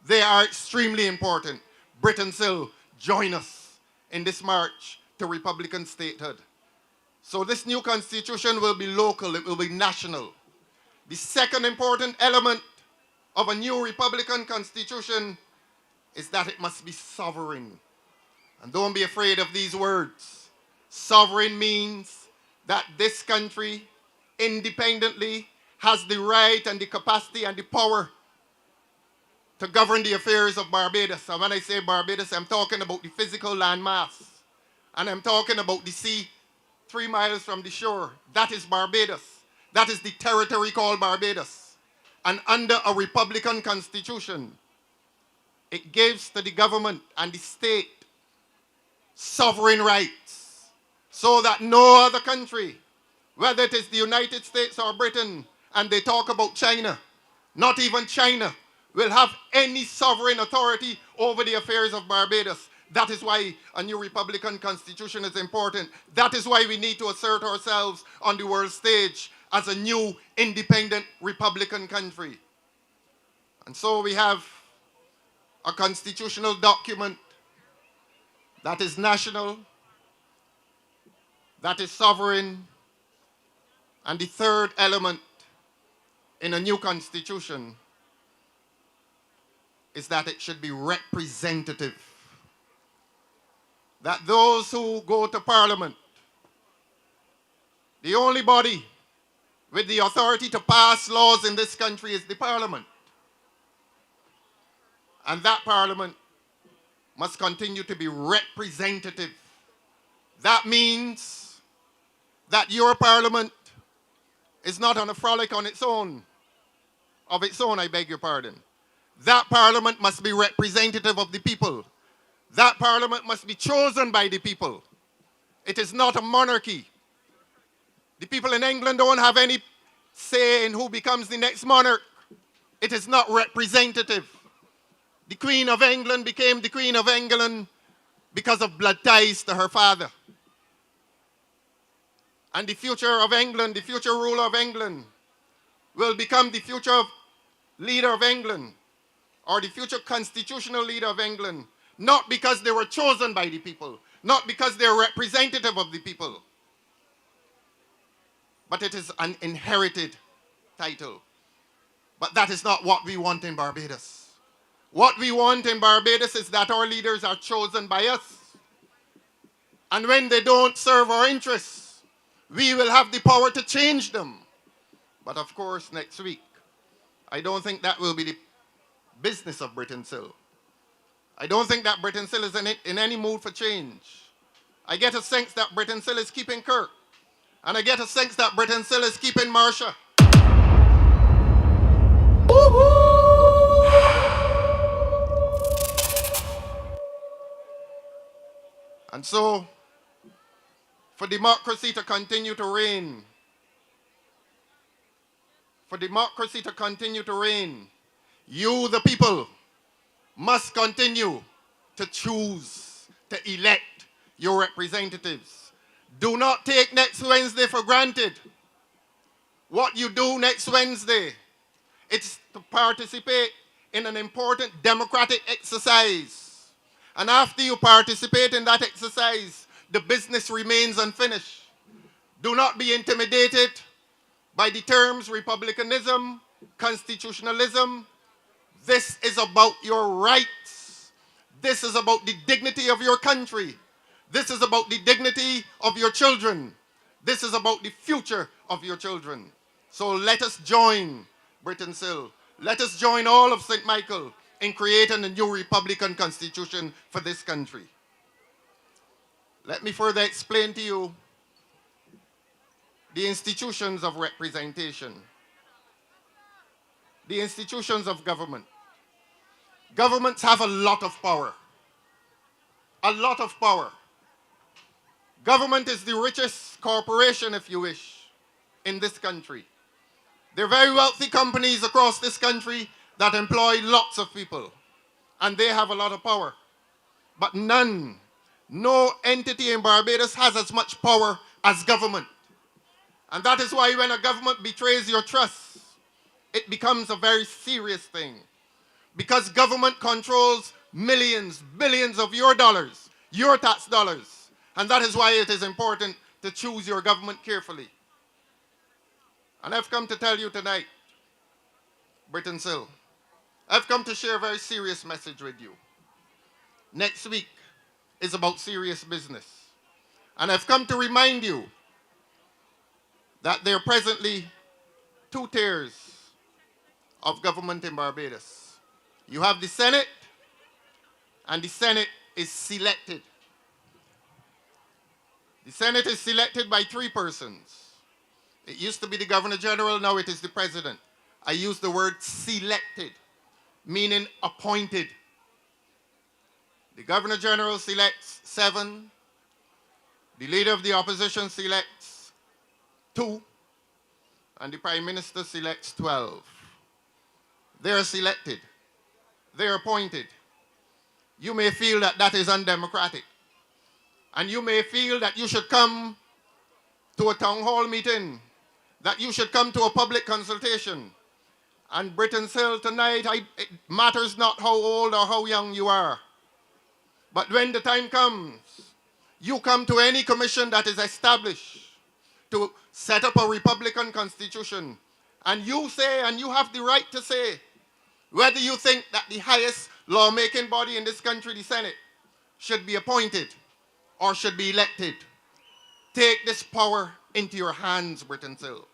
They are extremely important. Brittons Hill, join us in this march to Republican statehood. So this new constitution will be local, it will be national. The second important element of a new Republican constitution is that it must be sovereign. And don't be afraid of these words. Sovereign means that this country independently has the right and the capacity and the power to govern the affairs of Barbados. And when I say Barbados, I'm talking about the physical landmass. And I'm talking about the sea 3 miles from the shore. That is Barbados. That is the territory called Barbados. And under a Republican constitution, it gives to the government and the state sovereign rights so that no other country, whether it is the United States or Britain, and they talk about China, not even China, will have any sovereign authority over the affairs of Barbados. That is why a new Republican constitution is important. That is why we need to assert ourselves on the world stage as a new independent Republican country. And so we have a constitutional document that is national, that is sovereign, and the third element in a new constitution is that it should be representative. That those who go to Parliament, the only body with the authority to pass laws in this country is the Parliament. And that Parliament must continue to be representative. That means that your Parliament is not on a frolic on its own, of its own, I beg your pardon. That Parliament must be representative of the people. That Parliament must be chosen by the people. It is not a monarchy. The people in England don't have any say in who becomes the next monarch. It is not representative. The Queen of England became the Queen of England because of blood ties to her father. And the future of England, the future ruler of England, will become the future leader of England, or the future constitutional leader of England, not because they were chosen by the people, not because they're representative of the people, but it is an inherited title. But that is not what we want in Barbados. What we want in Barbados is that our leaders are chosen by us. And when they don't serve our interests, we will have the power to change them. But of course, next week, I don't think that will be the business of Brittons Hill. I don't think that Brittons Hill is in any mood for change. I get a sense that Brittons Hill is keeping Kirk. And I get a sense that Brittons Hill is keeping Marsha. And so, for democracy to continue to reign, you, the people, must continue to choose, to elect your representatives. Do not take next Wednesday for granted. What you do next Wednesday, it's to participate in an important democratic exercise. And after you participate in that exercise, the business remains unfinished. Do not be intimidated by the terms republicanism, constitutionalism. This is about your rights. This is about the dignity of your country. This is about the dignity of your children. This is about the future of your children. So let us join Brittons Hill. Let us join all of St. Michael in creating a new Republican constitution for this country. Let me further explain to you the institutions of representation, the institutions of government. Governments have a lot of power. A lot of power. Government is the richest corporation, if you wish, in this country. There are very wealthy companies across this country that employ lots of people, and they have a lot of power. But no entity in Barbados has as much power as government. And that is why when a government betrays your trust, it becomes a very serious thing. Because government controls millions, billions of your dollars, your tax dollars. And that is why it is important to choose your government carefully. And I've come to tell you tonight, Brittons Hill, I've come to share a very serious message with you. Next week is about serious business. And I've come to remind you that there are presently two tiers of government in Barbados. You have the Senate, and the Senate is selected. The Senate is selected by 3 persons. It used to be the Governor General, now it is the President. I use the word selected, meaning appointed. The Governor General selects 7. The Leader of the Opposition selects 2. And the Prime Minister selects 12. They are selected. They are appointed. You may feel that that is undemocratic. And you may feel that you should come to a town hall meeting, that you should come to a public consultation. And Brittons Hill tonight, it matters not how old or how young you are. But when the time comes, you come to any commission that is established to set up a Republican constitution, and you say, and you have the right to say, whether you think that the highest lawmaking body in this country, the Senate, should be appointed or should be elected. Take this power into your hands, Brittons Hill.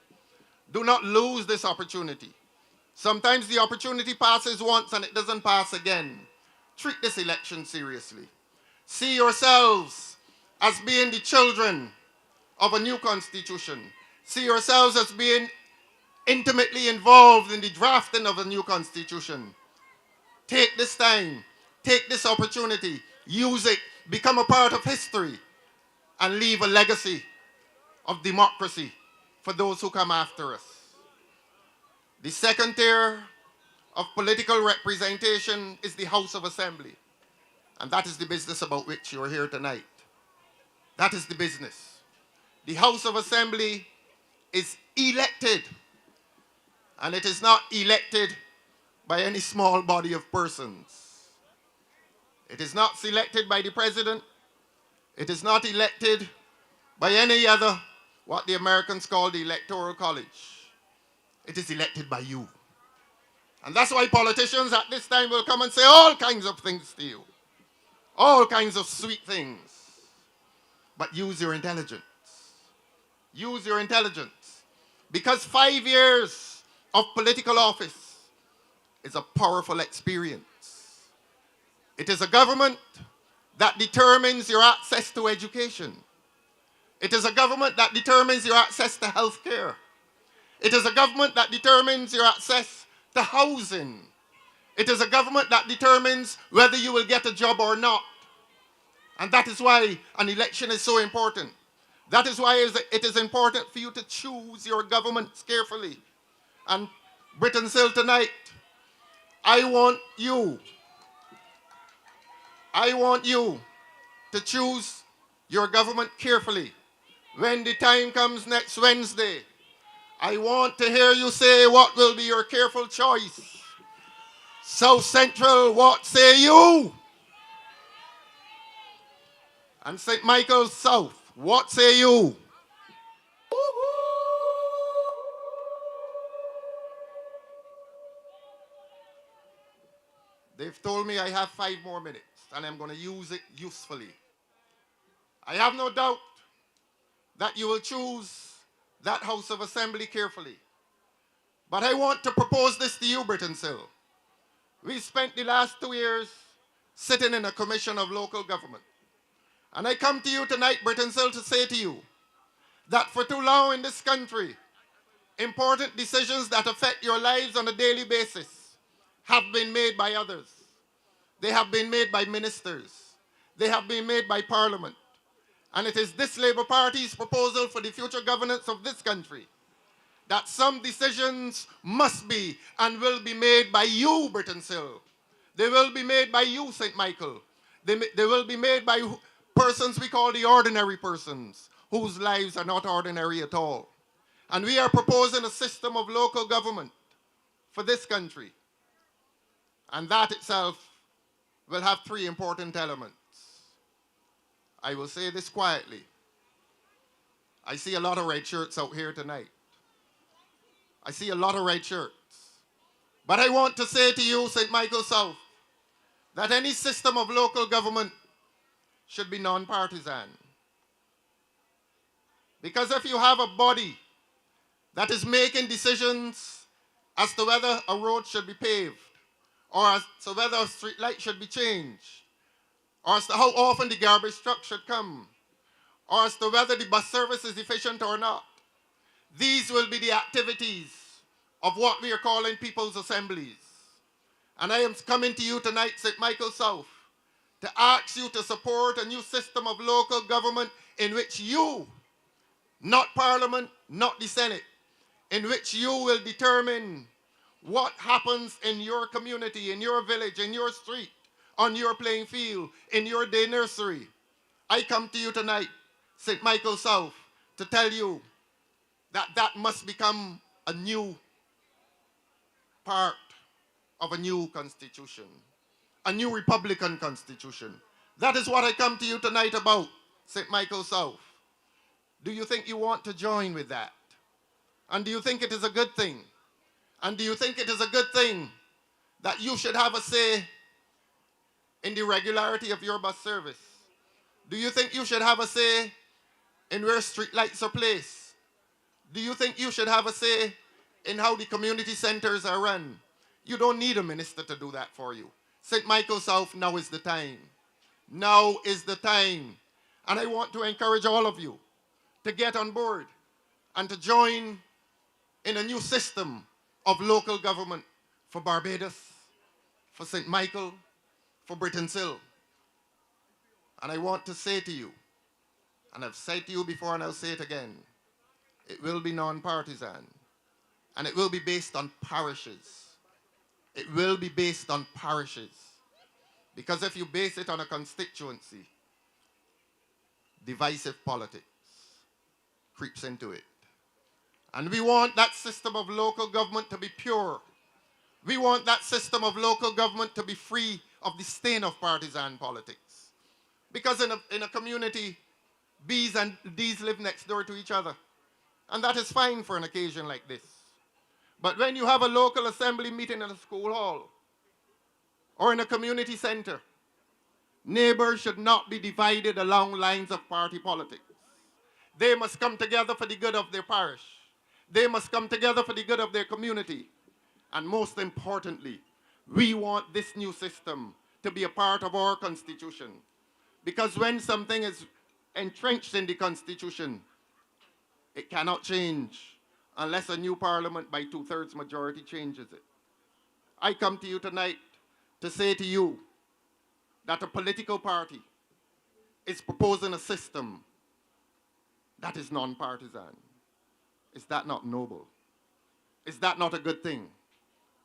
Do not lose this opportunity. Sometimes the opportunity passes once and it doesn't pass again. Treat this election seriously. See yourselves as being the children of a new constitution. See yourselves as being intimately involved in the drafting of a new constitution. Take this time, take this opportunity, use it, become a part of history, and leave a legacy of democracy for those who come after us. The second tier of political representation is the House of Assembly. And that is the business about which you are here tonight. That is the business. The House of Assembly is elected. And it is not elected by any small body of persons. It is not selected by the President. It is not elected by any other, what the Americans call the Electoral College. It is elected by you. And that's why politicians at this time will come and say all kinds of things to you. All kinds of sweet things. But use your intelligence. Use your intelligence. Because 5 years of political office is a powerful experience. It is a government that determines your access to education. It is a government that determines your access to health care. It is a government that determines your access to housing. It is a government that determines whether you will get a job or not. And that is why an election is so important. That is why it is important for you to choose your governments carefully. And Brittons Hill tonight, I want you to choose your government carefully. When the time comes next Wednesday, I want to hear you say what will be your careful choice. South Central, what say you? And St. Michael's South, what say you? They've told me I have 5 more minutes, and I'm going to use it usefully. I have no doubt that you will choose that House of Assembly carefully. But I want to propose this to you, Brittons Hill. We spent the last 2 years sitting in a commission of local government. And I come to you tonight, Brittons Hill, to say to you that for too long in this country, important decisions that affect your lives on a daily basis have been made by others. They have been made by ministers. They have been made by Parliament. And it is this Labour Party's proposal for the future governance of this country that some decisions must be and will be made by you, Brittons Hill. They will be made by you, St. Michael. They will be made by persons we call the ordinary persons, whose lives are not ordinary at all. And we are proposing a system of local government for this country. And that itself will have three important elements. I will say this quietly. I see a lot of red shirts out here tonight. I see a lot of red shirts. But I want to say to you, St. Michael South, that any system of local government should be non-partisan. Because if you have a body that is making decisions as to whether a road should be paved, or as to whether a street light should be changed, or as to how often the garbage truck should come, or as to whether the bus service is efficient or not, these will be the activities of what we are calling people's assemblies. And I am coming to you tonight, St. Michael South, to ask you to support a new system of local government in which you, not Parliament, not the Senate, in which you will determine what happens in your community, in your village, in your street, on your playing field, in your day nursery. I come to you tonight, St. Michael South, to tell you that that must become a new part of a new constitution, a new Republican constitution. That is what I come to you tonight about, St. Michael South. Do you think you want to join with that? And do you think it is a good thing? And do you think it is a good thing that you should have a say in the regularity of your bus service? Do you think you should have a say in where street lights are placed? Do you think you should have a say in how the community centers are run? You don't need a minister to do that for you. St. Michael South, now is the time. Now is the time. And I want to encourage all of you to get on board and to join in a new system of local government for Barbados, for St. Michael, for Brittons Hill. And I want to say to you, and I've said to you before and I'll say it again, it will be non-partisan. And it will be based on parishes. It will be based on parishes. Because if you base it on a constituency, divisive politics creeps into it. And we want that system of local government to be pure. We want that system of local government to be free of the stain of partisan politics. Because in a community, B's and D's live next door to each other. And that is fine for an occasion like this. But when you have a local assembly meeting in a school hall or in a community center, neighbors should not be divided along lines of party politics. They must come together for the good of their parish. They must come together for the good of their community. And most importantly, we want this new system to be a part of our constitution. Because when something is entrenched in the constitution, it cannot change unless a new parliament by 2/3 majority changes it. I come to you tonight to say to you that a political party is proposing a system that is non-partisan. Is that not noble? Is that not a good thing?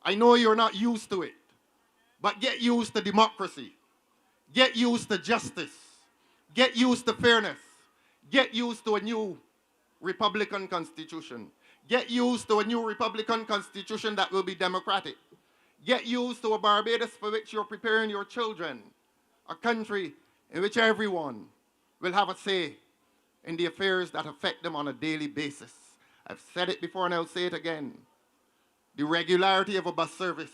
I know you're not used to it, but get used to democracy. Get used to justice. Get used to fairness. Get used to a new Republican constitution. Get used to a new Republican constitution that will be democratic. Get used to a Barbados for which you're preparing your children. A country in which everyone will have a say in the affairs that affect them on a daily basis. I've said it before and I'll say it again. The regularity of a bus service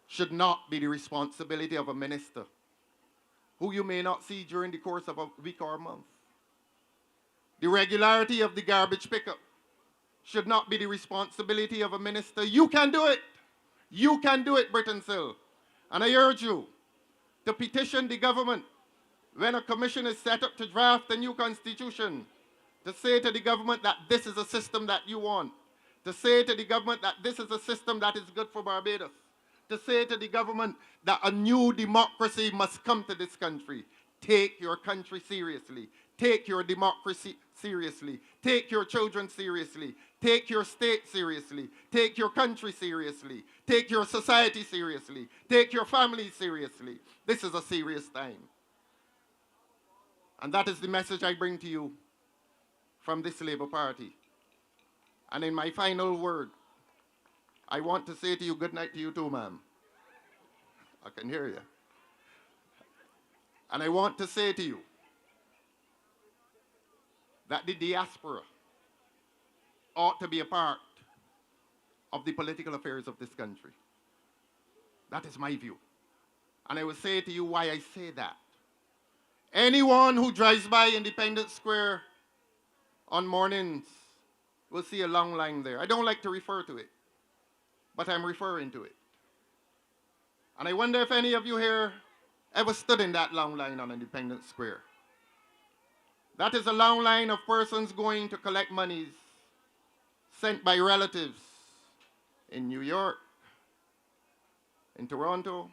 should not be the responsibility of a minister who you may not see during the course of a week or a month. The regularity of the garbage pickup should not be the responsibility of a minister. You can do it. You can do it, Brittons Hill. And I urge you to petition the government when a commission is set up to draft a new constitution To say to the government that this is a system that you want. To say to the government that this is a system that is good for Barbados. To say to the government that a new democracy must come to this country. Take your country seriously. Take your democracy seriously. Take your children seriously. Take your state seriously. Take your country seriously. Take your society seriously. Take your family seriously. This is a serious time. And that is the message I bring to you from this Labour Party. And in my final word, I want to say to you, good night to you too, ma'am. I can hear you. And I want to say to you that the diaspora ought to be a part of the political affairs of this country. That is my view. And I will say to you why I say that. Anyone who drives by Independence Square on mornings will see a long line there. I don't like to refer to it, but I'm referring to it. And I wonder if any of you here ever stood in that long line on Independence Square. That is a long line of persons going to collect monies sent by relatives in New York, in Toronto,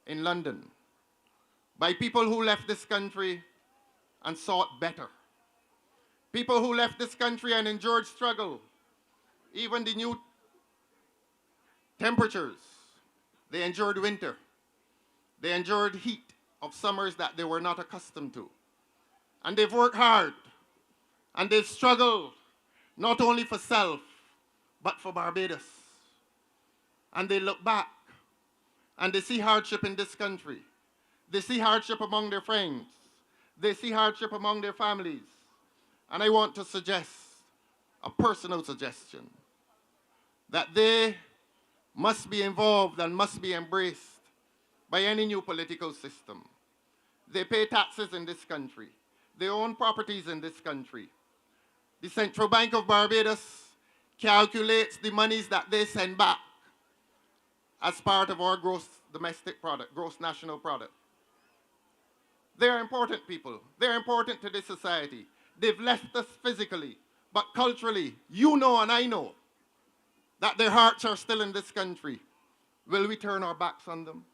in London, by people who left this country and sought better. People who left this country and endured struggle, even the new temperatures. They endured winter. They endured heat of summers that they were not accustomed to. And they've worked hard. And they've struggled not only for self, but for Barbados. And they look back and they see hardship in this country. They see hardship among their friends. They see hardship among their families. And I want to suggest a personal suggestion that they must be involved and must be embraced by any new political system. They pay taxes in this country. They own properties in this country. The Central Bank of Barbados calculates the monies that they send back as part of our gross domestic product, gross national product. They're important people. They're important to this society. They've left us physically, but culturally, you know and I know that their hearts are still in this country. Will we turn our backs on them?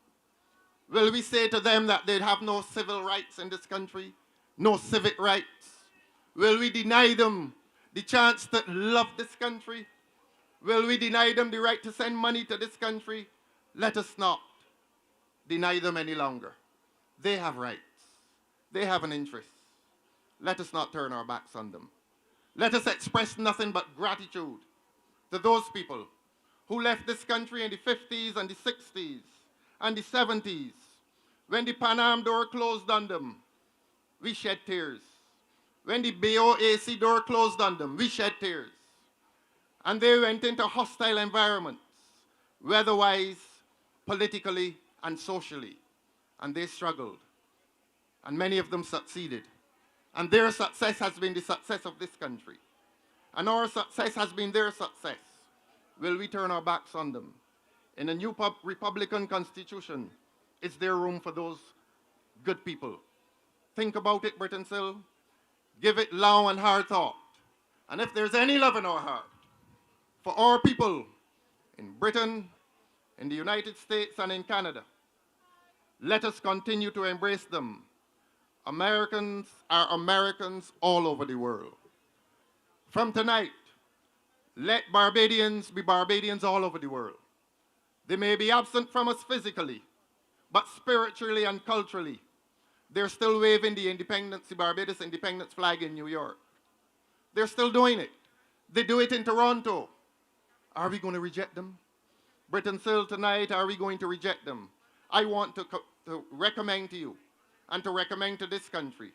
Will we say to them that they have no civil rights in this country? No civic rights? Will we deny them the chance to love this country? Will we deny them the right to send money to this country? Let us not deny them any longer. They have rights. They have an interest. Let us not turn our backs on them. Let us express nothing but gratitude to those people who left this country in the 50s and the 60s and the 70s. When the Pan Am door closed on them, we shed tears. When the BOAC door closed on them, we shed tears. And they went into hostile environments, weather-wise, politically, and socially. And they struggled. And many of them succeeded. And their success has been the success of this country. And our success has been their success. Will we turn our backs on them? In a new Republican Constitution, is there room for those good people? Think about it, Brittons. Give it long and hard thought. And if there's any love in our heart for our people in Britain, in the United States, and in Canada, let us continue to embrace them. Americans are Americans all over the world. From tonight, let Barbadians be Barbadians all over the world. They may be absent from us physically, but spiritually and culturally, they're still waving the Barbados independence flag in New York. They're still doing it. They do it in Toronto. Are we going to reject them? Brittons tonight, are we going to reject them? I want to recommend to you and to recommend to this country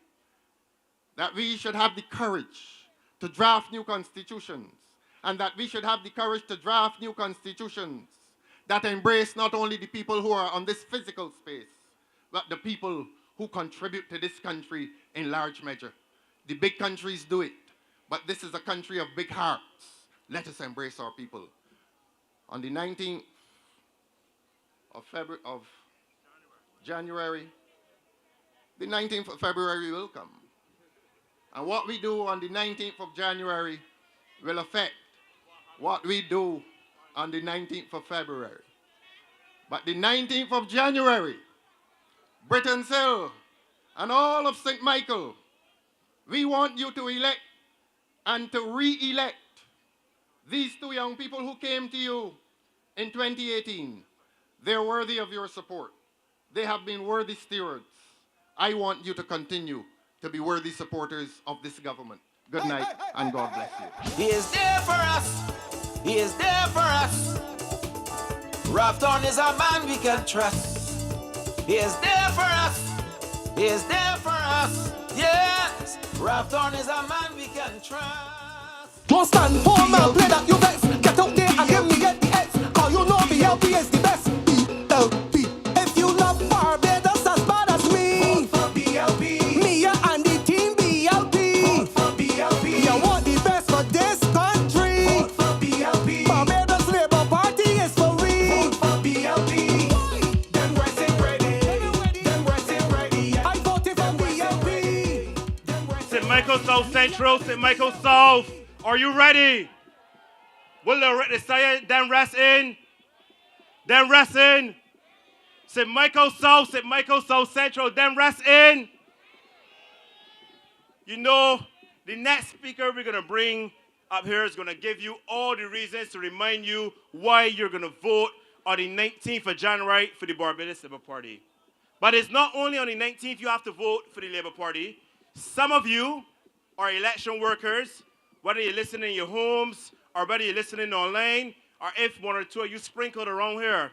that we should have the courage to draft new constitutions, and that we should have the courage to draft new constitutions that embrace not only the people who are on this physical space, but the people who contribute to this country in large measure. The big countries do it, but this is a country of big hearts. Let us embrace our people. On the 19th of January, the 19th of February will come. And what we do on the 19th of January will affect what we do on the 19th of February. But the 19th of January, Brittons Hill and all of St. Michael, we want you to elect and to re-elect these two young people who came to you in 2018. They're worthy of your support. They have been worthy stewards. I want you to continue to be worthy supporters of this government. Good night, and God bless you. He is there for us. He is there for us. Rafton is a man we can trust. He is there for us. He is there for us. Yes. Rafton is a man we can trust. Don't stand home and play that you vex. Get out there and give me get the X. Cause you know BLP is the best. BLP. If you love Barbados as bad as me, vote for BLP. Me and the team BLP. Vote for BLP. You want the best for this country. Vote for BLP. Barbados Labour Party is for we. Vote for BLP. Them West is ready. Them West is ready. I voted for BLP. St. Michael South Central, St. Michael South. Are you ready? Will the say then rest in? Then rest in. St. Michael South Central, then rest in. You know, the next speaker we're going to bring up here is going to give you all the reasons to remind you why you're going to vote on the 19th of January for the Barbados Labour Party. But it's not only on the 19th you have to vote for the Labour Party. Some of you are election workers, whether you're listening in your homes or whether you're listening online, or if one or two of you sprinkled around here.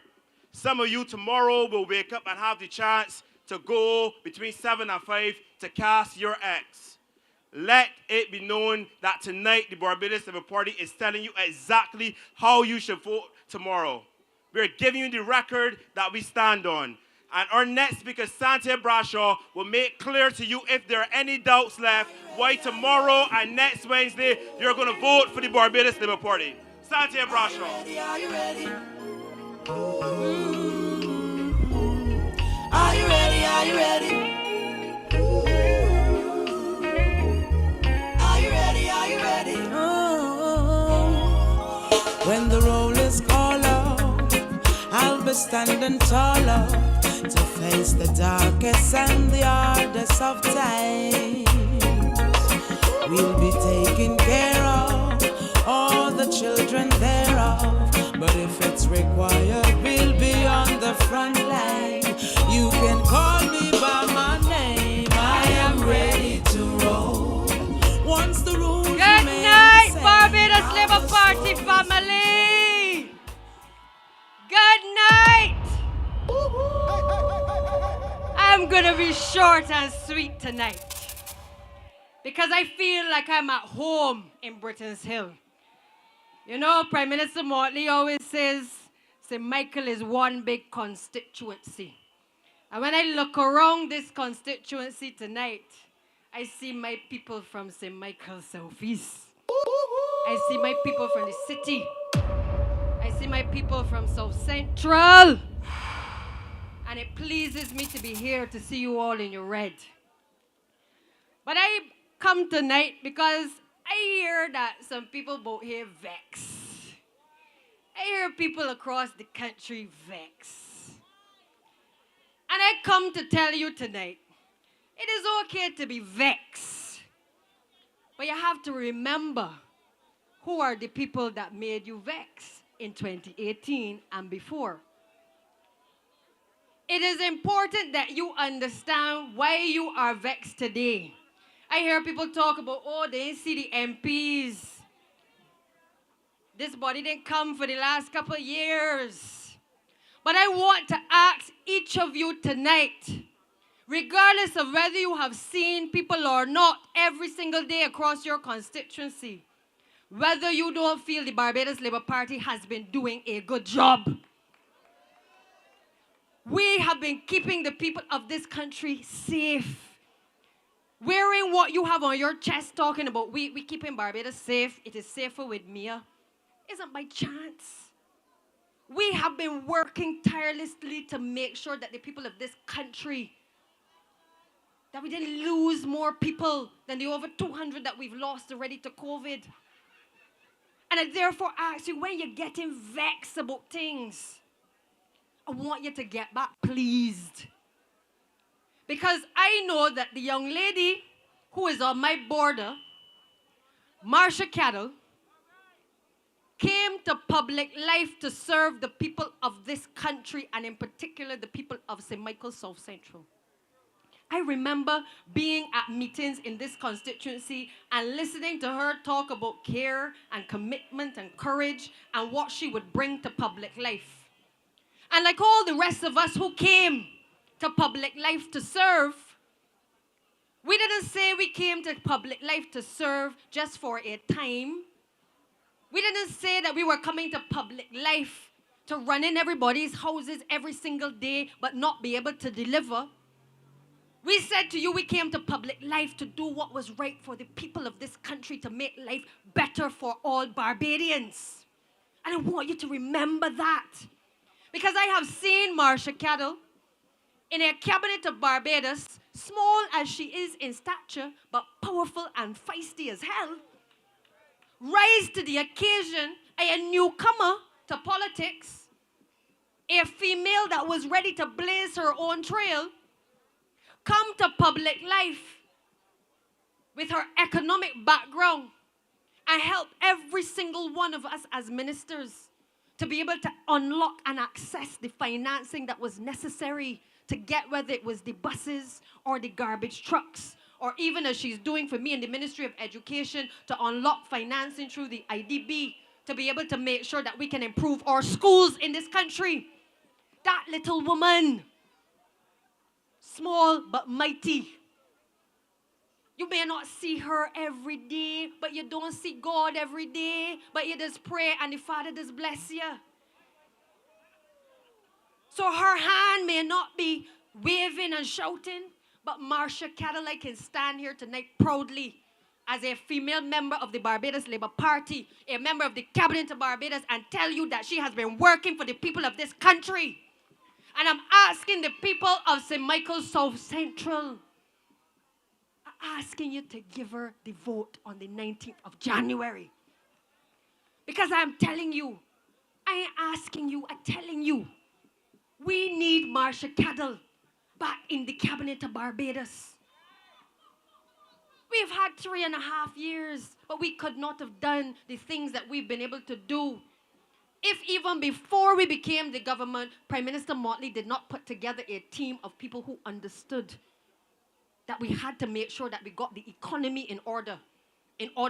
Some of you tomorrow will wake up and have the chance to go between 7 and 5 to cast your X. Let it be known that tonight the Barbados Labour Party is telling you exactly how you should vote tomorrow. We're giving you the record that we stand on. And our next speaker, Santia Brashaw, will make clear to you if there are any doubts left why tomorrow and next Wednesday you're going to vote for the Barbados Labour Party. Santia Brashaw. Are you ready? Are you ready? Are you ready? Are you ready? Are you ready? When the roll is called out, I'll be standing taller to face the darkest and the hardest of times. We'll be taking care of all the children thereof. But if it's required, we'll be on the front line. You can call me by my name. I am ready to roll. Once the rules Good night, Barbados Labour Party family. Good night. I'm gonna be short and sweet tonight because I feel like I'm at home in Brittons Hill. You know, Prime Minister Motley always says St. Michael is one big constituency. And when I look around this constituency tonight, I see my people from St. Michael Southeast. I see my people from the city. I see my people from South Central. And it pleases me to be here to see you all in your red. But I come tonight because I hear that some people out here vex. I hear people across the country vex. And I come to tell you tonight, it is okay to be vexed. But you have to remember who are the people that made you vex in 2018 and before. It is important that you understand why you are vexed today. I hear people talk about, oh, they didn't see the MPs. This body didn't come for the last couple of years. But I want to ask each of you tonight, regardless of whether you have seen people or not every single day across your constituency, whether you don't feel the Barbados Labour Party has been doing a good job. We have been keeping the people of this country safe. Wearing what you have on your chest talking about we keeping Barbados safe, it is safer with Mia, isn't by chance. We have been working tirelessly to make sure that the people of this country that we didn't lose more people than the over 200 that we've lost already to COVID. And I therefore ask you, when you're getting vexed about things, I want you to get back pleased. Because I know that the young lady who is on my border, Marsha Cattle, came to public life to serve the people of this country, and in particular the people of St. Michael South Central. I remember being at meetings in this constituency and listening to her talk about care and commitment and courage and what she would bring to public life. And like all the rest of us who came to public life to serve, we didn't say we came to public life to serve just for a time. We didn't say that we were coming to public life to run in everybody's houses every single day but not be able to deliver. We said to you we came to public life to do what was right for the people of this country, to make life better for all Barbadians. And I want you to remember that. Because I have seen Marsha Cattle in a cabinet of Barbados, small as she is in stature, but powerful and feisty as hell, rise to the occasion, a newcomer to politics, a female that was ready to blaze her own trail, come to public life with her economic background and help every single one of us as ministers to be able to unlock and access the financing that was necessary to get, whether it was the buses or the garbage trucks, or even as she's doing for me in the Ministry of Education, to unlock financing through the IDB to be able to make sure that we can improve our schools in this country. That little woman, small but mighty. You may not see her every day, but you don't see God every day, but you just pray and the Father just bless you. So her hand may not be waving and shouting, but Marsha Cattle, I can stand here tonight proudly as a female member of the Barbados Labour Party, a member of the Cabinet of Barbados, and tell you that she has been working for the people of this country. And I'm asking the people of St. Michael South Central, I'm asking you to give her the vote on the 19th of January. Because I'm telling you, I ain't asking you, I'm telling you, we need Marsha Cattle back in the Cabinet of Barbados. We've had 3.5 years, but we could not have done the things that we've been able to do if even before we became the government, Prime Minister Motley did not put together a team of people who understood that we had to make sure that we got the economy in order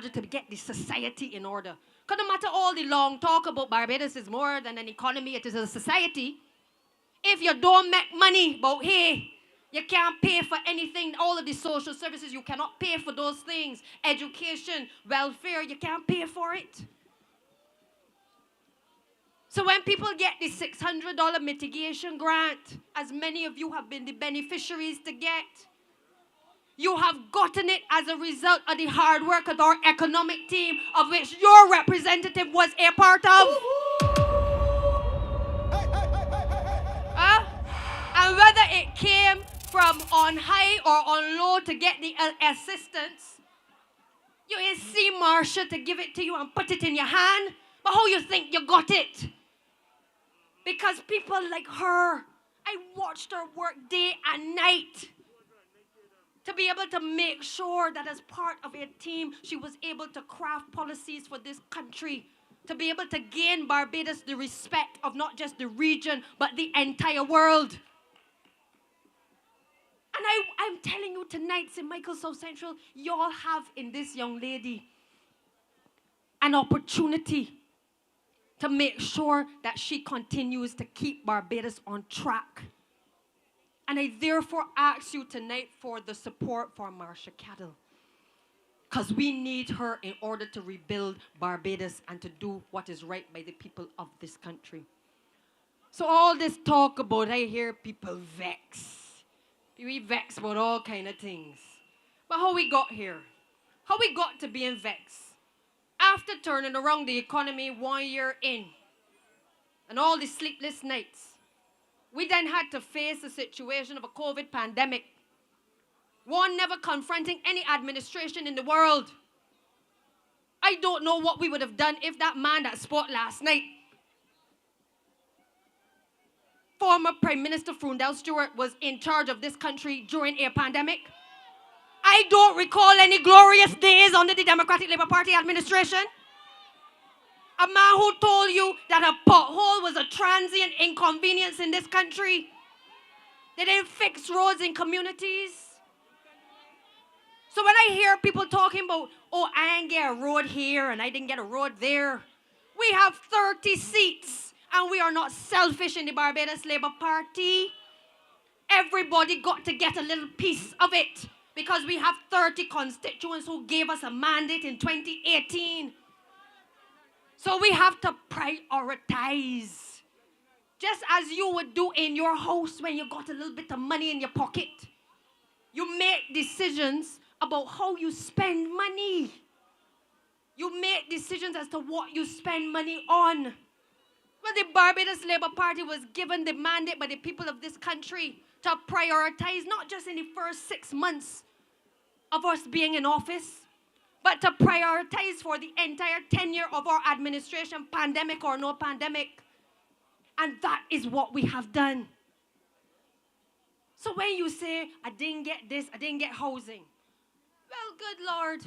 to get the society in order. Because no matter all the long talk about Barbados is more than an economy, it is a society. If you don't make money about hey, you can't pay for anything, all of the social services, you cannot pay for those things. Education, welfare, you can't pay for it. So when people get the $600 mitigation grant, as many of you have been the beneficiaries to get, you have gotten it as a result of the hard work of our economic team, of which your representative was a part of. And whether it came from on high or on low to get the assistance, you ain't see Marsha to give it to you and put it in your hand, but how you think you got it? Because people like her, I watched her work day and night to be able to make sure that as part of a team, she was able to craft policies for this country, to be able to gain Barbados the respect of not just the region, but the entire world. And I'm telling you tonight, St. Michael South Central, y'all have in this young lady an opportunity to make sure that she continues to keep Barbados on track. And I therefore ask you tonight for the support for Marsha Cattle. Because we need her in order to rebuild Barbados and to do what is right by the people of this country. So all this talk about, I hear people vex. We vex about all kind of things. But how we got here? How we got to being vexed? After turning around the economy 1 year in, and all the sleepless nights, we then had to face the situation of a COVID pandemic. one never confronting any administration in the world. I don't know what we would have done if that man that spoke last night, former Prime Minister Frundell Stewart, was in charge of this country during a pandemic. I don't recall any glorious days under the Democratic Labour Party administration. A man who told you that a pothole was a transient inconvenience in this country. They didn't fix roads in communities. So when I hear people talking about, oh, I didn't get a road here and I didn't get a road there. We have 30 seats and we are not selfish in the Barbados Labour Party. Everybody got to get a little piece of it because we have 30 constituents who gave us a mandate in 2018. So we have to prioritize. Just as you would do in your house when you got a little bit of money in your pocket. You make decisions about how you spend money. You make decisions as to what you spend money on. When the Barbados Labour Party was given the mandate by the people of this country to prioritize not just in the first 6 months of us being in office, but to prioritize for the entire tenure of our administration, pandemic or no pandemic. And that is what we have done. So when you say, I didn't get this, I didn't get housing. Well, good Lord.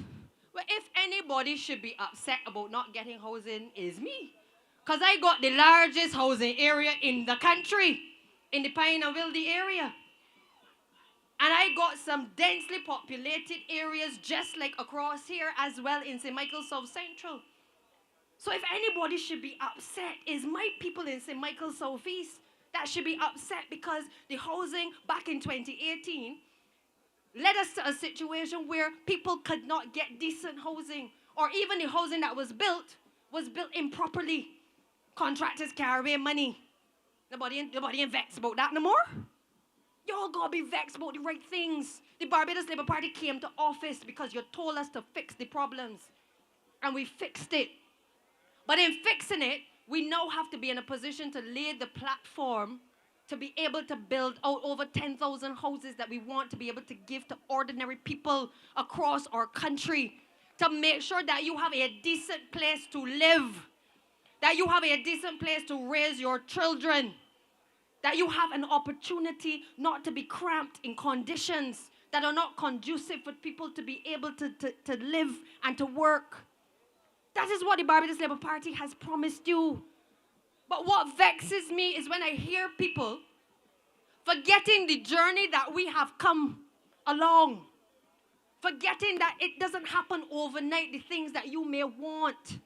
Well, if anybody should be upset about not getting housing, is me. Because I got the largest housing area in the country, in the Pine and Wildy area. And I got some densely populated areas just like across here as well in St. Michael's South Central. So if anybody should be upset, is my people in St. Michael's Southeast that should be upset because the housing back in 2018 led us to a situation where people could not get decent housing, or even the housing that was built improperly. Contractors carry away money. Nobody ain't vexed about that no more. Y'all gotta be vexed about the right things. The Barbados Labour Party came to office because you told us to fix the problems. And we fixed it. But in fixing it, we now have to be in a position to lay the platform to be able to build out over 10,000 houses that we want to be able to give to ordinary people across our country, to make sure that you have a decent place to live, that you have a decent place to raise your children, that you have an opportunity not to be cramped in conditions that are not conducive for people to be able to live and to work. That is what the Barbados Labour Party has promised you. But what vexes me is when I hear people forgetting the journey that we have come along, forgetting that it doesn't happen overnight, the things that you may want,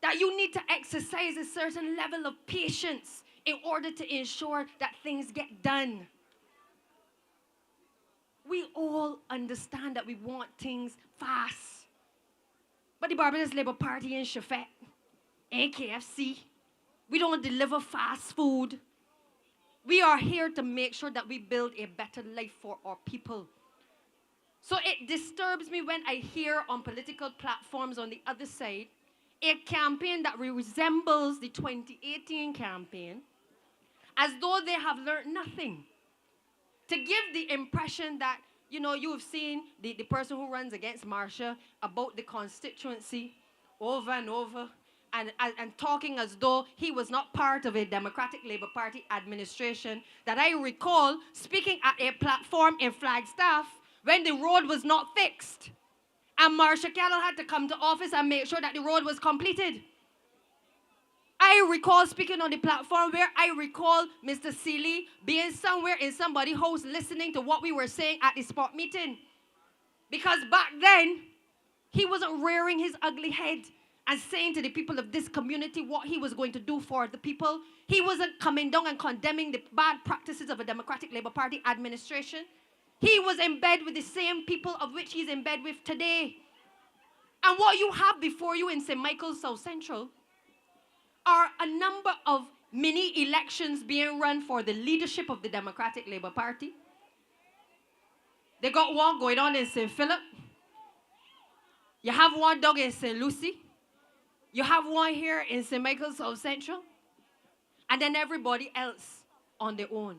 that you need to exercise a certain level of patience in order to ensure that things get done. We all understand that we want things fast. But the Barbados Labour Party in Chafet, in KFC, we don't deliver fast food. We are here to make sure that we build a better life for our people. So it disturbs me when I hear on political platforms on the other side a campaign that resembles the 2018 campaign, as though they have learned nothing. To give the impression that, you know, you have seen the person who runs against Marsha about the constituency over and over, and talking as though he was not part of a Democratic Labour Party administration, that I recall speaking at a platform in Flagstaff when the road was not fixed. And Marsha Kettle had to come to office and make sure that the road was completed. I recall speaking on the platform where I recall Mr. Seeley being somewhere in somebody's house listening to what we were saying at the spot meeting. Because back then, he wasn't rearing his ugly head and saying to the people of this community what he was going to do for the people. He wasn't coming down and condemning the bad practices of a Democratic Labour Party administration. He was in bed with the same people of which he's in bed with today. And what you have before you in St. Michael's South Central are a number of mini elections being run for the leadership of the Democratic Labour Party. They got one going on in St. Philip. You have one dog in St. Lucie. You have one here in St. Michael's South Central. And then everybody else on their own.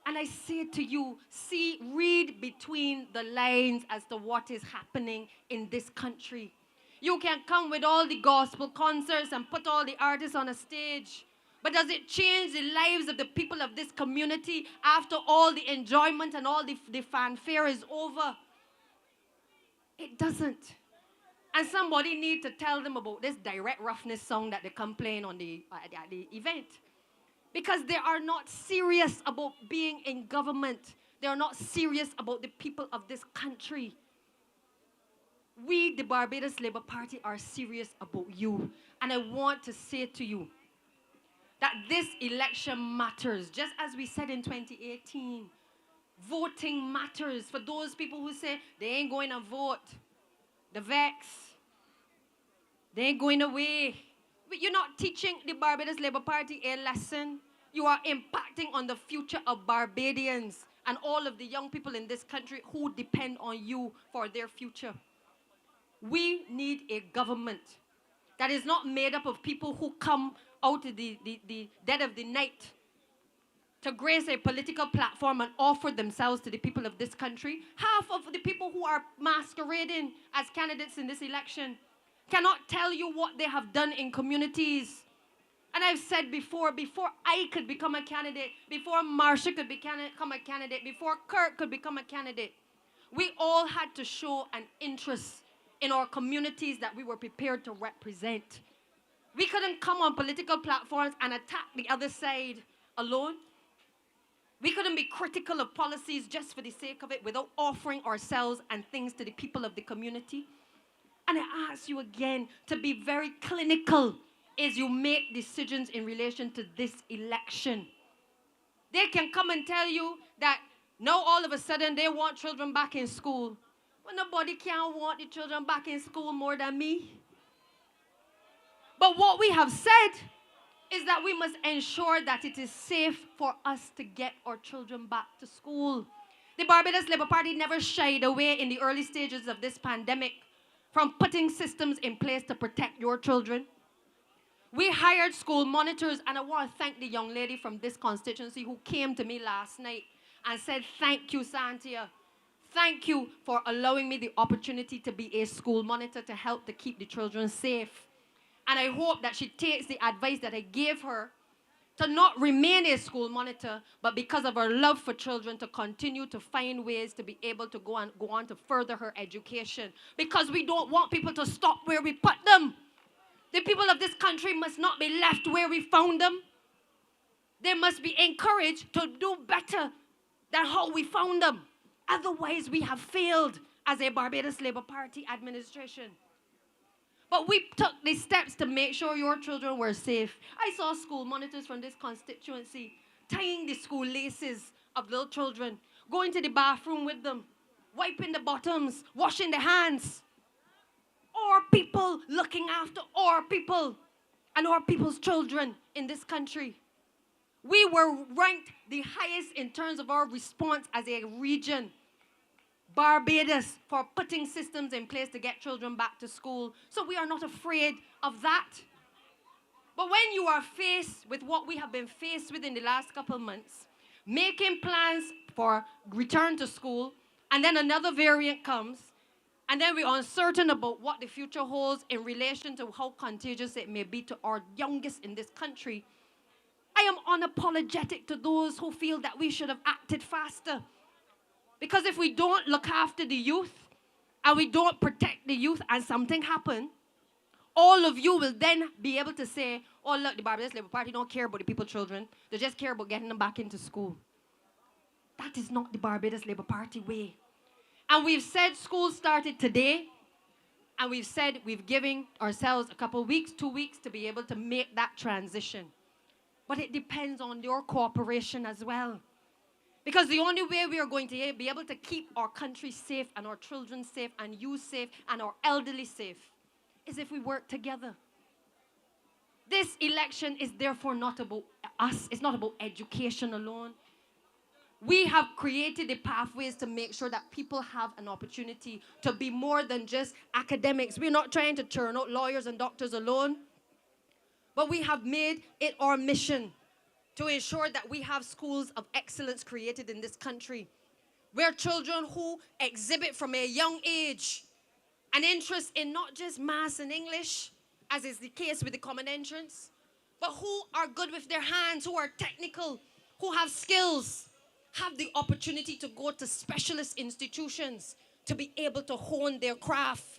And I say to you, see, read between the lines as to what is happening in this country. You can come with all the gospel concerts and put all the artists on a stage. But does it change the lives of the people of this community after all the enjoyment and all the fanfare is over? It doesn't. And somebody need to tell them about this direct roughness song that they come playing on at the event. Because they are not serious about being in government. They are not serious about the people of this country. We, the Barbados Labour Party, are serious about you. And I want to say to you that this election matters. Just as we said in 2018, voting matters. For those people who say they ain't going to vote, the vex, they ain't going away. But you're not teaching the Barbados Labour Party a lesson. You are impacting on the future of Barbadians and all of the young people in this country who depend on you for their future. We need a government that is not made up of people who come out of the dead of the night to grace a political platform and offer themselves to the people of this country. Half of the people who are masquerading as candidates in this election cannot tell you what they have done in communities. And I've said before I could become a candidate, before Marsha could become a candidate, before Kirk could become a candidate, we all had to show an interest in our communities that we were prepared to represent. We couldn't come on political platforms and attack the other side alone. We couldn't be critical of policies just for the sake of it without offering ourselves and things to the people of the community. And I ask you again to be very clinical as you make decisions in relation to this election. They can come and tell you that now all of a sudden they want children back in school. Well, nobody can want the children back in school more than me. But what we have said is that we must ensure that it is safe for us to get our children back to school. The Barbados Labour Party never shied away in the early stages of this pandemic from putting systems in place to protect your children. We hired school monitors, and I want to thank the young lady from this constituency who came to me last night and said, thank you, Santia. Thank you for allowing me the opportunity to be a school monitor to help to keep the children safe. And I hope that she takes the advice that I gave her to not remain a school monitor, but because of her love for children, to continue to find ways to be able to go on to further her education. Because we don't want people to stop where we put them. The people of this country must not be left where we found them. They must be encouraged to do better than how we found them. Otherwise, we have failed as a Barbados Labour Party administration. But we took the steps to make sure your children were safe. I saw school monitors from this constituency tying the school laces of little children, going to the bathroom with them, wiping the bottoms, washing their hands. Our people looking after our people and our people's children in this country. We were ranked the highest in terms of our response as a region. Barbados, for putting systems in place to get children back to school. So we are not afraid of that. But when you are faced with what we have been faced with in the last couple of months, making plans for return to school, and then another variant comes, and then we're uncertain about what the future holds in relation to how contagious it may be to our youngest in this country, I am unapologetic to those who feel that we should have acted faster. Because if we don't look after the youth and we don't protect the youth and something happens, all of you will then be able to say, oh, look, the Barbados Labour Party don't care about the people's children. They just care about getting them back into school. That is not the Barbados Labour Party way. And we've said school started today, and we've said we've given ourselves a couple of weeks, 2 weeks, to be able to make that transition. But it depends on your cooperation as well. Because the only way we are going to be able to keep our country safe and our children safe and you safe and our elderly safe is if we work together. This election is therefore not about us. It's not about education alone. We have created the pathways to make sure that people have an opportunity to be more than just academics. We're not trying to churn out lawyers and doctors alone. But we have made it our mission to ensure that we have schools of excellence created in this country, where children who exhibit from a young age an interest in not just maths and English, as is the case with the common entrance, but who are good with their hands, who are technical, who have skills, have the opportunity to go to specialist institutions to be able to hone their craft.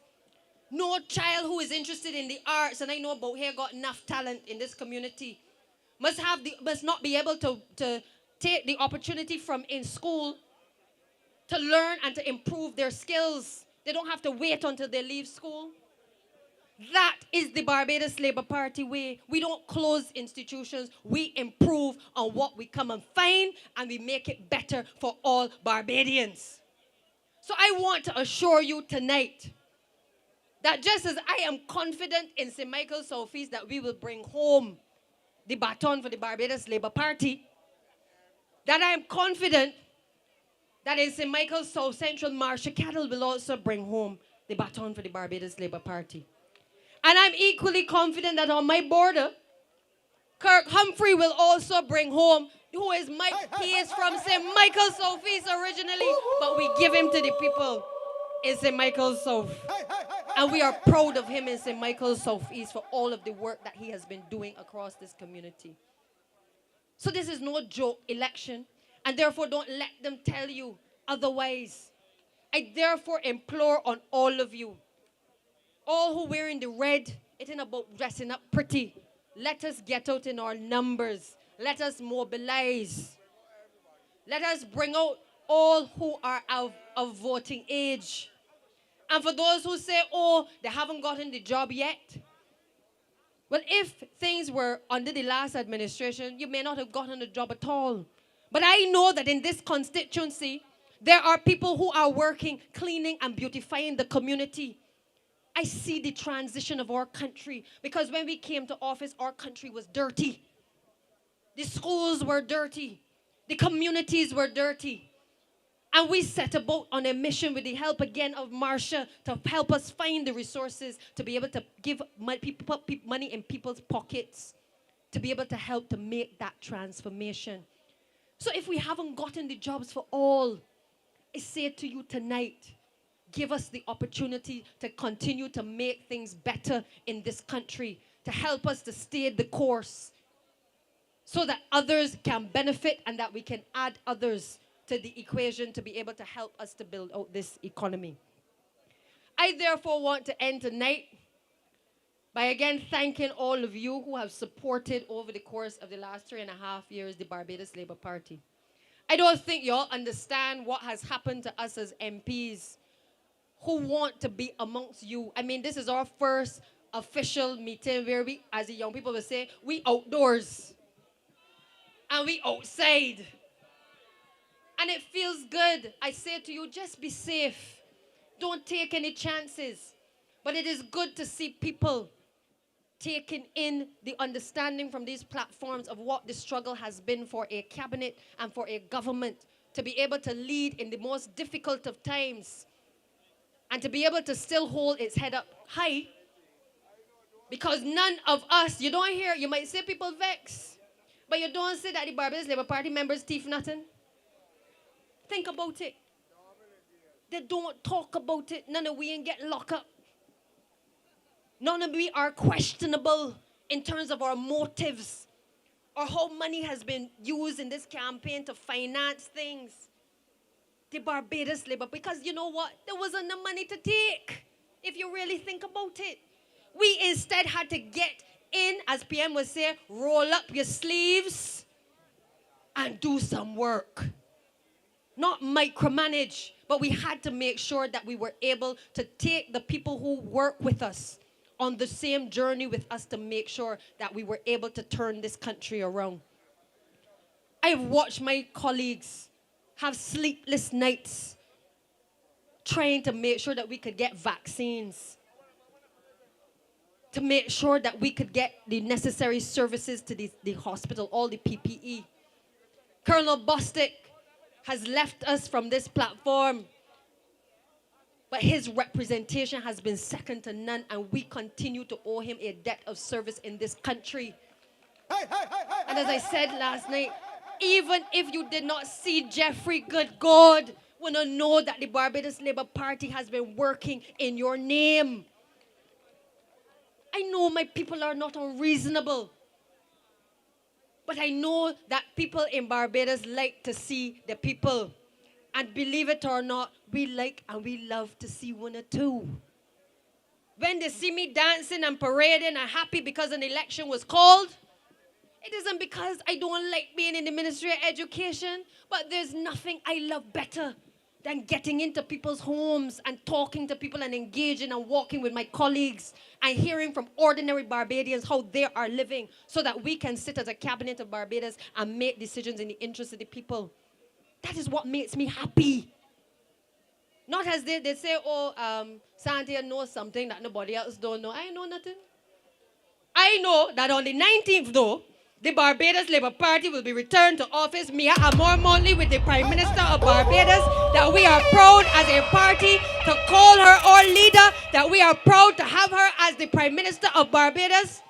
No child who is interested in the arts, and I know about here got enough talent in this community, must not be able to take the opportunity from in school to learn and to improve their skills. They don't have to wait until they leave school. That is the Barbados Labour Party way. We don't close institutions. We improve on what we come and find, and we make it better for all Barbadians. So I want to assure you tonight that just as I am confident in St. Michael's Southeast that we will bring home the baton for the Barbados Labour Party, that I am confident that in St. Michael's South Central, Marsha Cattle will also bring home the baton for the Barbados Labour Party. And I'm equally confident that on my border, Kirk Humphrey will also bring home, who is he is from St. Michael's Southeast originally, but we give him to the people in St. Michael's South. And we are proud of him in St. Michael's Southeast for all of the work that he has been doing across this community. So this is no joke election, and therefore don't let them tell you otherwise. I therefore implore on all of you, all who wearing the red, it ain't about dressing up pretty. Let us get out in our numbers. Let us mobilize. Let us bring out all who are of voting age. And for those who say, oh, they haven't gotten the job yet. Well, if things were under the last administration, you may not have gotten a job at all. But I know that in this constituency, there are people who are working, cleaning and beautifying the community. I see the transition of our country, because when we came to office, our country was dirty. The schools were dirty. The communities were dirty. And we set about on a mission with the help again of Marsha to help us find the resources to be able to give money in people's pockets, to be able to help to make that transformation. So if we haven't gotten the jobs for all, I say to you tonight, give us the opportunity to continue to make things better in this country, to help us to stay the course so that others can benefit and that we can add others to the equation to be able to help us to build out this economy. I therefore want to end tonight by again thanking all of you who have supported over the course of the last 3.5 years the Barbados Labour Party. I don't think you all understand what has happened to us as MPs who want to be amongst you. I mean, this is our first official meeting where we, as the young people will say, we outdoors and we outside. And it feels good. I say to you, just be safe. Don't take any chances. But it is good to see people taking in the understanding from these platforms of what the struggle has been for a cabinet and for a government to be able to lead in the most difficult of times and to be able to still hold its head up high, because none of us, you don't hear, you might say people vex, but you don't say that the Barbados Labour Party members thief nothing. Think about it. They don't talk about it. None of we ain't get locked up. None of we are questionable in terms of our motives or how money has been used in this campaign to finance things. The Barbados Labour, because you know what? There wasn't enough money to take, if you really think about it. We instead had to get in, as PM would say, roll up your sleeves and do some work. Not micromanage, but we had to make sure that we were able to take the people who work with us on the same journey with us to make sure that we were able to turn this country around. I've watched my colleagues have sleepless nights trying to make sure that we could get vaccines, to make sure that we could get the necessary services to the hospital, all the PPE. Colonel Bostic has left us from this platform, but his representation has been second to none, and we continue to owe him a debt of service in this country. Hey, hey, hey, hey! And as I said last night, even if you did not see Jeffrey, good God, wanna know that the Barbados Labour Party has been working in your name. I know my people are not unreasonable, but I know that people in Barbados like to see the people. And believe it or not, we like and we love to see one or two. When they see me dancing and parading and happy because an election was called, it isn't because I don't like being in the Ministry of Education, but there's nothing I love better than getting into people's homes and talking to people and engaging and walking with my colleagues and hearing from ordinary Barbadians how they are living so that we can sit as a cabinet of Barbados and make decisions in the interest of the people. That is what makes me happy. Not as they say, oh, Santia knows something that nobody else don't know. I know nothing. I know that on the 19th, though, the Barbados Labour Party will be returned to office. Mia Amor Monley with the Prime Minister of Barbados, that we are proud as a party to call her our leader, that we are proud to have her as the Prime Minister of Barbados,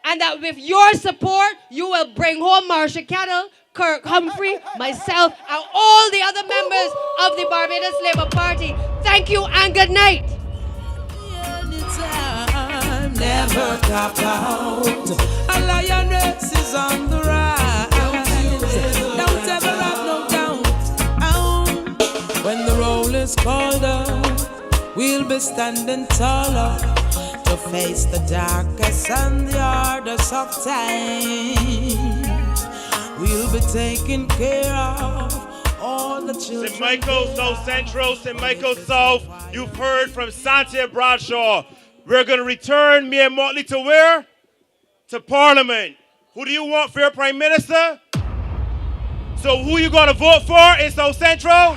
and that with your support, you will bring home Marsha Cattle, Kirk Humphrey, myself, and all the other members of the Barbados Labour Party. Thank you and good night. Anytime, never tap out. A lioness is on the rise. Don't ever have no doubt. When the roll is called up, we'll be standing taller to face the darkest and the hardest of times. We'll be taking care of all the children. St. Michael, South Central, St. Michael South. You've heard from Santia Bradshaw. We're going to return Mia Motley to where? To Parliament. Who do you want for your Prime Minister? So who you going to vote for in South Central?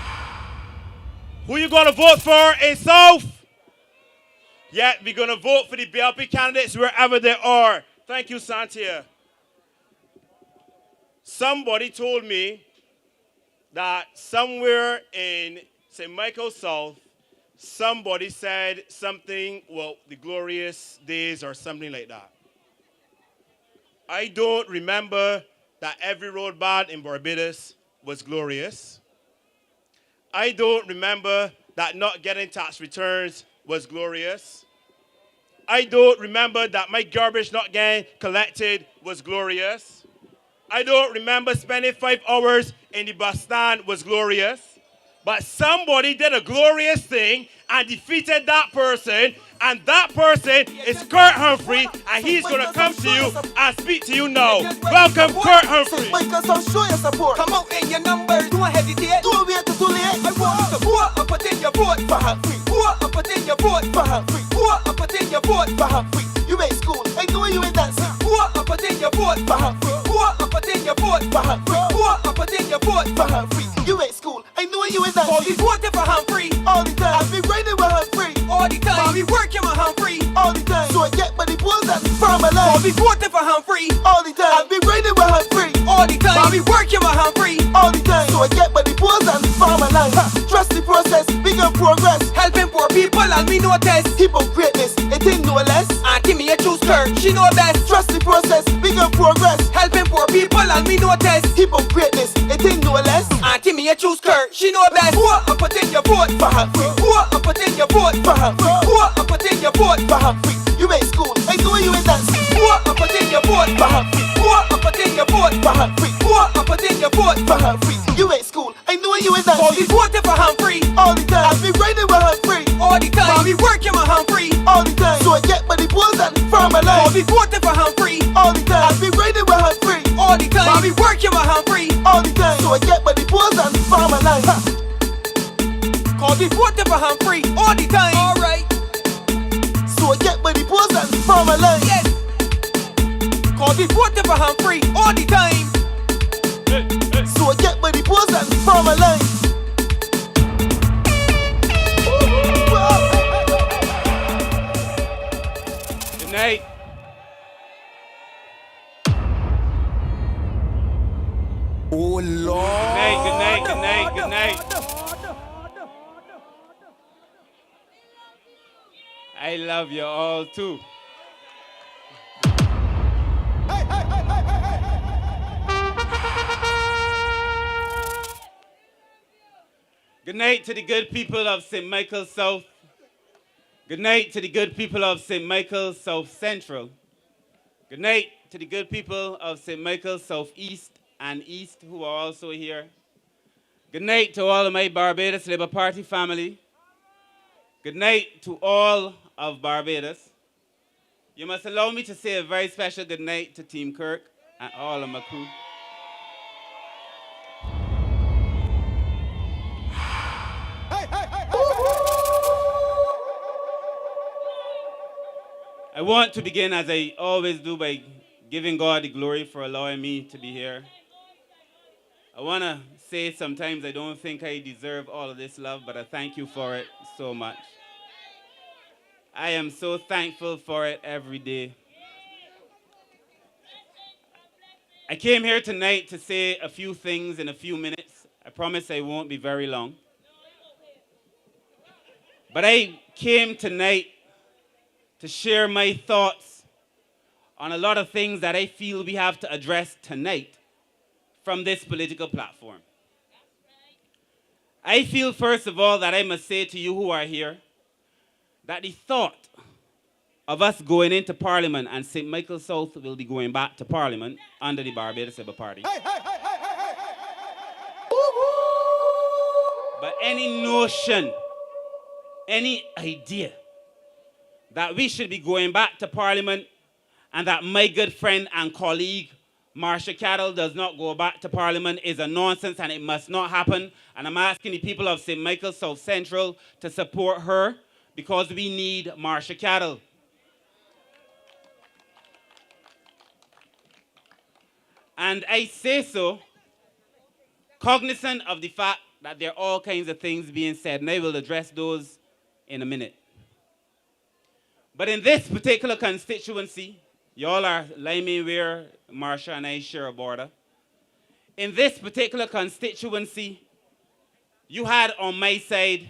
Who you going to vote for in South? Yeah, we're going to vote for the BLP candidates wherever they are. Thank you, Santia. Somebody told me that somewhere in St. Michael South, somebody said something, well, the glorious days or something like that. I don't remember that every road bad in Barbados was glorious. I don't remember that not getting tax returns was glorious. I don't remember that my garbage not getting collected was glorious. I don't remember spending 5 hours in the bus stand was glorious. But somebody did a glorious thing and defeated that person, and that person is Kurt Humphrey, and he's going to come to you and speak to you now. Welcome, Kurt Humphrey. Show your support. Come out in your numbers. Don't hesitate. Don't wait too late. I want you to vote and put in your vote for Humphrey. Vote and put in your vote for Humphrey. Vote and put in your vote for Humphrey. You ain't school. I know you ain't dancing. Vote and put in your vote for Humphrey. Vote and put in your vote for Humphrey. Vote and put in your vote for Humphrey. You ain't school. I know you ain't dancing. All these voting for Humphrey. All the time. I've been riding with Humphrey. All the time. I'll be working with Humphrey. All the time. So I get money pulls and from my life. I'll be voting for Humphrey. All the time. I've been riding with Humphrey. All the time. I'll be working with Humphrey. All the time. So I get money pulls and from my life. Trust the process. Big and progress. Helping poor people and me notice. People greatness. It ain't no less. And give me a true skirt. She know best. Trust the process. Big and progress. Helping poor people and me notice. People greatness. It ain't no less. And give me a true skirt. She know best. Vote and put in your vote for Humphrey. Vote and put in your vote for Humphrey. Vote and put in your vote for Humphrey. You ain't school. I know you ain't dancing. Vote and put in your vote for Humphrey. Vote and put in your vote for Humphrey. Vote and put in your vote for Humphrey. You ain't school. I know you ain't dancing. All these voting for Humphrey. All the time. I've been riding with Humphrey. All the time. I'll be working with Humphrey. All the time. So I get money pulls and from my life. I'll be voting for Humphrey. All the time. I've been riding with Humphrey. All the time. I'll be working with Humphrey. All the time. So I get money pulls and from my life. Call me voting for Humphrey. All the time. Alright. So I get money pulls and from my life. Yes. Call me voting for Humphrey. All the time. So I get money pulls and from my life. Good night. Oh Lord. Good night, good night, good night, good night. I love you all too. Hey, hey, hey, hey, hey, hey. Good night to the good people of St. Michael's South. Good night to the good people of St. Michael's South Central. Good night to the good people of St. Michael's South East and East who are also here. Good night to all of my Barbados Labour Party family. Good night to all of Barbados. You must allow me to say a very special good night to Team Kirk and all of my crew. I want to begin, as I always do, by giving God the glory for allowing me to be here. I want to say sometimes I don't think I deserve all of this love, but I thank you for it so much. I am so thankful for it every day. I came here tonight to say a few things in a few minutes. I promise I won't be very long. But I came tonight to share my thoughts on a lot of things that I feel we have to address tonight from this political platform. I feel, first of all, that I must say to you who are here that the thought of us going into Parliament and St. Michael's South will be going back to Parliament under the Barbados Labour Party. But any notion, any idea that we should be going back to Parliament and that my good friend and colleague Marsha Cattle does not go back to Parliament is a nonsense, and it must not happen. And I'm asking the people of St. Michael's South Central to support her because we need Marsha Cattle. And I say so cognizant of the fact that there are all kinds of things being said, and I will address those in a minute. But in this particular constituency, y'all are liming where Marsha and I share a border. In this particular constituency, you had on my side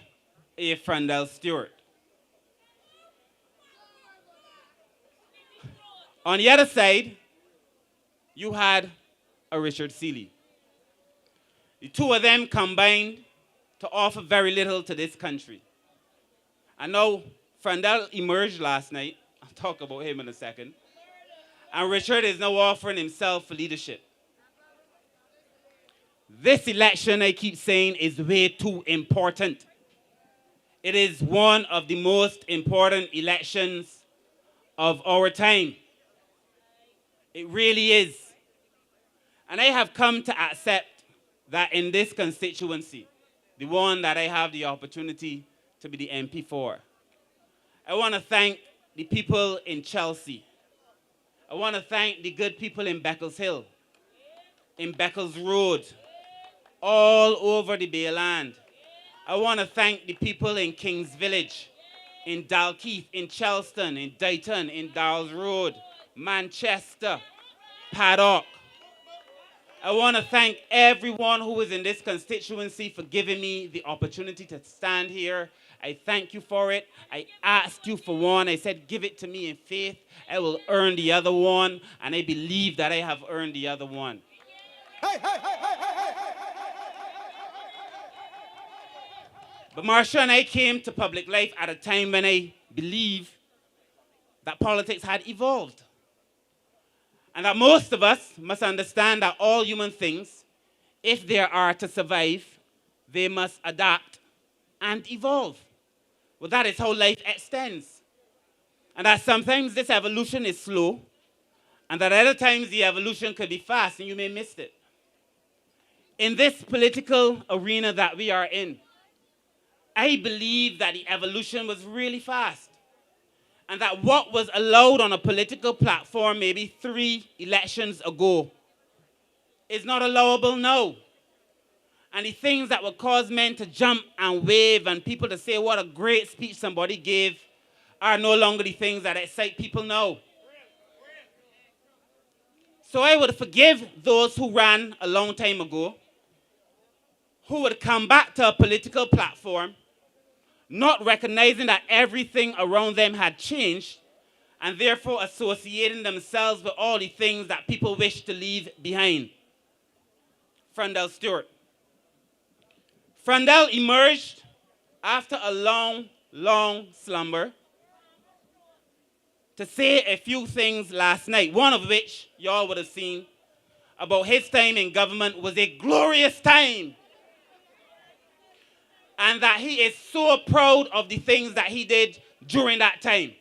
a Frandel Stewart. On the other side, you had a Richard Seeley. The two of them combined to offer very little to this country. I know Frandel emerged last night. I'll talk about him in a second. And Richard is now offering himself for leadership. This election, I keep saying, is way too important. It is one of the most important elections of our time. It really is. And I have come to accept that in this constituency, the one that I have the opportunity to be the MP for, I want to thank the people in Chelsea. I want to thank the good people in Beccles Hill, in Beccles Road, all over the Bay Land. I want to thank the people in Kings Village, in Dalkeith, in Charleston, in Dayton, in Darrells Road, Manchester, Paddock. I want to thank everyone who is in this constituency for giving me the opportunity to stand here. I thank you for it. I asked you for one. I said, give it to me in faith. I will earn the other one. And I believe that I have earned the other one. But Marsha and I came to public life at a time when I believe that politics had evolved. And that most of us must understand that all human things, if they are to survive, they must adapt and evolve. Well, that is how life extends. And that sometimes this evolution is slow, and that other times the evolution could be fast and you may miss it. In this political arena that we are in, I believe that the evolution was really fast. And that what was allowed on a political platform maybe 3 elections ago is not allowable now. And the things that would cause men to jump and wave and people to say what a great speech somebody gave are no longer the things that excite people now. So I would forgive those who ran a long time ago, who would come back to a political platform not recognizing that everything around them had changed, and therefore associating themselves with all the things that people wish to leave behind. Frandel Stewart. Frandel emerged after a long, long slumber to say a few things last night, one of which y'all would have seen about his time in government was a glorious time, and that he is so proud of the things that he did during that time.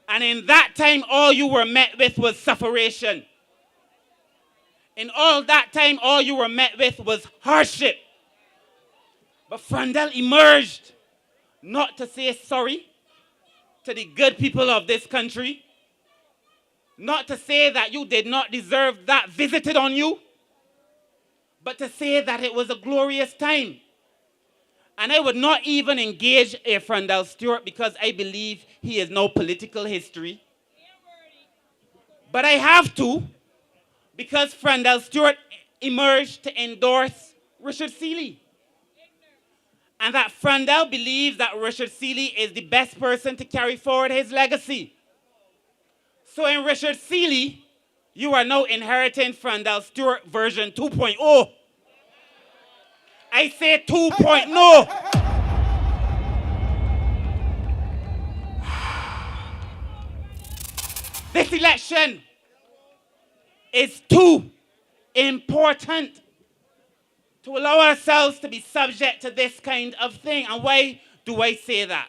And in that time, all you were met with was sufferation. In all that time, all you were met with was hardship. But Frandel emerged not to say sorry to the good people of this country, not to say that you did not deserve that visited on you, but to say that it was a glorious time. And I would not even engage a Frandel Stewart because I believe he is no political history. But I have to because Frandel Stewart emerged to endorse Richard Seeley. And that Frandel believes that Richard Seeley is the best person to carry forward his legacy. So in Richard Seeley, you are now inheriting Frandel Stewart version 2.0. I say 2.0. This election is too important to allow ourselves to be subject to this kind of thing. And why do I say that?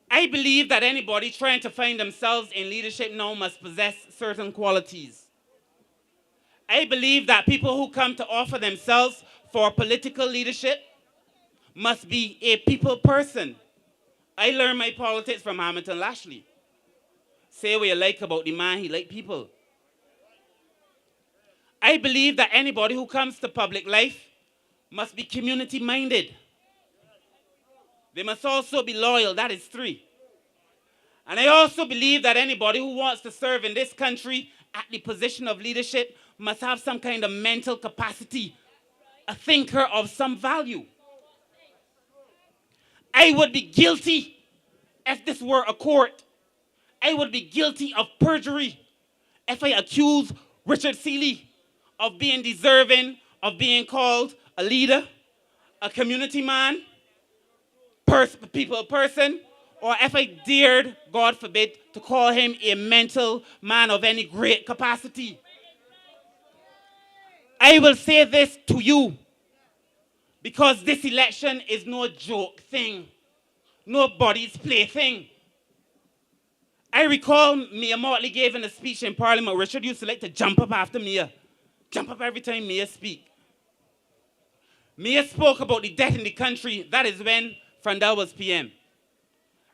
I believe that anybody trying to find themselves in leadership now must possess certain qualities. I believe that people who come to offer themselves for political leadership must be a people person. I learned my politics from Hamilton Lashley. Say what you like about the man, he like people. I believe that anybody who comes to public life must be community-minded. They must also be loyal, that is 3. And I also believe that anybody who wants to serve in this country at the position of leadership must have some kind of mental capacity, a thinker of some value. I would be guilty if this were a court. I would be guilty of perjury if I accuse Richard Seeley of being deserving of being called a leader, a community man, people person, or if I dared, God forbid, to call him a mental man of any great capacity. I will say this to you because this election is no joke thing, nobody's plaything. I recall Mia Motley gave in a speech in Parliament. Richard used to like to jump up after Mia. Jump up every time Mia speak. Mia spoke about the debt in the country. That is when Frandel was PM.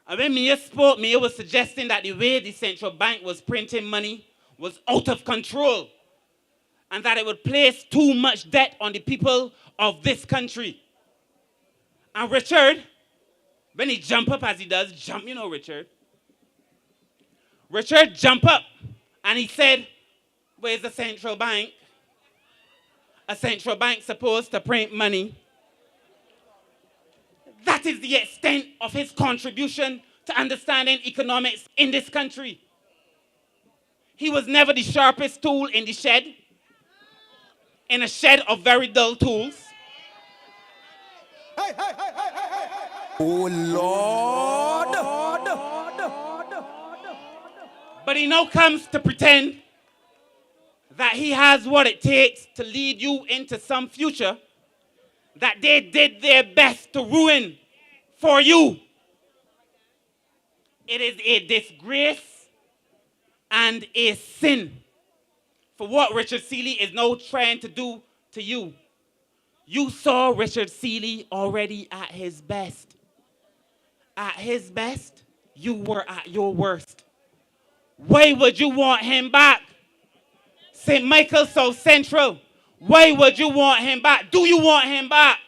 And when Mia spoke, Mia was suggesting that the way the central bank was printing money was out of control and that it would place too much debt on the people of this country. And Richard, when he jump up as he does, jump, you know Richard. Richard jumped up and he said, where's the central bank? A central bank supposed to print money. That is the extent of his contribution to understanding economics in this country. He was never the sharpest tool in the shed, in a shed of very dull tools. Oh Lord! But he now comes to pretend that he has what it takes to lead you into some future that they did their best to ruin for you. It is a disgrace and a sin for what Richard Seeley is now trying to do to you. You saw Richard Seeley already at his best. At his best, you were at your worst. Why would you want him back? St. Michael South Central, why would you want him back? Do you want him back?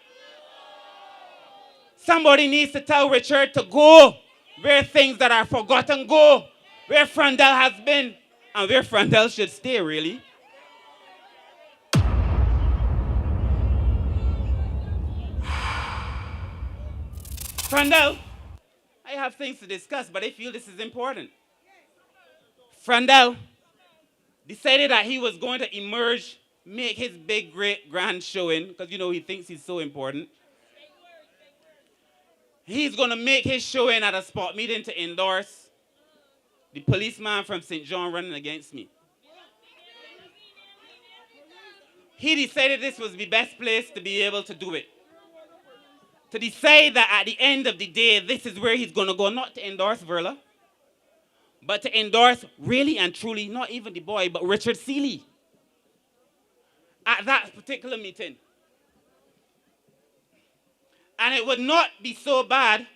Somebody needs to tell Richard to go where things that are forgotten go, where Frandel has been, and where Frandel should stay, really. Frandel, I have things to discuss, but I feel this is important. Frandel decided that he was going to emerge make his big great grand showing, because you know he thinks he's so important. He's gonna make his showing at a spot meeting to endorse the policeman from St. John running against me. He decided this was the best place to be able to do it. To decide that at the end of the day, this is where he's gonna go, not to endorse Verla, but to endorse really and truly, not even the boy, but Richard Seeley. At that particular meeting. And it would not be so bad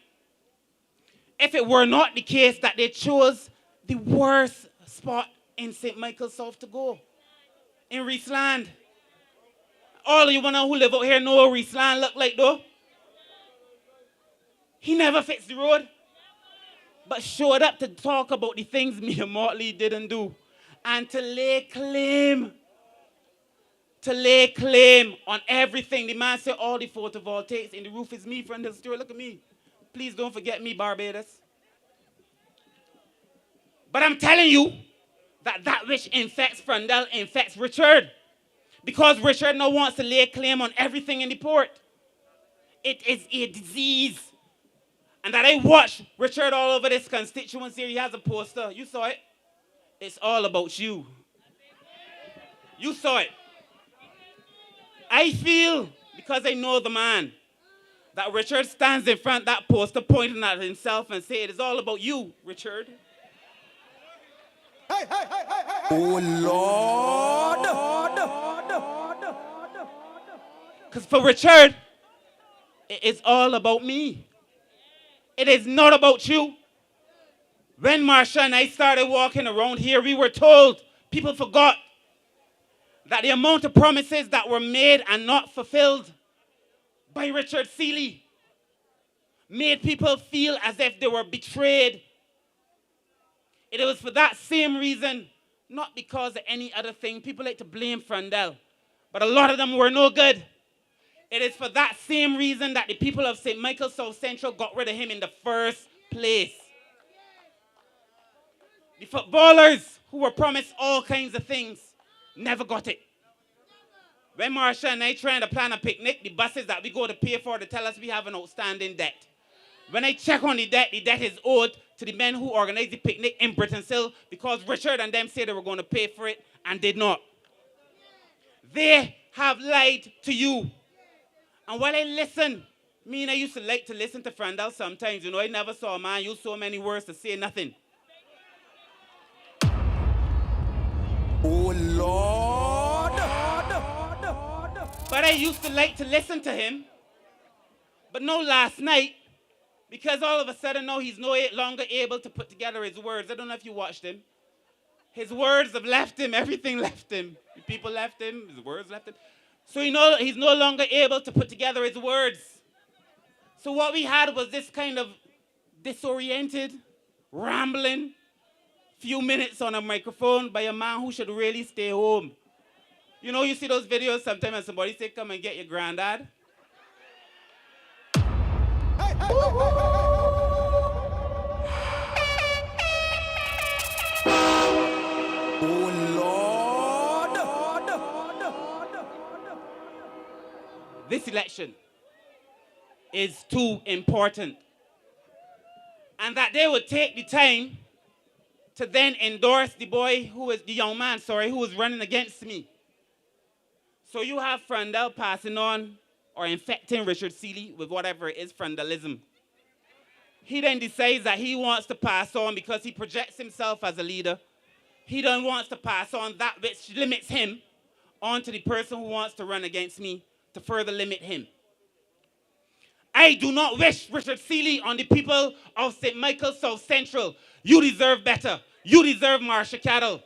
if it were not the case that they chose the worst spot in St. Michael's South to go. In Reesland. All of you wanna know who live out here know what Reesland look like though? He never fixed the road. But showed up to talk about the things me and Motley didn't do. And to lay claim on everything. The man said all the photovoltaics in the roof is me, friend. Look at me. Please don't forget me, Barbados. But I'm telling you that which infects Frandel infects Richard. Because Richard now wants to lay claim on everything in the port. It is a disease. And that I watched Richard all over this constituency. He has a poster. You saw it. It's all about you. You saw it. I feel, because I know the man, that Richard stands in front of that poster pointing at himself and saying, it is all about you, Richard. Oh, Lord. Because for Richard, it is all about me. It is not about you. When Marsha and I started walking around here, we were told, people forgot, that the amount of promises that were made and not fulfilled by Richard Seeley made people feel as if they were betrayed. It was for that same reason, not because of any other thing. People like to blame Frandel, but a lot of them were no good. It is for that same reason that the people of St. Michael's South Central got rid of him in the first place. The footballers who were promised all kinds of things never got it. When Marsha and I trying to plan a picnic, the buses that we go to pay for, they tell us we have an outstanding debt. When I check on the debt is owed to the men who organized the picnic in Brittons Hill because Richard and them said they were going to pay for it and did not. They have lied to you. And while I listen, me and I used to like to listen to Frandel sometimes. You know, I never saw a man use so many words to say nothing. Oh, Lord. But I used to like to listen to him. But no, last night, because all of a sudden now he's no longer able to put together his words. I don't know if you watched him. His words have left him. Everything left him. The people left him. His words left him. So he's no longer able to put together his words. So what we had was this kind of disoriented, rambling, few minutes on a microphone by a man who should really stay home. You know, you see those videos sometimes and somebody say, come and get your granddad. This election is too important. And that they would take the time to then endorse the young man who was running against me. So you have Frandel passing on or infecting Richard Seeley with whatever it is, Frandelism. He then decides that he wants to pass on because he projects himself as a leader. He then wants to pass on that which limits him onto the person who wants to run against me to further limit him. I do not wish Richard Seeley on the people of St. Michael's South Central. You deserve better. You deserve Marsha Cattle.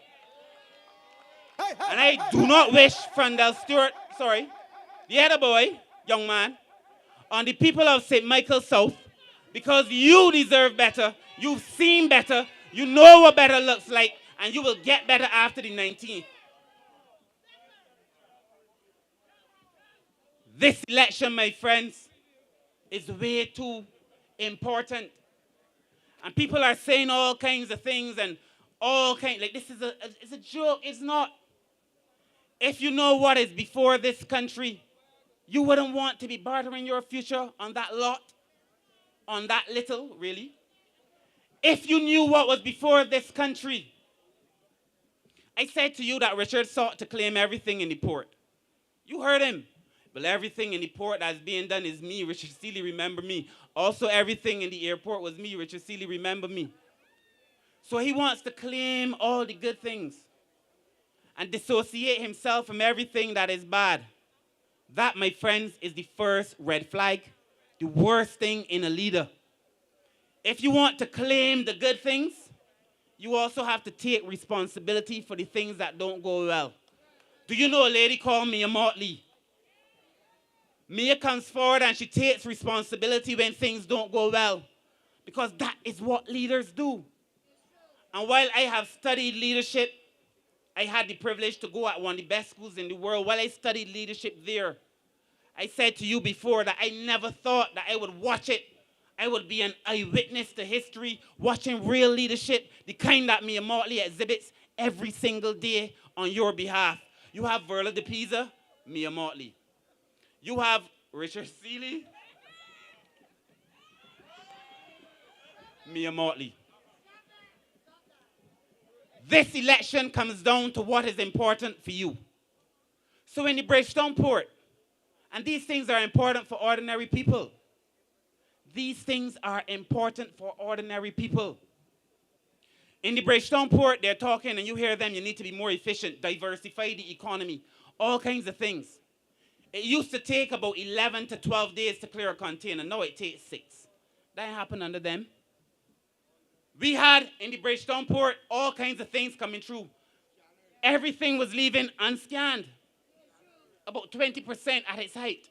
And I do not wish Frandel Stewart, the other boy, young man, on the people of St. Michael's South, because you deserve better, you've seen better, you know what better looks like, and you will get better after the 19th. This election, my friends, is way too important. And people are saying all kinds of things and all kinds, like this is it's a joke, it's not. If you know what is before this country, you wouldn't want to be bartering your future on that lot, on that little, really. If you knew what was before this country, I said to you that Richard sought to claim everything in the port. You heard him. Well, everything in the port that's being done is me, Richard Seeley, remember me. Also, everything in the airport was me, Richard Seeley, remember me. So he wants to claim all the good things and dissociate himself from everything that is bad. That, my friends, is the first red flag, the worst thing in a leader. If you want to claim the good things, you also have to take responsibility for the things that don't go well. Do you know a lady called Mia Motley? Mia comes forward and she takes responsibility when things don't go well, because that is what leaders do. And while I have studied leadership, I had the privilege to go at one of the best schools in the world. While I studied leadership there, I said to you before that I never thought that I would watch it. I would be an eyewitness to history, watching real leadership, the kind that Mia Motley exhibits every single day on your behalf. You have Verla de Pisa, Mia Motley. You have Richard Seeley, Mia Motley. This election comes down to what is important for you. So in the Bridgetown port, and these things are important for ordinary people. These things are important for ordinary people. In the Bridgetown port, they're talking, and you hear them, you need to be more efficient, diversify the economy, all kinds of things. It used to take about 11 to 12 days to clear a container. Now it takes 6. That ain't happen under them. We had in the Bridgetown port all kinds of things coming through. Everything was leaving unscanned. About 20% at its height.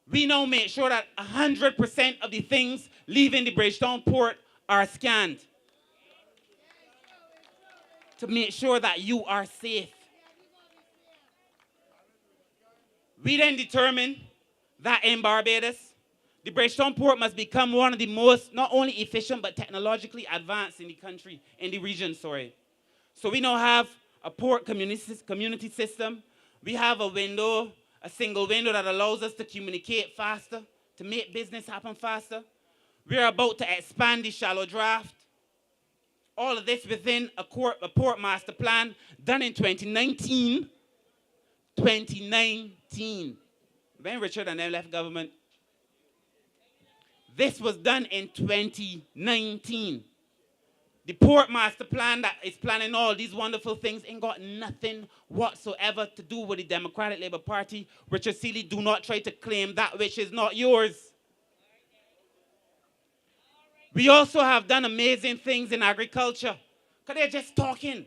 We now make sure that 100% of the things leaving the Bridgetown port are scanned to make sure that you are safe. We then determined that in Barbados, the Bridgetown port must become one of the most, not only efficient, but technologically advanced in the country, in the region, sorry. So we now have a port community system. We have a window, a single window that allows us to communicate faster, to make business happen faster. We're about to expand the shallow draft. All of this within a port master plan done in 2019. 2019. When Richard and them left government. This was done in 2019. The port master plan that is planning all these wonderful things ain't got nothing whatsoever to do with the Democratic Labour Party. Richard Seeley, do not try to claim that which is not yours. We also have done amazing things in agriculture, because they're just talking.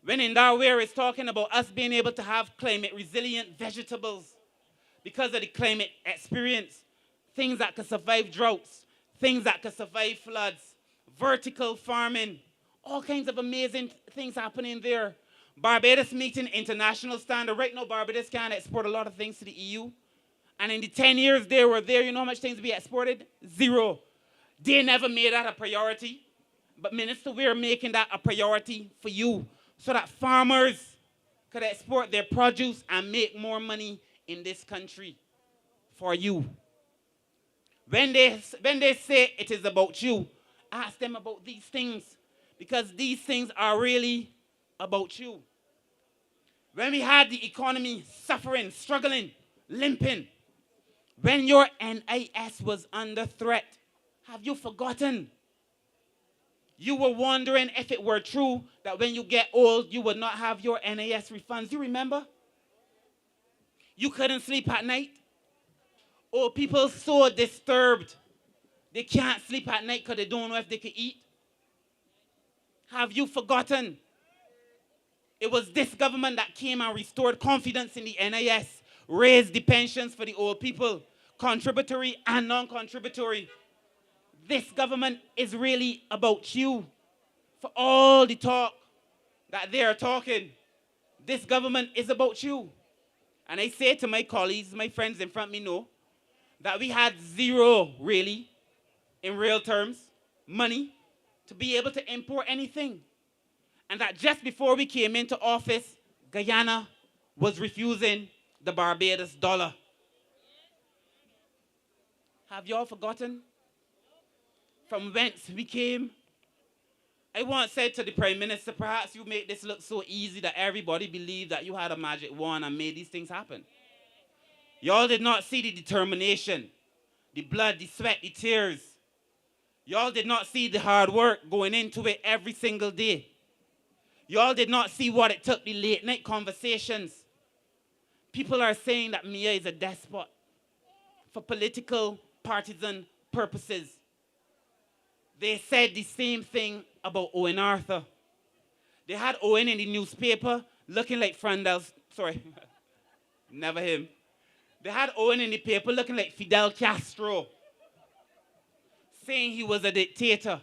When Indarware is talking about us being able to have climate resilient vegetables because of the climate experience, things that can survive droughts, things that can survive floods, vertical farming, all kinds of amazing things happening there. Barbados meeting international standard. Right now, Barbados can export a lot of things to the EU. And in the 10 years they were there, you know how much things we exported? 0. They never made that a priority. But Minister, we're making that a priority for you so that farmers could export their produce and make more money in this country for you. When they say it is about you, ask them about these things, because these things are really about you. When we had the economy suffering, struggling, limping, when your NIS was under threat, have you forgotten? You were wondering if it were true that when you get old, you would not have your NIS refunds. You remember? You couldn't sleep at night. Old people so disturbed. They can't sleep at night because they don't know if they can eat. Have you forgotten? It was this government that came and restored confidence in the NIS, raised the pensions for the old people, contributory and non-contributory. This government is really about you. For all the talk that they are talking, this government is about you. And I say to my colleagues, my friends in front of me know, that we had 0, really, in real terms, money to be able to import anything. And that just before we came into office, Guyana was refusing the Barbados dollar. Have you all forgotten from whence we came? I once said to the Prime Minister, perhaps you made this look so easy that everybody believed that you had a magic wand and made these things happen. Y'all did not see the determination, the blood, the sweat, the tears. Y'all did not see the hard work going into it every single day. Y'all did not see what it took, the late night conversations. People are saying that Mia is a despot for political, partisan purposes. They said the same thing about Owen Arthur. They had Owen in the newspaper looking like Frandel's, sorry, never him. They had Owen in the paper looking like Fidel Castro, saying he was a dictator.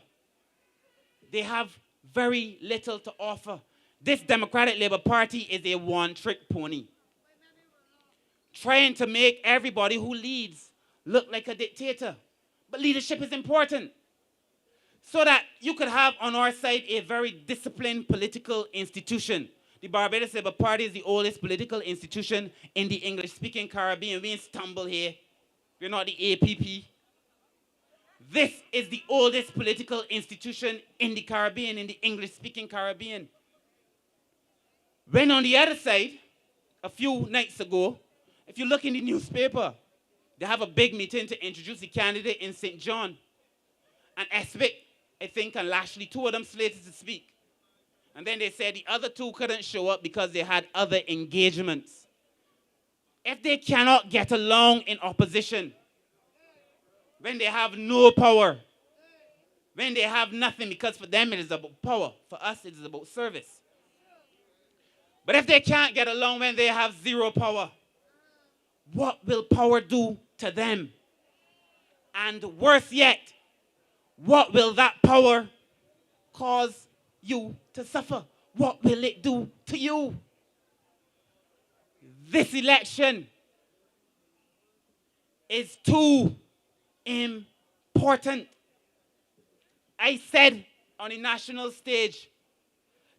They have very little to offer. This Democratic Labour Party is a one-trick pony, trying to make everybody who leads look like a dictator. But leadership is important, so that you could have on our side a very disciplined political institution. The Barbados Labour Party is the oldest political institution in the English-speaking Caribbean. We ain't stumble here. We're not the APP. This is the oldest political institution in the Caribbean, in the English-speaking Caribbean. When on the other side, a few nights ago, if you look in the newspaper, they have a big meeting to introduce the candidate in St. John. And Eswick, I think, and Lashley, two of them slated to speak. And then they said the other two couldn't show up because they had other engagements. If they cannot get along in opposition, when they have no power, when they have nothing, because for them it is about power, for us it is about service. But if they can't get along when they have zero power, what will power do to them? And worse yet, what will that power cause you to suffer? What will it do to you? This election is too important. I said on the national stage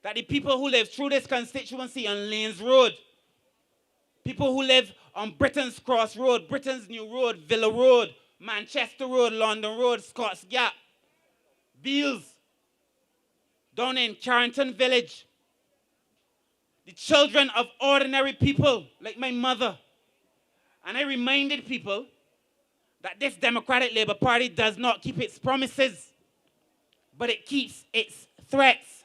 that the people who live through this constituency on Lanes Road, people who live on Brittons Cross Road, Brittons New Road, Villa Road, Manchester Road, London Road, Scots Gap, Beals, down in Carrington Village, the children of ordinary people like my mother. And I reminded people that this Democratic Labour Party does not keep its promises, but it keeps its threats.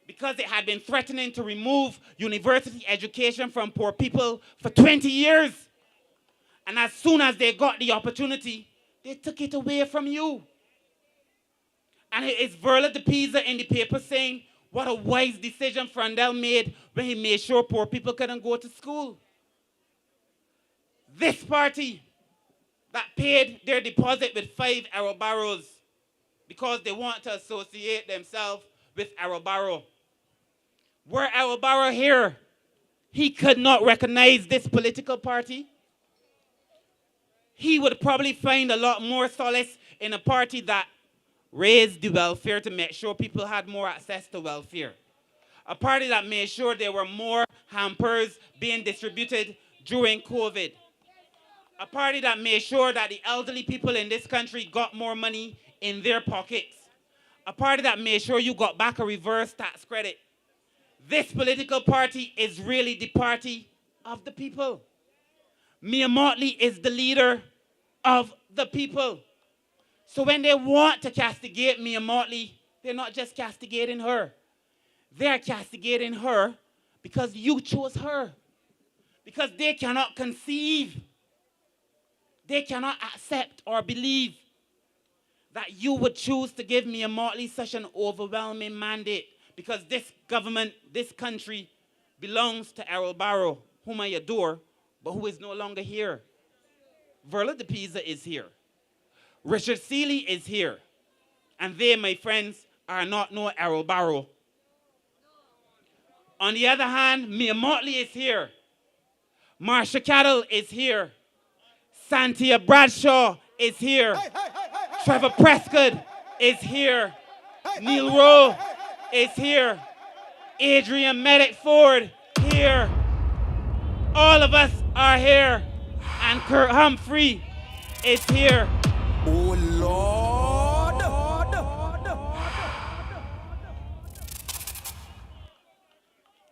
Because it had been threatening to remove university education from poor people for 20 years. And as soon as they got the opportunity, they took it away from you. And it is Verla de Pisa in the paper saying what a wise decision Frandel made when he made sure poor people couldn't go to school. This party that paid their deposit with 5 arrow barrows because they want to associate themselves with arrow barrow. Were Arrow Barrow here, he could not recognize this political party. He would probably find a lot more solace in a party that raised the welfare to make sure people had more access to welfare. A party that made sure there were more hampers being distributed during COVID. A party that made sure that the elderly people in this country got more money in their pockets. A party that made sure you got back a reverse tax credit. This political party is really the party of the people. Mia Motley is the leader of the people. So when they want to castigate Mia Motley, they're not just castigating her. They're castigating her because you chose her. Because they cannot conceive. They cannot accept or believe that you would choose to give Mia Motley such an overwhelming mandate. Because this government, this country, belongs to Errol Barrow, whom I adore, but who is no longer here. Verla de Pisa is here. Richard Seeley is here. And they, my friends, are not no Errol Barrow. On the other hand, Mia Motley is here. Marsha Cattle is here. Santia Bradshaw is here. Trevor Prescott is here. Neil Rowe is here. Adrian Medic Ford here. All of us are here. And Kurt Humphrey is here. Oh Lord.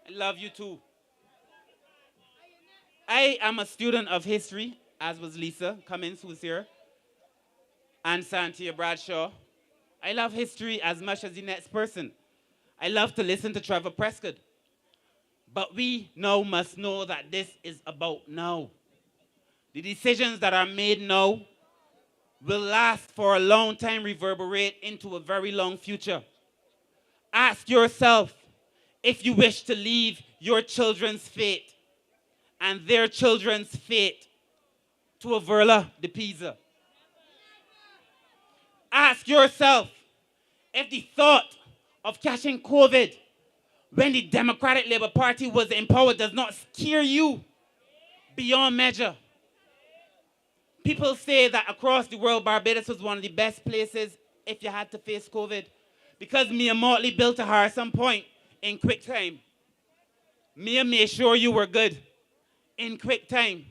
I love you too. I am a student of history, as was Lisa Cummins, who's here, and Santia Bradshaw. I love history as much as the next person. I love to listen to Trevor Prescott. But we now must know that this is about now. The decisions that are made now will last for a long time, reverberate into a very long future. Ask yourself if you wish to leave your children's fate and their children's fate to a Verla de Pisa. Ask yourself if the thought of catching COVID when the Democratic Labour Party was in power does not scare you beyond measure. People say that across the world, Barbados was one of the best places if you had to face COVID because Mia Motley built a Harrison Point in quick time. Mia made sure you were good in quick time.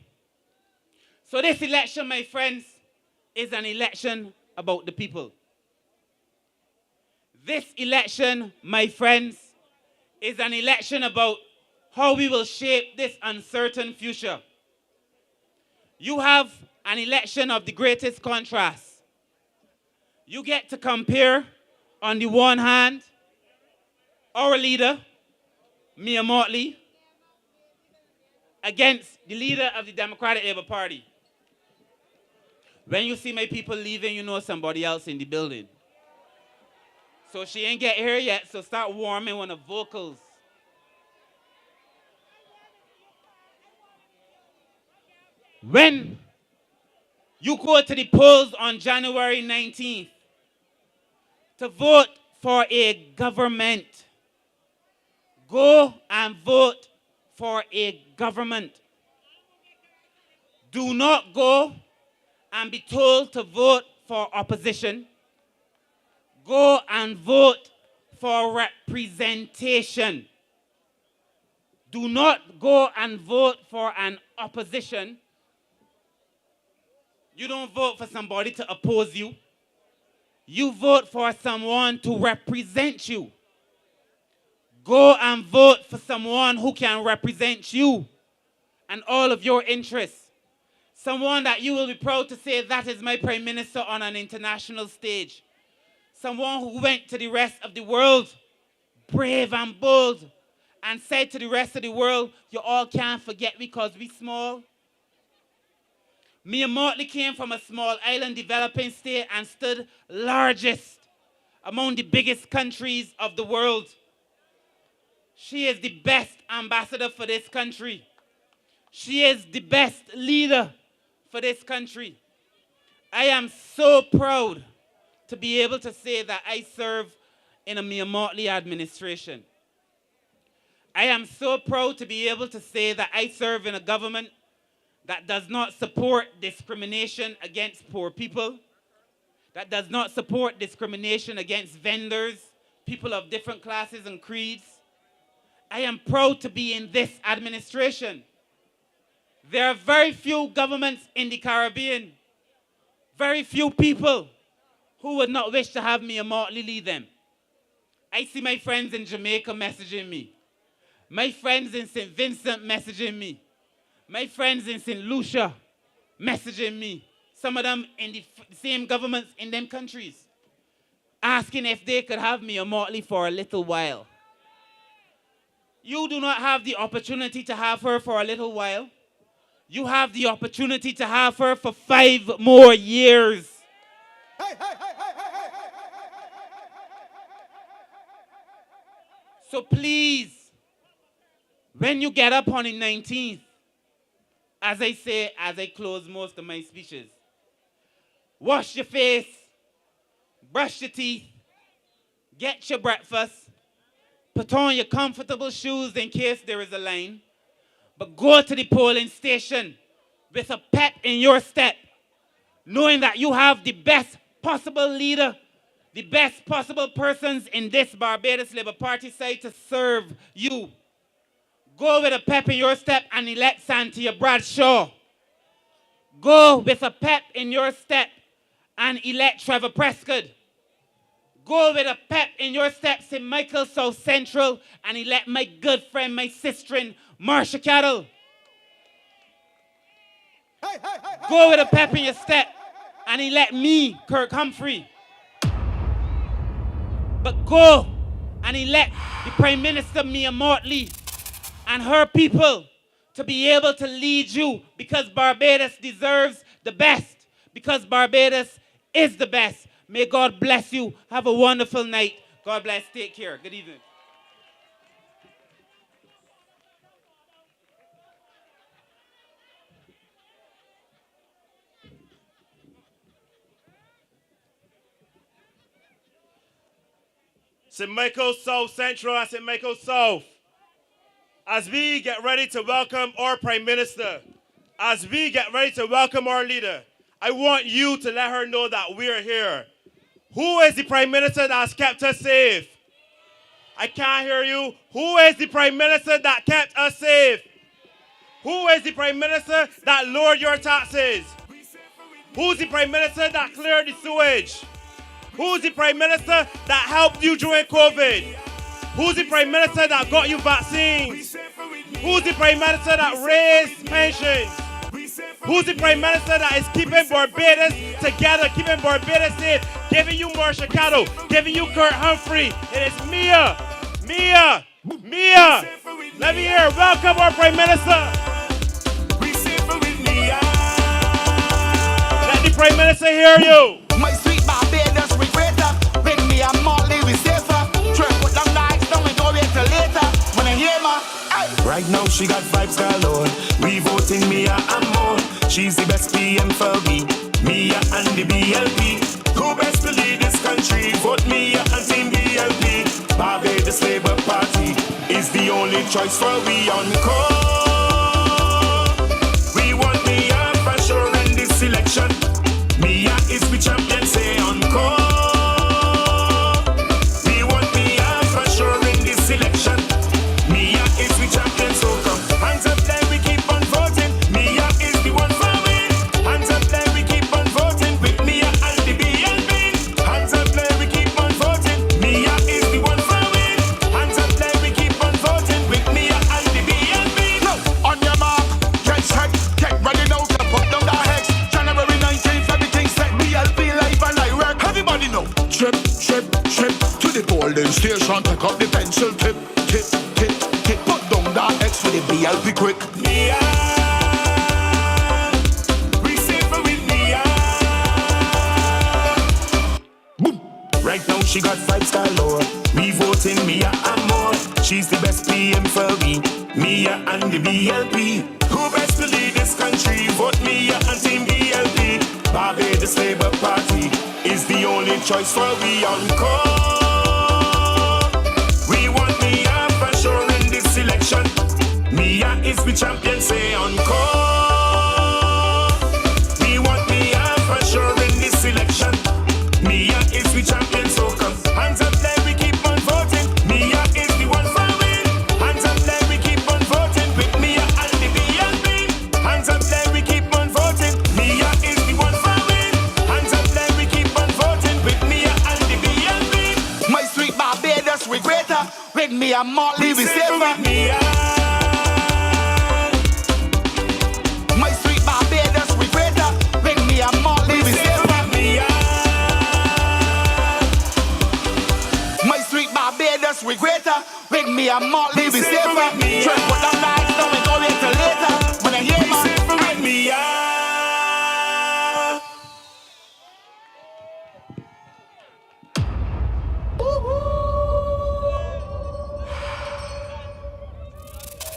So this election, my friends, is an election about the people. This election, my friends, is an election about how we will shape this uncertain future. You have an election of the greatest contrast. You get to compare, on the one hand, our leader, Mia Motley, against the leader of the Democratic Labour Party. When you see my people leaving, you know somebody else in the building. So she ain't get here yet, so start warming on the vocals. When you go to the polls on January 19th to vote for a government, go and vote for a government. Do not go and be told to vote for opposition. Go and vote for representation. Do not go and vote for an opposition. You don't vote for somebody to oppose you. You vote for someone to represent you. Go and vote for someone who can represent you and all of your interests. Someone that you will be proud to say, that is my Prime Minister on an international stage. Someone who went to the rest of the world, brave and bold, and said to the rest of the world, you all can't forget because we small. Mia Motley came from a small island developing state and stood largest among the biggest countries of the world. She is the best ambassador for this country. She is the best leader for this country. I am so proud to be able to say that I serve in a Mia Motley administration. I am so proud to be able to say that I serve in a government that does not support discrimination against poor people, that does not support discrimination against vendors, people of different classes and creeds. I am proud to be in this administration. There are very few governments in the Caribbean, very few people who would not wish to have Mia Motley lead them. I see my friends in Jamaica messaging me. My friends in St. Vincent messaging me. My friends in St. Lucia messaging me. Some of them in the same governments in them countries. Asking if they could have Mia Motley for a little while. You do not have the opportunity to have her for a little while. You have the opportunity to have her for 5 more years. So please, when you get up on the 19th, as I say, as I close most of my speeches, wash your face, brush your teeth, get your breakfast, put on your comfortable shoes in case there is a line, but go to the polling station with a pep in your step, knowing that you have the best possible leader, the best possible persons in this Barbados Labour Party side to serve you. Go with a pep in your step and elect Santia Bradshaw. Go with a pep in your step and elect Trevor Prescott. Go with a pep in your step, St. Michael South Central, and elect my good friend, my sister, Marsha Cattle. Go with a pep in your step and elect me, Kirk Humphrey. But go and elect the Prime Minister, Mia Mortley, and her people to be able to lead you, because Barbados deserves the best, because Barbados is the best. May God bless you. Have a wonderful night. God bless. Take care. Good evening. St. Michael South Central and St. Michael South. As we get ready to welcome our Prime Minister, as we get ready to welcome our leader, I want you to let her know that we are here. Who is the Prime Minister that has kept us safe? I can't hear you. Who is the Prime Minister that kept us safe? Who is the Prime Minister that lowered your taxes? Who's the Prime Minister that cleared the sewage? Who's the Prime Minister that helped you during COVID? Who's the Prime Minister that got you vaccines? Who's the Prime Minister that raised pensions? Who's the Prime Minister that is keeping Barbados together, keeping Barbados safe, giving you Marsha Cattle, giving you Kurt Humphrey? It is Mia. Mia. Mia. Let me hear. Welcome our Prime Minister. Let the Prime Minister hear you. My sweet Barbados, we greater. When me and Marley, we safer. Try put down the ice, don't we go wait till later. When I hear my Right now she got vibes galore. We voting Mia and more. She's the best PM for we. Mia and the BLP. Who best to lead this country? Vote Mia and Team BLP. Barbados Labour Party is the only choice for we on call. We want Mia for sure in this election. Mia is the champion, say on call. We want Mia for sure in this election. Mia is the champion, so come. Hands up there, we keep on voting. Mia is the one for win. Hands up there, we keep on voting with Mia and the BLP. Hands up there, we keep on voting. Mia is the one for win. Hands up there, we keep on voting with Mia and the BLP. no, on your mark, get set, get ready now to put down the hex. January 19th, everything set. BLP live and direct. Everybody know. Trip, trip, trip to the golden station. Pick up the pencil tip, tip, tip, tip. Put down the X with the BLP quick. Mia, we safer with Mia. Boom. Right now she got vibes galore. We voting Mia and more. She's the best PM for we. Mia and the BLP. Who best to lead this country? Vote Mia and Team BLP. Barbados Labour Party is the only choice for we on call. We want Mia for sure in this election. Mia is the champion, say on call. We want Mia for sure in this election. Mia is the champion, so come. Hands up there, we keep on voting. Mia is the one for win. Hands up there, we keep on voting with Mia and the BLP. Hands up there, we keep on voting. Mia is the one for win. Hands up there, we keep on voting with Mia and the BLP. My sweet Barbados, we greater. With me and Marley, we safer. Mia. My sweet Barbados, we greater. With me and Marley, we safer. My sweet Barbados, we greater. With me and Marley, we safer. Try put down the ice, don't we go wait till later. When I hear my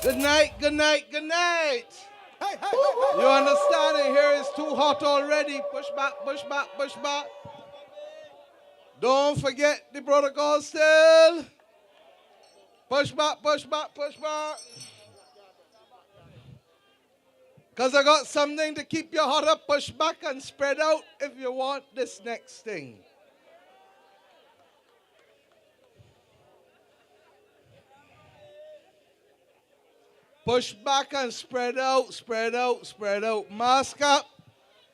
Good night, good night, good night. You understand it? Here is too hot already. Push back, push back, push back. Don't forget the protocol still. Push back, push back, push back. Because I got something to keep you hot up. Push back and spread out if you want this next thing. Push back and spread out, spread out, spread out. Mask up.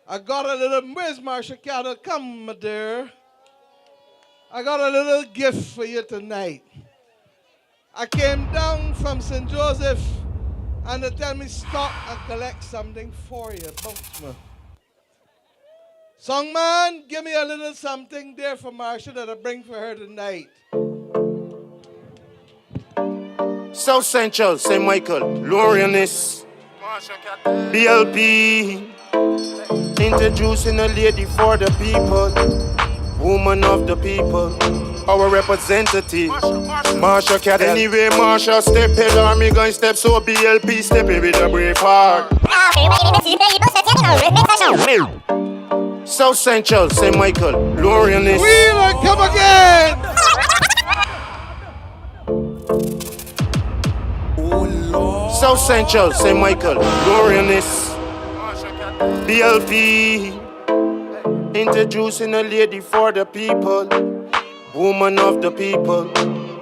I got a little, where's Marsha Cattle? Come, my dear. I got a little gift for you tonight. I came down from St. Joseph and they tell me stop and collect something for you. Bounce me. Songman, give me a little something there for Marsha that I bring for her tonight. South Central, St. Michael, Lorionis, BLP, introducing a lady for the people, woman of the people, our representative, Marsha Cattle. Anyway, Marsha step head army going step, so BLP stepping with a brave heart. South Central, St. Michael, Lorionis. Wheeler, come again! South Central, St. Michael, Lorionis, BLP, introducing a lady for the people, woman of the people,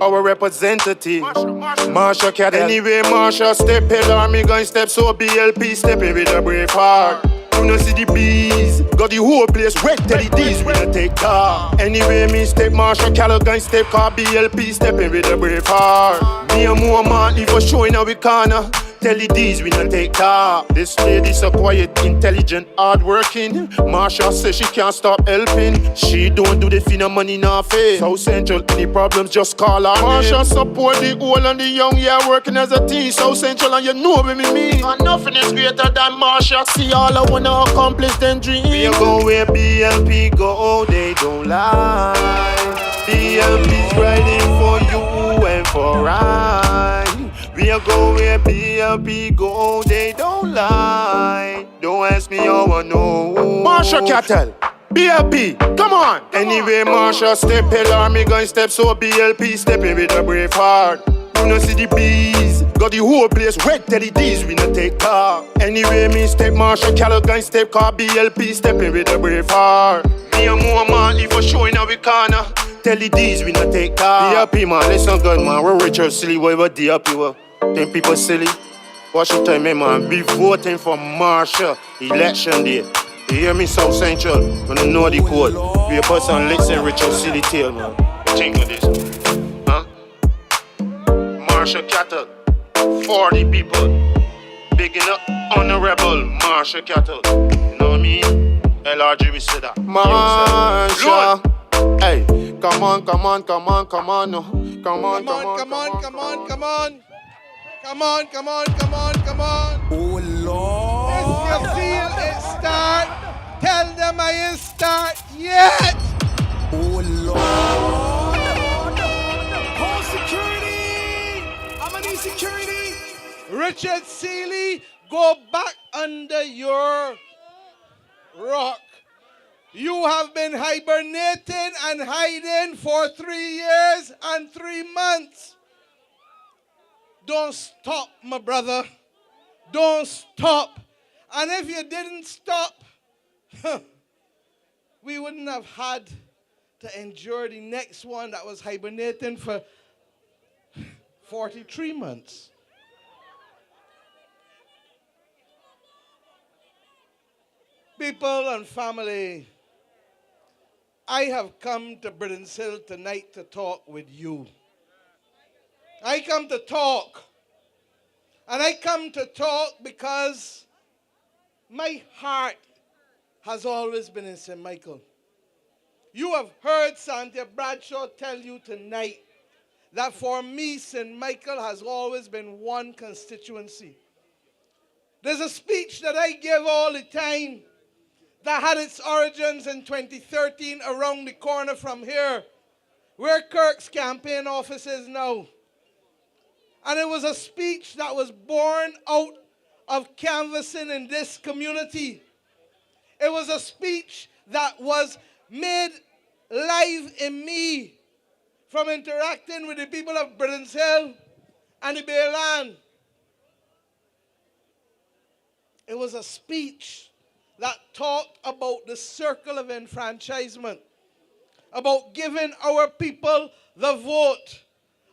our representative, Marsha Cattle. Anyway, Marsha step head army going step, so BLP stepping with a brave heart. You know see the bees, got the whole place wet till the D's we don't take car. Anyway, me step Marsha Cattle going step, car BLP stepping with a brave heart. Me and more man leave for showing how we corner. Tell the D's we don't take car. This lady so quiet, intelligent, hardworking. Marsha says she can't stop helping. She don't do the fin of money in her face. South Central, any problems just call her. Marsha support the old and the young, yeah, working as a team. South Central and you know what me mean. And nothing is greater than Marsha. See all I wanna accomplish them dreams. We go where BLP go, they don't lie. BLP's riding for you and for I. We go where BLP go, they don't lie. Don't ask me how I know. Marsha Cattle, BLP, come on. Anyway, Marsha step head army going step, so BLP stepping with a brave heart. You know see the bees, got the whole place wet till the D's we not take car. Anyway, me step Marsha Cattle going step, car BLP stepping with a brave heart. Me and more man leave for showing how we corner. Tell the D's we not take car. BLP man, listen good man, we're rich or silly, whatever DLP were. Them people silly. Watch your time, man. Be voting for Marsha election day. You hear me, South Central? When you know the code. Be a person listen, Richard Silly Tail, man. Think of this. Huh? Marsha Cattle. 40 people. Bigging up honorable Marsha Cattle. You know what I mean? LRG, we say that. Marsha. Hey, come on, come on, come on, come on. No. Come on, come on, come on, come on, come on. Come on, come on, come on, come on. Oh, Lord. If you feel it start, tell them I ain't start yet. Oh, Lord. Call security. I'm gonna need security. Richard Seeley, go back under your rock. You have been hibernating and hiding for 3 years and 3 months. Don't stop, my brother. Don't stop. And if you didn't stop, we wouldn't have had to endure the next one that was hibernating for 43 months. People and family, I have come to Brittons Hill tonight to talk with you. I come to talk. And I come to talk because my heart has always been in St. Michael. You have heard Santa Bradshaw tell you tonight that for me, St. Michael has always been one constituency. There's a speech that I give all the time that had its origins in 2013 around the corner from here, where Kirk's campaign office is now. And it was a speech that was born out of canvassing in this community. It was a speech that was made live in me from interacting with the people of Brittons Hill and the Bay Land. It was a speech that talked about the circle of enfranchisement, about giving our people the vote,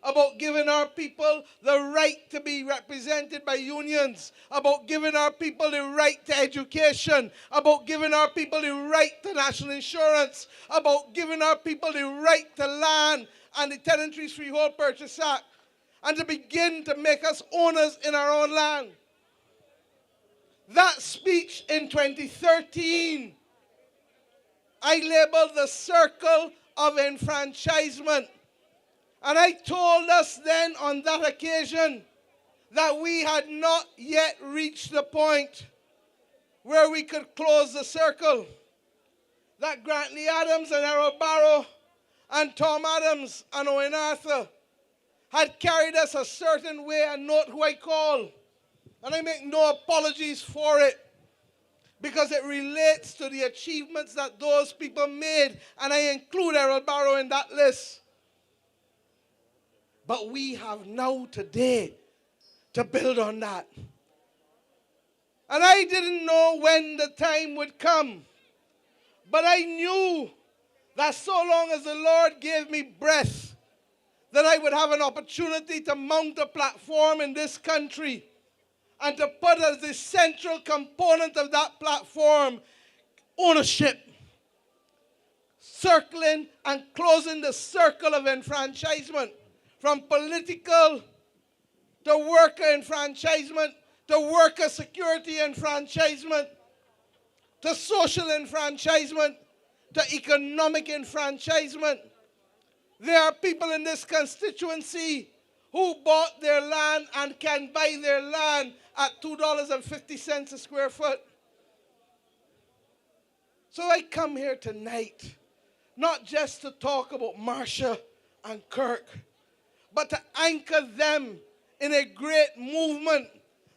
about giving our people the right to be represented by unions, about giving our people the right to education, about giving our people the right to national insurance, about giving our people the right to land and the Tenantry Freehold Purchase Act, and to begin to make us owners in our own land. That speech in 2013, I labeled the circle of enfranchisement. And I told us then on that occasion that we had not yet reached the point where we could close the circle. That Grantley Adams and Errol Barrow and Tom Adams and Owen Arthur had carried us a certain way, and note who I call. And I make no apologies for it, because it relates to the achievements that those people made, and I include Errol Barrow in that list. But we have now today to build on that. And I didn't know when the time would come, but I knew that so long as the Lord gave me breath, that I would have an opportunity to mount a platform in this country and to put as the central component of that platform ownership, circling and closing the circle of enfranchisement, from political to worker enfranchisement, to worker security enfranchisement, to social enfranchisement, to economic enfranchisement. There are people in this constituency who bought their land and can buy their land at $2.50 a square foot. So I come here tonight, not just to talk about Marcia and Kirk, but to anchor them in a great movement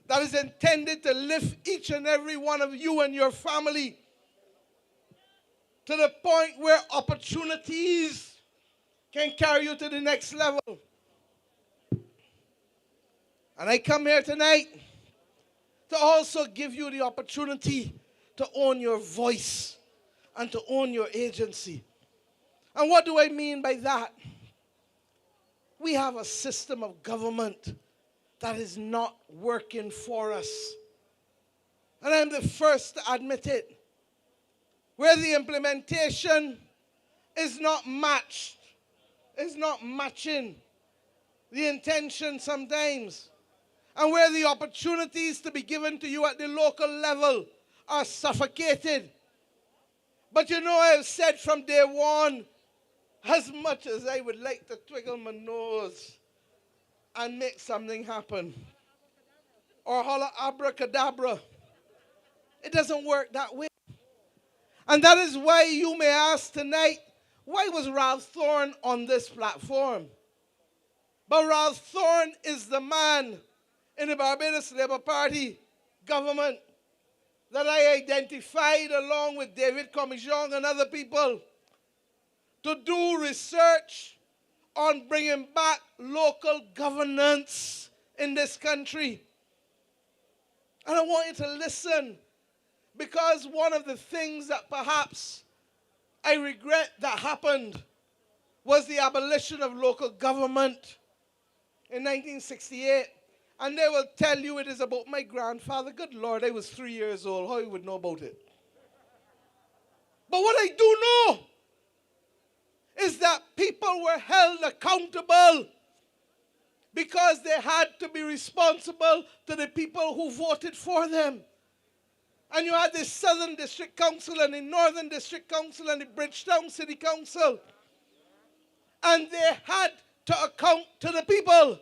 that is intended to lift each and every one of you and your family to the point where opportunities can carry you to the next level. And I come here tonight to also give you the opportunity to own your voice and to own your agency. And what do I mean by that? We have a system of government that is not working for us. And I'm the first to admit it. Where the implementation is not matched, is not matching the intention sometimes, and where the opportunities to be given to you at the local level are suffocated. But you know, I have said from day one, as much as I would like to twiddle my nose and make something happen, or holler abracadabra, it doesn't work that way. And that is why you may ask tonight, why was Ralph Thorne on this platform? But Ralph Thorne is the man in the Barbados Labour Party government that I identified along with David Comijong and other people to do research on bringing back local governance in this country. And I want you to listen, because one of the things that perhaps I regret that happened was the abolition of local government in 1968. And they will tell you it is about my grandfather. Good Lord, I was 3 years old. How you would know about it? But what I do know is that people were held accountable because they had to be responsible to the people who voted for them. And you had the Southern District Council and the Northern District Council and the Bridgetown City Council. And they had to account to the people,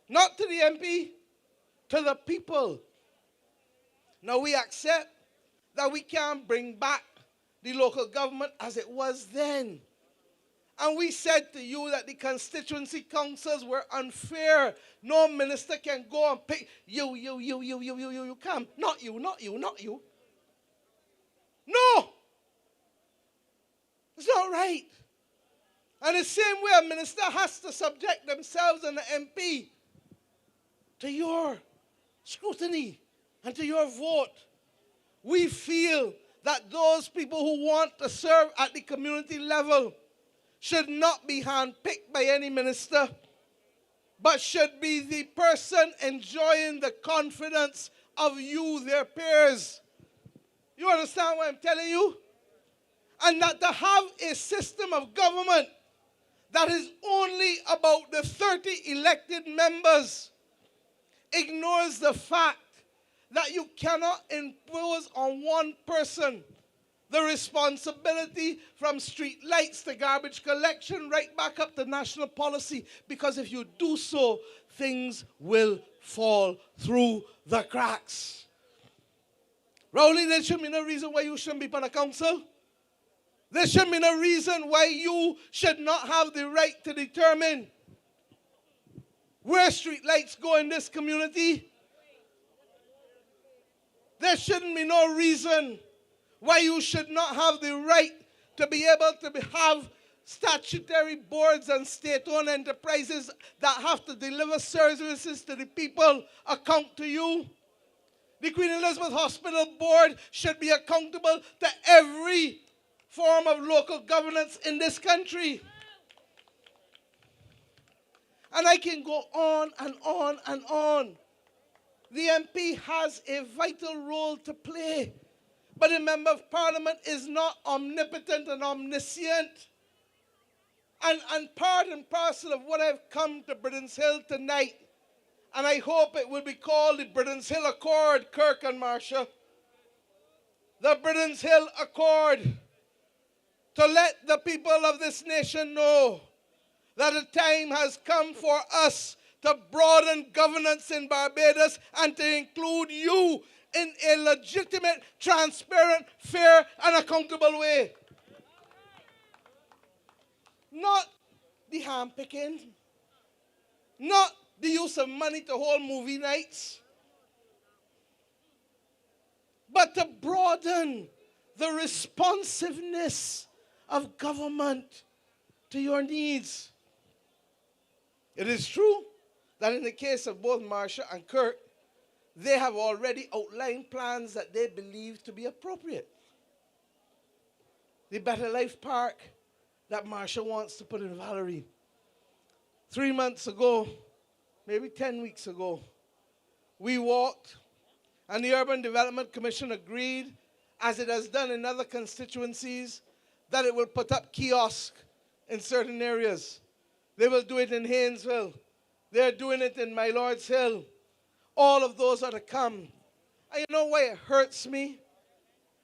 not to the MP, to the people. Now we accept that we can't bring back the local government as it was then. And we said to you that the constituency councils were unfair. No minister can go and pick you come. Not you. No! It's not right. And the same way a minister has to subject themselves and the MP to your scrutiny and to your vote. We feel that those people who want to serve at the community level should not be handpicked by any minister. but should be the person enjoying the confidence of you, their peers. You understand what I'm telling you? And that to have a system of government that is only about the 30 elected members ignores the fact that you cannot impose on one person the responsibility from street lights to garbage collection right back up to national policy, because if you do so, things will fall through the cracks. Rowley, there shouldn't be no reason why you shouldn't be on the council. There shouldn't be no reason why you should not have the right to determine where street lights go in this community. There shouldn't be no reason why you should not have the right to be able to have statutory boards and state-owned enterprises that have to deliver services to the people account to you. The Queen Elizabeth Hospital Board should be accountable to every form of local governance in this country. And I can go on and on and on. The MP has a vital role to play. But a member of parliament is not omnipotent and omniscient. And part and parcel of what I've come to Brittons Hill tonight, and I hope it will be called the Brittons Hill Accord, Kirk and Marcia. The Brittons Hill Accord, to let the people of this nation know that a time has come for us to broaden governance in Barbados and to include you in a legitimate, transparent, fair, and accountable way. Not the hand-picking, not the use of money to hold movie nights, but to broaden the responsiveness of government to your needs. It is true that in the case of both Marcia and Kirk, they have already outlined plans that they believe to be appropriate. The Better Life Park that Marcia wants to put in Valerie. 3 months ago, maybe 10 weeks ago, we walked, and the Urban Development Commission agreed, as it has done in other constituencies, that it will put up kiosks in certain areas. They will do it in Haynesville. They're doing it in My Lord's Hill. All of those are to come. And you know why it hurts me?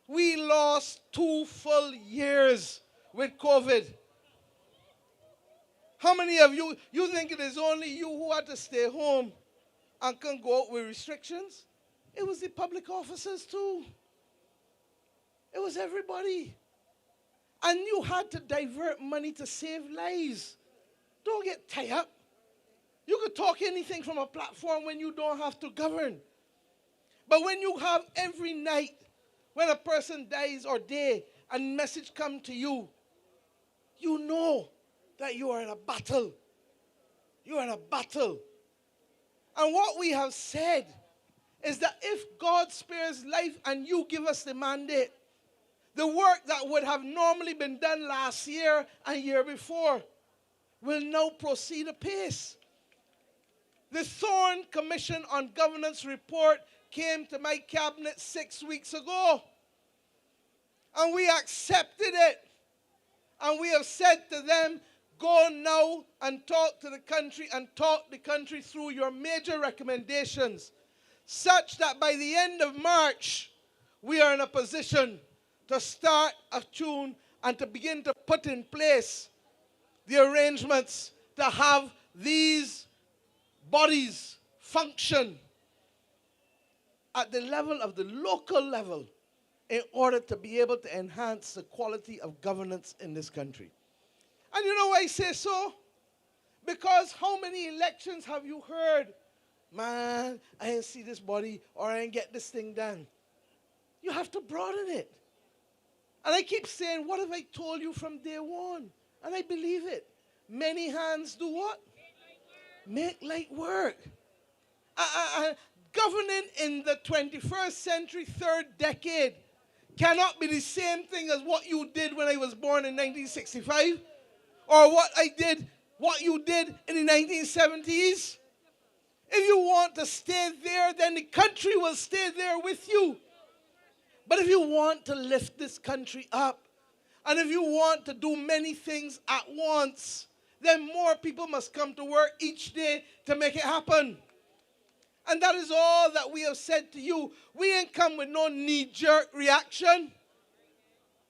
We lost 2 full years with COVID. How many of you think it is only you who had to stay home and can go out with restrictions? It was the public officers too. It was everybody. And you had to divert money to save lives. Don't get tied up. You could talk anything from a platform when you don't have to govern. But when you have every night, when a person dies or day, a message comes to you, you know that you are in a battle. You are in a battle. And what we have said is that if God spares life and you give us the mandate, the work that would have normally been done last year and year before will now proceed apace. The Thorne Commission on Governance report came to my cabinet 6 weeks ago. And we accepted it. And we have said to them, go now and talk to the country and talk the country through your major recommendations, such that by the end of March, we are in a position to start a tune and to begin to put in place the arrangements to have these bodies function at the level of the local level in order to be able to enhance the quality of governance in this country. And you know why I say so? Because how many elections have you heard? Man, I didn't see this body or I didn't get this thing done. You have to broaden it. And I keep saying, what have I told you from day one? And I believe it. Many hands do what? Make light work. Governing in the 21st century, third decade, cannot be the same thing as what you did when I was born in 1965, or what I did what you did in the 1970s. If you want to stay there, then the country will stay there with you. But if you want to lift this country up, and if you want to do many things at once, then more people must come to work each day to make it happen. And that is all that we have said to you. We ain't come with no knee-jerk reaction.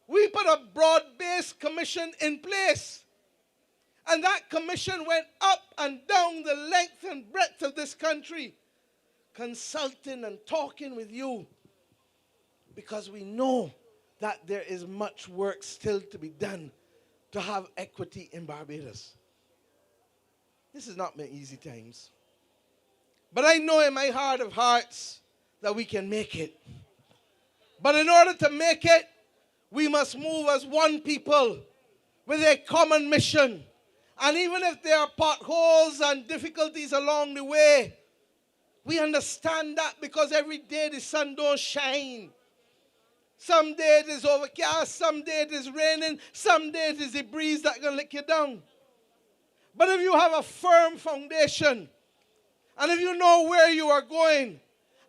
We put a broad-based commission in place. And that commission went up and down the length and breadth of this country, consulting and talking with you, because we know that there is much work still to be done to have equity in Barbados. This has not been easy times. But I know in my heart of hearts that we can make it. But in order to make it, we must move as one people with a common mission. And even if there are potholes and difficulties along the way, we understand that because every day the sun don't shine. Some day it is overcast, some day it is raining, some day it is a breeze that can lick you down. But if you have a firm foundation, and if you know where you are going,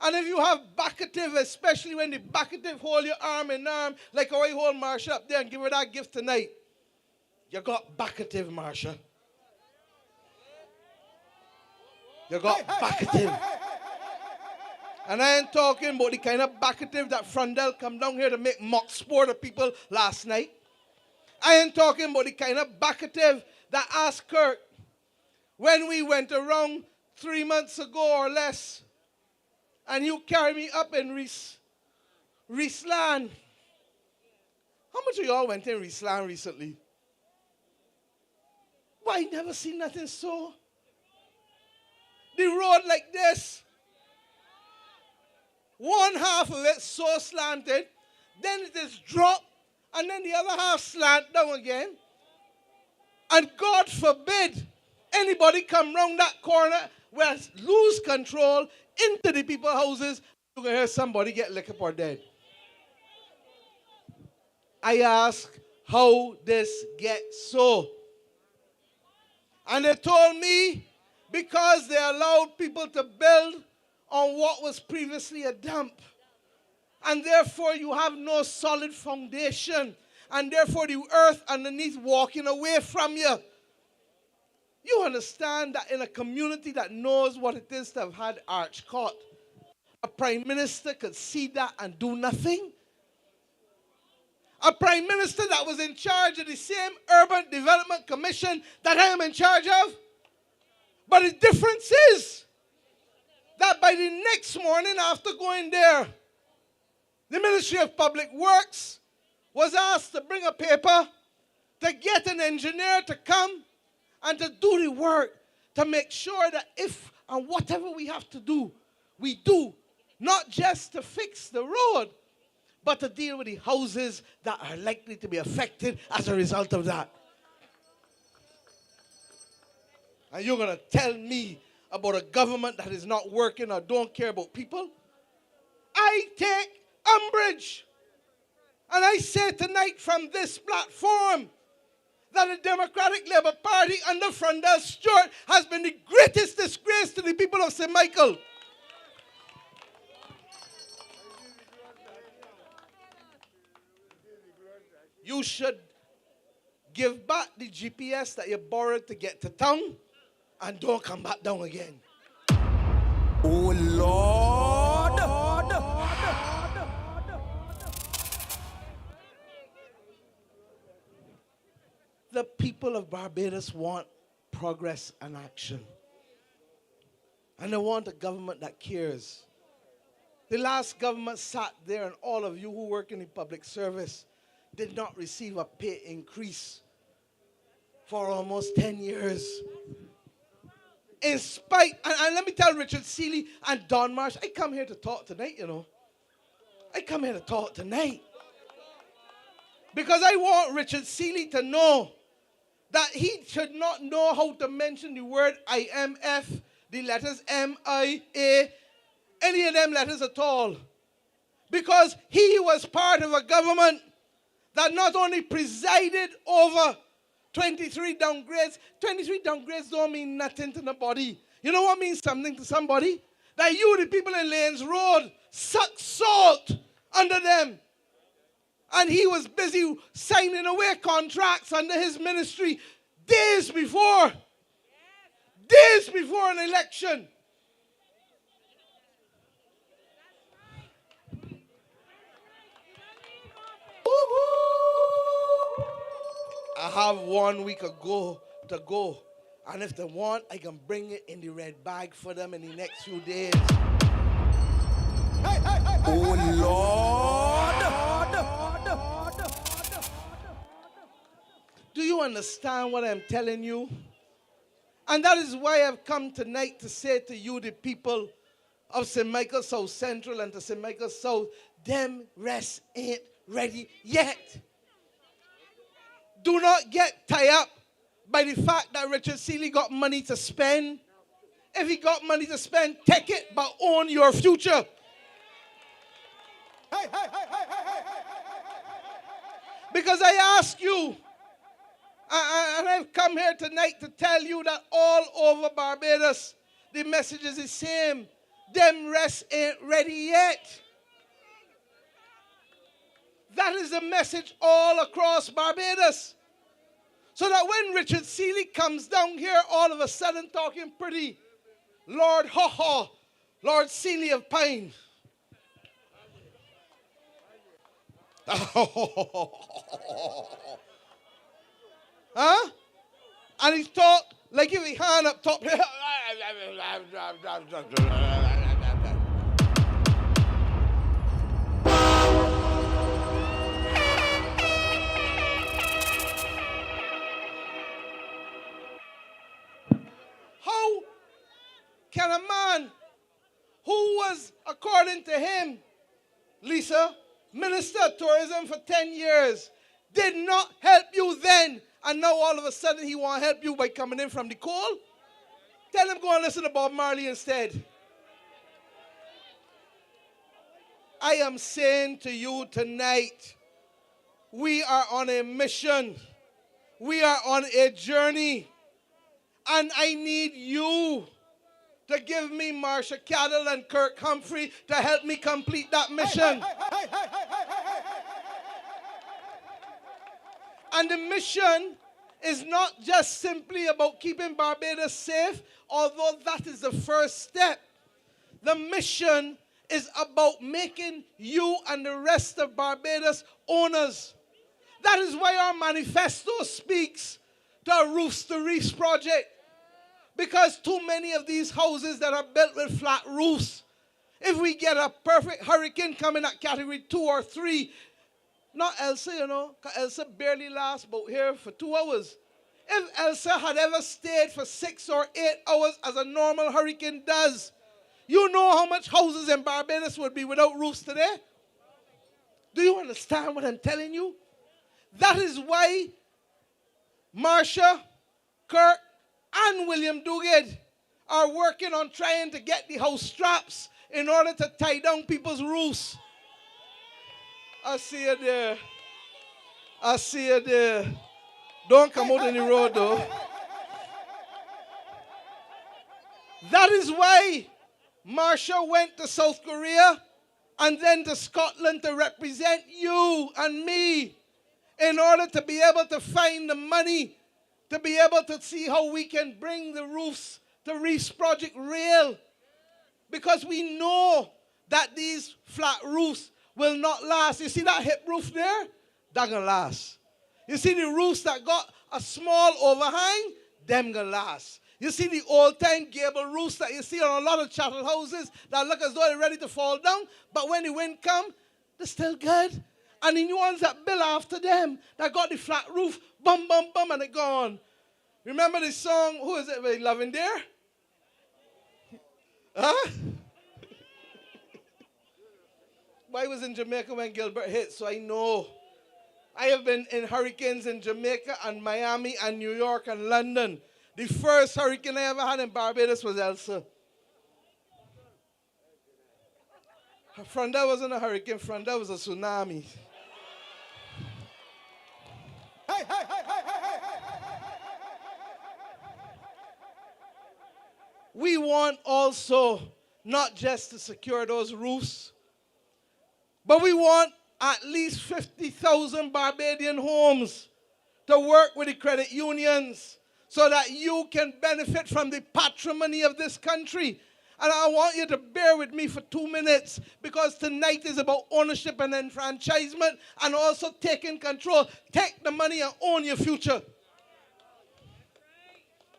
and if you have backative, especially when the backative hold your arm in arm, like how I hold Marsha up there and give her that gift tonight, you got backative, Marsha. You got backative. And I ain't talking about the kind of backative that Frondel come down here to make mock sport of people last night. I ain't talking about the kind of backative that asked Kirk when we went around 3 months ago or less, and you carry me up in Riesland. How much of y'all went in Riesland recently? Why, never seen nothing so? The road like this. One half of it so slanted, then it is dropped, and then the other half slant down again. And God forbid anybody come round that corner where lose control into the people's houses, you're going to hear somebody get licked up or dead. I ask how this gets so. And they told me because they allowed people to build on what was previously a dump. And therefore you have no solid foundation. And therefore the earth underneath walking away from you. You understand that in a community that knows what it is to have had arch caught, a prime minister could see that and do nothing? A prime minister that was in charge of the same urban development commission that I am in charge of? But the difference is that by the next morning after going there, the Ministry of Public Works was asked to bring a paper to get an engineer to come and to do the work to make sure that if and whatever we have to do, we do, not just to fix the road, but to deal with the houses that are likely to be affected as a result of that. And you're going to tell me about a government that is not working or don't care about people? I take umbrage. And I say tonight from this platform that the Democratic Labour Party under Frondel Stewart has been the greatest disgrace to the people of St. Michael. You should give back the GPS that you borrowed to get to town and don't come back down again. Oh, Lord. The people of Barbados want progress and action. And they want a government that cares. The last government sat there, and all of you who work in the public service did not receive a pay increase for almost 10 years. In spite, and let me tell Richard Seeley and Don Marsh, I come here to talk tonight, you know. I come here to talk tonight. Because I want Richard Seeley to know that he should not know how to mention the word IMF, the letters MIA, any of them letters at all. Because he was part of a government that not only presided over 23 downgrades. 23 downgrades don't mean nothing to nobody. You know what means something to somebody? That you, the people in Lanes Road, suck salt under them. And he was busy signing away contracts under his ministry days before an election. I have 1 week to go. And if they want, I can bring it in the red bag for them in the next few days. Oh, Lord. Do you understand what I'm telling you? And that is why I've come tonight to say to you, the people of St. Michael South Central and to St. Michael South, them rest ain't ready yet. Do not get tied up by the fact that Richard Seeley got money to spend. If he got money to spend, take it, but own your future. Because I ask you, and I've come here tonight to tell you that all over Barbados, the message is the same. Them rest ain't ready yet. That is the message all across Barbados. So that when Richard Seeley comes down here all of a sudden talking pretty, Lord Lord Seeley of Pine. Huh? And he talked like if he hand up top. How can a man who was, according to him, Lisa, Minister of Tourism for 10 years, did not help you then, and now all of a sudden he want to help you by coming in from the coal? Tell him go and listen to Bob Marley instead. I am saying to you tonight, we are on a mission. We are on a journey. And I need you to give me Marsha Cattle and Kirk Humphrey to help me complete that mission. And the mission is not just simply about keeping Barbados safe, although that is the first step. The mission is about making you and the rest of Barbados owners. That is why our manifesto speaks to a Roofs to Reefs project. Because too many of these houses that are built with flat roofs, if we get a perfect hurricane coming at category 2 or 3, not Elsa, you know, because Elsa barely lasts about here for 2 hours. If Elsa had ever stayed for 6 or 8 hours as a normal hurricane does, you know how much houses in Barbados would be without roofs today? Do you understand what I'm telling you? That is why Marsha, Kirk, and William Duguid are working on trying to get the house straps in order to tie down people's roofs. I see you there. I see you there. Don't come out in the road, though. That is why Marsha went to South Korea and then to Scotland to represent you and me in order to be able to find the money to be able to see how we can bring the Roofs to Reefs project real. Because we know that these flat roofs will not last. You see that hip roof there? That gonna last. You see the roofs that got a small overhang? Them gonna last. You see the old-time gable roofs that you see on a lot of chattel houses that look as though they're ready to fall down, but when the wind come, they're still good. And the new ones that built after them, that got the flat roof, bum, bum, bum, and it gone. Remember the song, who is it, with Loving Dear? Huh? I was in Jamaica when Gilbert hit, so I know. I have been in hurricanes in Jamaica and Miami and New York and London. The first hurricane I ever had in Barbados was Elsa. Fronda wasn't a hurricane, Fronda was a tsunami. Hey, hey, hey, hey, hey, hey, hey. we want also not just to secure those roofs, but we want at least 50,000 Barbadian homes to work with the credit unions so that you can benefit from the patrimony of this country. And I want you to bear with me for 2 minutes because tonight is about ownership and enfranchisement and also taking control. Take the money and own your future.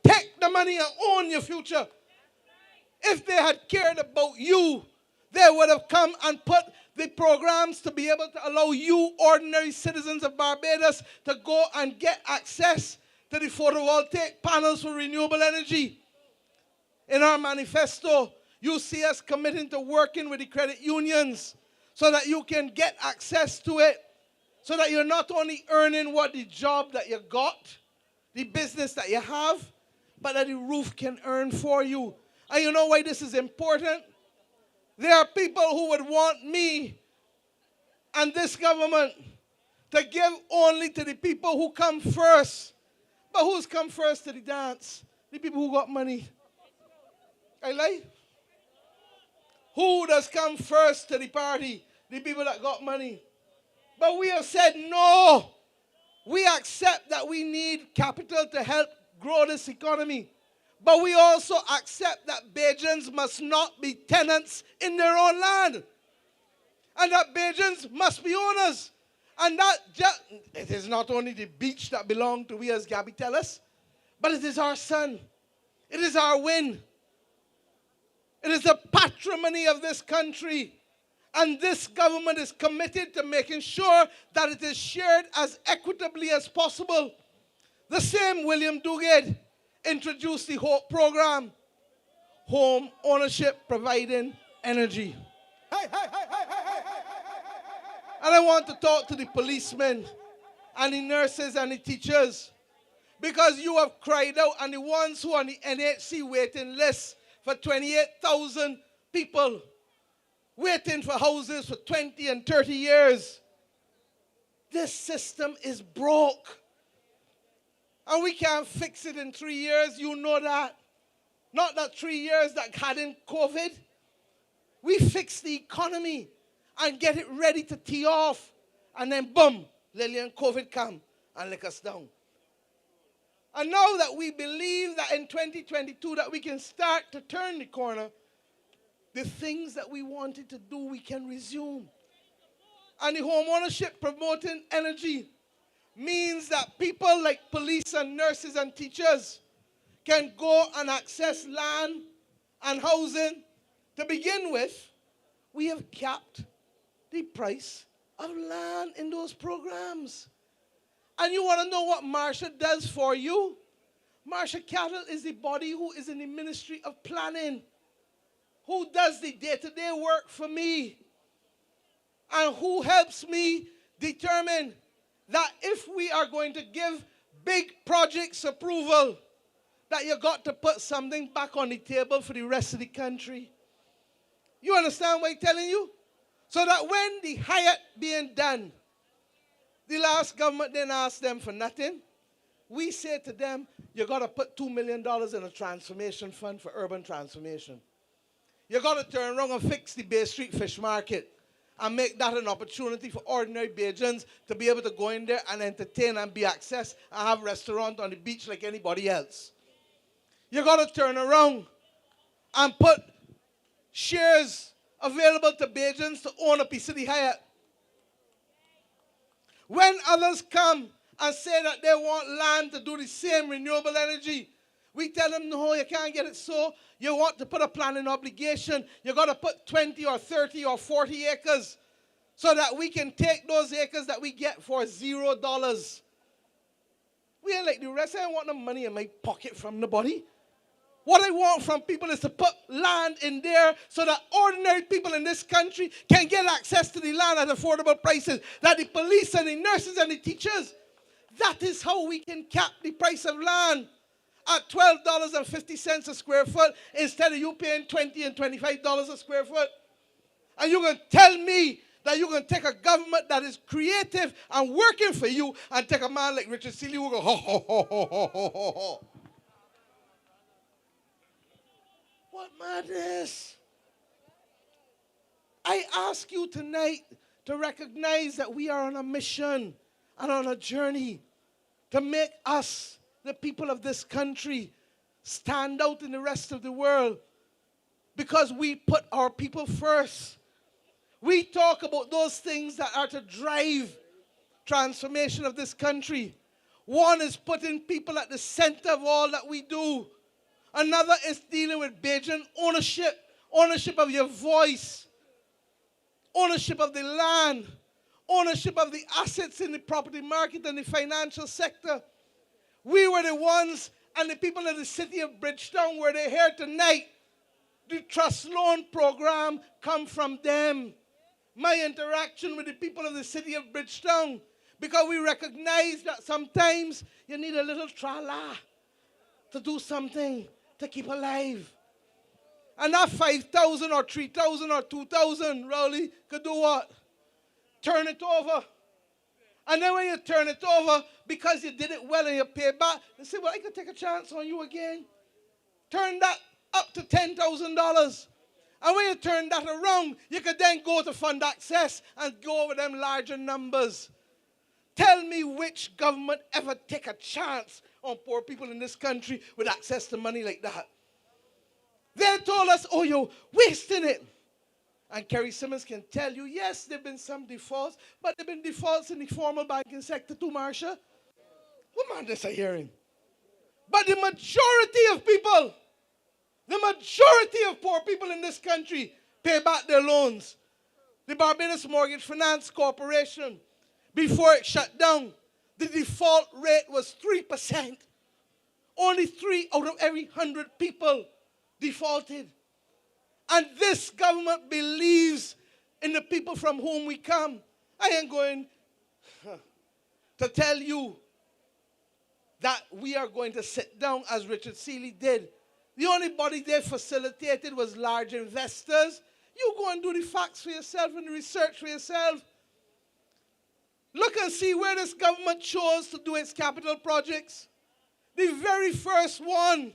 Take the money and own your future. If they had cared about you, they would have come and put the programs to be able to allow you, ordinary citizens of Barbados, to go and get access to the photovoltaic panels for renewable energy. In our manifesto, you see us committing to working with the credit unions so that you can get access to it, so that you're not only earning what the job that you got, the business that you have, but that the roof can earn for you. And you know why this is important? There are people who would want me and this government to give only to the people who come first. But who's come first to the dance? The people who got money. I lie? Who does come first to the party? The people that got money. But we have said no. We accept that we need capital to help grow this economy. But we also accept that Bajans must not be tenants in their own land. And that Bajans must be owners. And that it is not only the beach that belongs to we as Gabby tell us, but it is our sun. It is our wind. It is the patrimony of this country. And this government is committed to making sure that it is shared as equitably as possible. The same William Duguid introduced the HOPE program, Home Ownership Providing Energy. And I want to talk to the policemen and the nurses and the teachers, because you have cried out, and the ones who are on the NHC waiting list for 28,000 people waiting for houses for 20 and 30 years. This system is broke. And we can't fix it in 3 years, you know that. Not that 3 years that had in COVID. We fix the economy and get it ready to tee off. And then boom, Lillian, COVID come and lick us down. And now that we believe that in 2022 that we can start to turn the corner, the things that we wanted to do, we can resume. And the home ownership promoting energy means that people like police and nurses and teachers can go and access land and housing. To begin with, we have capped the price of land in those programs. And you want to know what Marsha does for you? Marsha Cattle is the body who is in the Ministry of Planning, who does the day-to-day work for me, and who helps me determine that if we are going to give big projects approval, that you got to put something back on the table for the rest of the country. You understand what I'm telling you? So that when the Hyatt being done, the last government didn't ask them for nothing. We say to them, you got to put $2 million in a transformation fund for urban transformation. You got to turn around and fix the Bay Street Fish Market and make that an opportunity for ordinary Bajans to be able to go in there and entertain and be accessed and have a restaurant on the beach like anybody else. You got to turn around and put shares available to Bajans to own a piece of the Hyatt. When others come and say that they want land to do the same renewable energy, we tell them, no, you can't get it so. You want to put a planning obligation. You got to put 20 or 30 or 40 acres so that we can take those acres that we get for $0. We ain't like the rest. I don't want no money in my pocket from nobody. What I want from people is to put land in there so that ordinary people in this country can get access to the land at affordable prices, that the police and the nurses and the teachers, that is how we can cap the price of land at $12.50 a square foot instead of you paying $20 and $25 a square foot. And you're going to tell me that you're going to take a government that is creative and working for you and take a man like Richard Seeley who go, ho, ho, ho, ho, ho, ho, ho. What madness? I ask you tonight to recognize that we are on a mission and on a journey to make us, the people of this country, stand out in the rest of the world because we put our people first. We talk about those things that are to drive transformation of this country. One is putting people at the center of all that we do. Another is dealing with Bajan ownership, ownership of your voice, ownership of the land, ownership of the assets in the property market and the financial sector. We were the ones, and the people of the city of Bridgetown were they here tonight. The trust loan program come from them. My interaction with the people of the city of Bridgetown, because we recognize that sometimes you need a little tra-la to do something to keep alive. And that 5,000 or 3,000 or 2,000, Rowley, could do what? Turn it over. And then when you turn it over, because you did it well and you pay back, they say, well, I could take a chance on you again. Turn that up to $10,000. And when you turn that around, you could then go to fund access and go over them larger numbers. Tell me which government ever take a chance on poor people in this country with access to money like that. They told us, oh, you're wasting it. And Kerry Simmons can tell you, yes, there have been some defaults, but there have been defaults in the formal banking sector too, Marsha. What man this are hearing? But the majority of people, the majority of poor people in this country pay back their loans. The Barbados Mortgage Finance Corporation, before it shut down, the default rate was 3%. Only 3 out of every 100 people defaulted. And this government believes in the people from whom we come. I ain't going to tell you that we are going to sit down as Richard Seeley did. The only body they facilitated was large investors. You go and do the facts for yourself and the research for yourself. Look and see where this government chose to do its capital projects. The very first one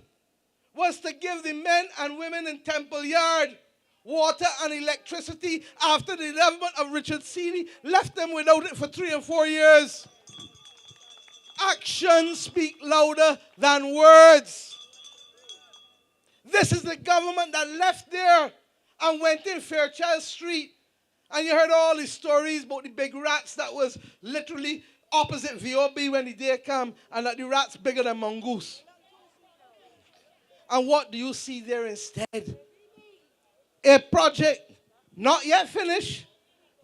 was to give the men and women in Temple Yard water and electricity after the government of Richard Seeley left them without it for 3 and 4 years. Actions speak louder than words. This is the government that left there and went in Fairchild Street. And you heard all the stories about the big rats that was literally opposite VOB when the day came, and that the rats bigger than mongoose. And what do you see there instead? A project not yet finished,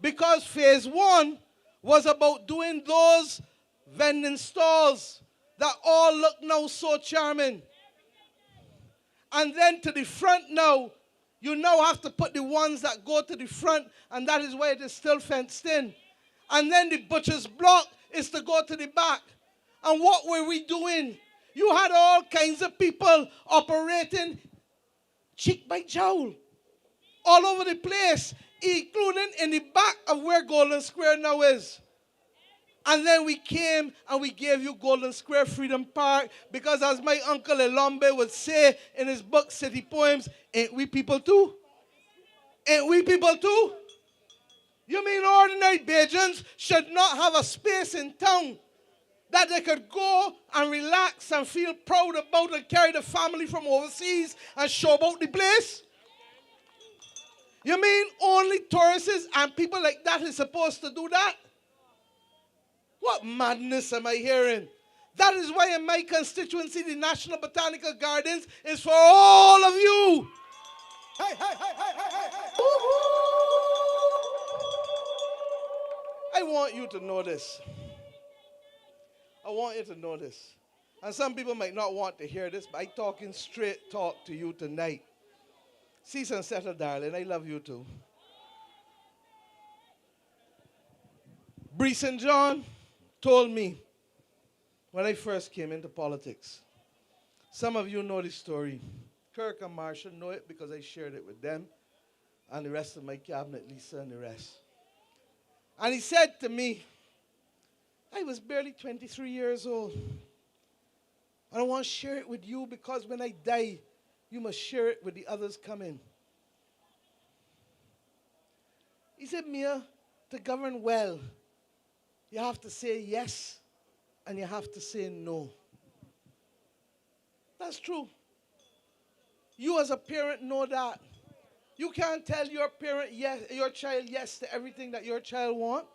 because phase 1 was about doing those vending stalls that all look now so charming. And then to the front now, you now have to put the ones that go to the front, and that is why it is still fenced in. And then the butcher's block is to go to the back. And what were we doing? You had all kinds of people operating cheek by jowl all over the place, including in the back of where Golden Square now is. And then we came and we gave you Golden Square Freedom Park, because as my uncle Elombe would say in his book, City Poems, ain't we people too? Ain't we people too? You mean ordinary Bajans should not have a space in town that they could go and relax and feel proud about and carry the family from overseas and show about the place? You mean only tourists and people like that is supposed to do that? What madness am I hearing? That is why in my constituency, the National Botanical Gardens is for all of you. Hey, hey, hey, hey, hey, hey, hey. I want you to know this. I want you to know this. And some people might not want to hear this, but I'm talking straight talk to you tonight. Cease and settle, darling. I love you too. Bree St. John told me when I first came into politics. Some of you know the story. Kirk and Marsha know it because I shared it with them and the rest of my cabinet, Lisa and the rest. And he said to me, I was barely 23 years old. And I want to share it with you because when I die, you must share it with the others coming. He said, Mia, to govern well, you have to say yes and you have to say no. That's true. You as a parent know that. You can't tell your parent yes, your child yes to everything that your child wants.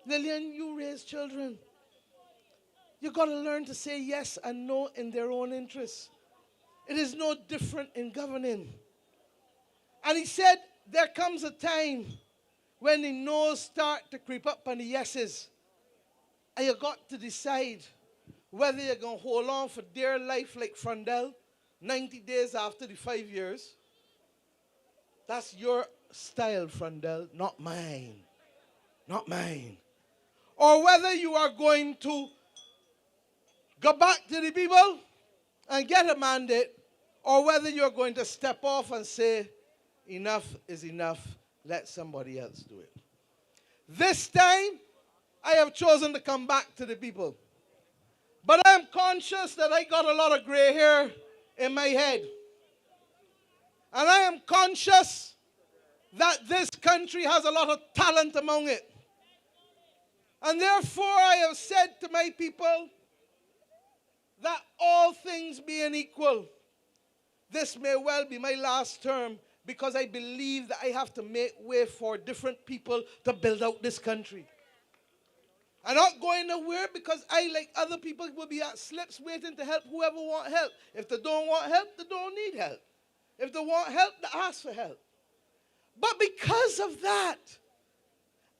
Lillian, you raise children. You got to learn to say yes and no in their own interests. It is no different in governing. And he said, there comes a time when the no's start to creep up on the yeses. And you got to decide whether you're going to hold on for dear life like Frondel, 90 days after the 5 years. That's your style, Frondel, not mine. Not mine. Or whether you are going to go back to the people and get a mandate, or whether you're going to step off and say, enough is enough, let somebody else do it. This time, I have chosen to come back to the people. But I'm conscious that I got a lot of gray hair in my head. And I am conscious that this country has a lot of talent among it. And therefore, I have said to my people that all things being equal, this may well be my last term because I believe that I have to make way for different people to build out this country. I'm not going nowhere because I, like other people, will be at slips waiting to help whoever want help. If they don't want help, they don't need help. If they want help, they ask for help. But because of that,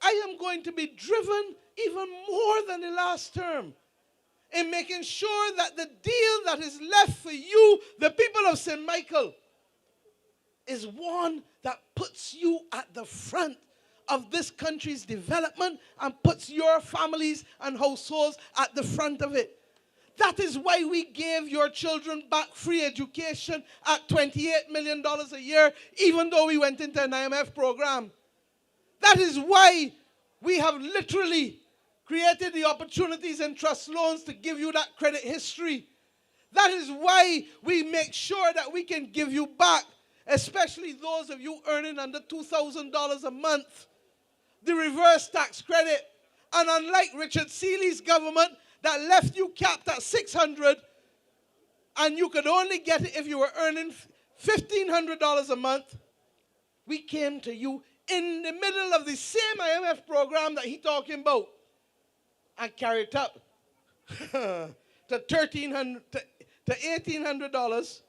I am going to be driven even more than the last term in making sure that the deal that is left for you, the people of St. Michael, is one that puts you at the front of this country's development and puts your families and households at the front of it. That is why we gave your children back free education at $28 million a year, even though we went into an IMF program. That is why we have literally created the opportunities in trust loans to give you that credit history. That is why we make sure that we can give you back, especially those of you earning under $2,000 a month, the reverse tax credit. And unlike Richard Seeley's government that left you capped at $600, and you could only get it if you were earning $1,500 a month, we came to you in the middle of the same IMF program that he's talking about and carried it up to $1,300 to $1,800.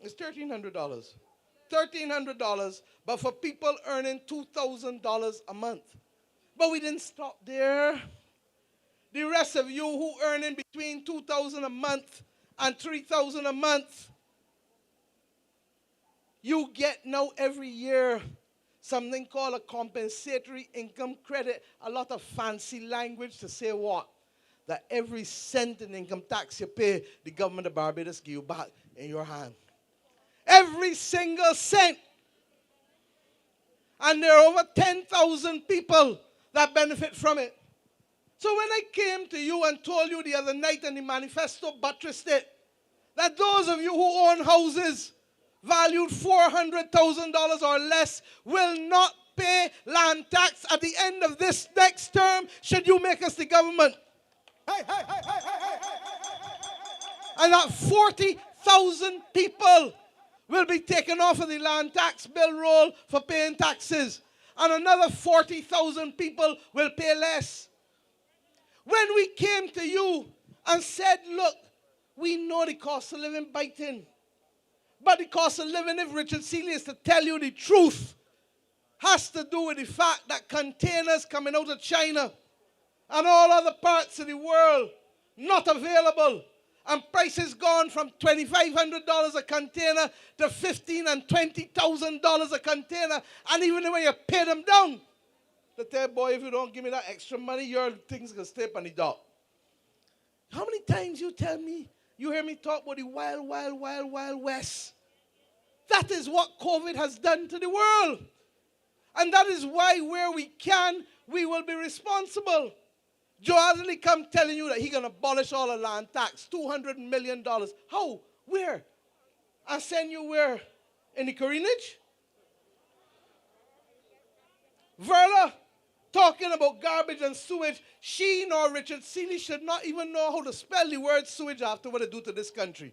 It's $1,300. $1,300, but for people earning $2,000 a month. But we didn't stop there. The rest of you who earning between $2,000 a month and $3,000 a month, you get now every year something called a compensatory income credit. A lot of fancy language to say what? That every cent in income tax you pay, the government of Barbados give you back in your hand. Every single cent. And there are over 10,000 people that benefit from it. So when I came to you and told you the other night, and the manifesto buttressed it, that those of you who own houses valued $400,000 or less will not pay land tax at the end of this next term should you make us the government. And that 40,000 people will be taken off of the land tax bill roll for paying taxes. And another 40,000 people will pay less. When we came to you and said, look, we know the cost of living biting. But the cost of living, if Richard Seeley is to tell you the truth, has to do with the fact that containers coming out of China and all other parts of the world not available. And prices gone from $2,500 a container to $15,000 and $20,000 a container. And even when you pay them down, they tell, boy, if you don't give me that extra money, your things can stay up on the dock. How many times you tell me, you hear me talk about the wild, wild, wild, wild west? That is what COVID has done to the world. And that is why where we can, we will be responsible. Joe Adderley come telling you that he's going to abolish all the land tax, $200 million. How? Where? I send you where? In the Corinage? Verla, talking about garbage and sewage, she nor Richard Seeley should not even know how to spell the word sewage after what they do to this country.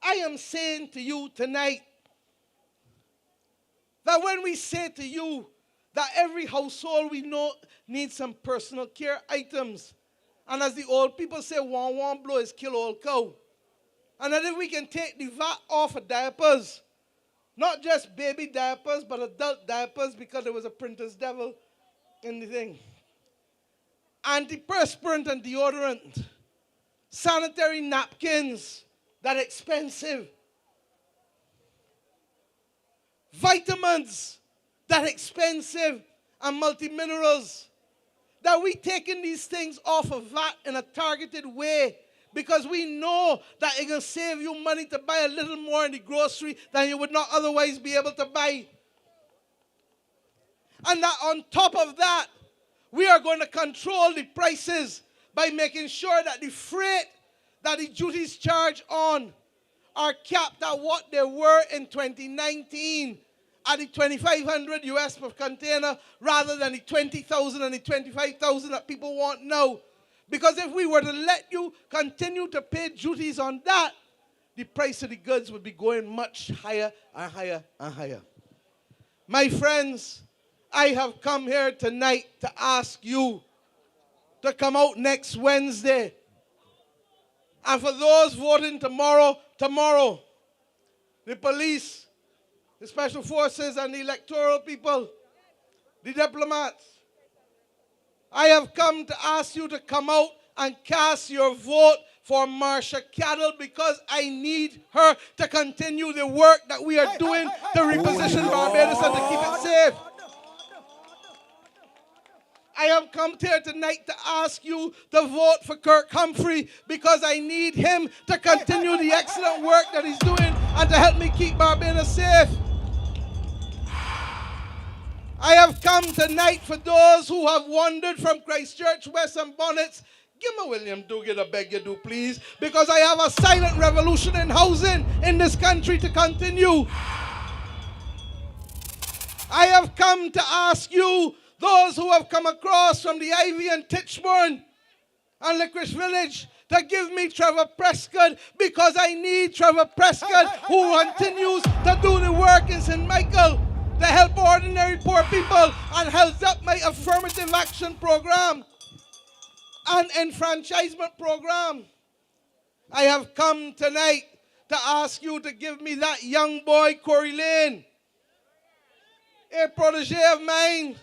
I am saying to you tonight that when we say to you that every household we know needs some personal care items, and as the old people say, one blow is kill old cow, and that if we can take the VAT off of diapers, not just baby diapers, but adult diapers, because there was a printer's devil in the thing. Antiperspirant and deodorant. Sanitary napkins, that expensive. Vitamins, that expensive. And multiminerals. That we taking these things off of VAT in a targeted way, because we know that it can save you money to buy a little more in the grocery than you would not otherwise be able to buy. And that on top of that, we are going to control the prices by making sure that the freight that the duties charged on are capped at what they were in 2019 at the 2,500 US per container, rather than the 20,000 and the 25,000 that people want now. Because if we were to let you continue to pay duties on that, the price of the goods would be going much higher and higher and higher. My friends, I have come here tonight to ask you to come out next Wednesday. And for those voting tomorrow, the police, the special forces, and the electoral people, the diplomats, I have come to ask you to come out and cast your vote for Marsha Cattle, because I need her to continue the work that we are doing to reposition Barbados and to keep it safe. I have come here tonight to ask you to vote for Kirk Humphrey, because I need him to continue the excellent work that he's doing and to help me keep Barbados safe. I have come tonight for those who have wandered from Christchurch, West and Bonnets. Give me William Duguid, I beg you do, please, because I have a silent revolution in housing in this country to continue. I have come to ask you, those who have come across from the Ivy and Titchburn and Licorice Village, to give me Trevor Prescott, because I need Trevor Prescott, who continues to do the work in St. Michael to help ordinary poor people and helps up my affirmative action program and enfranchisement program. I have come tonight to ask you to give me that young boy, Corey Lane, a protege of mine,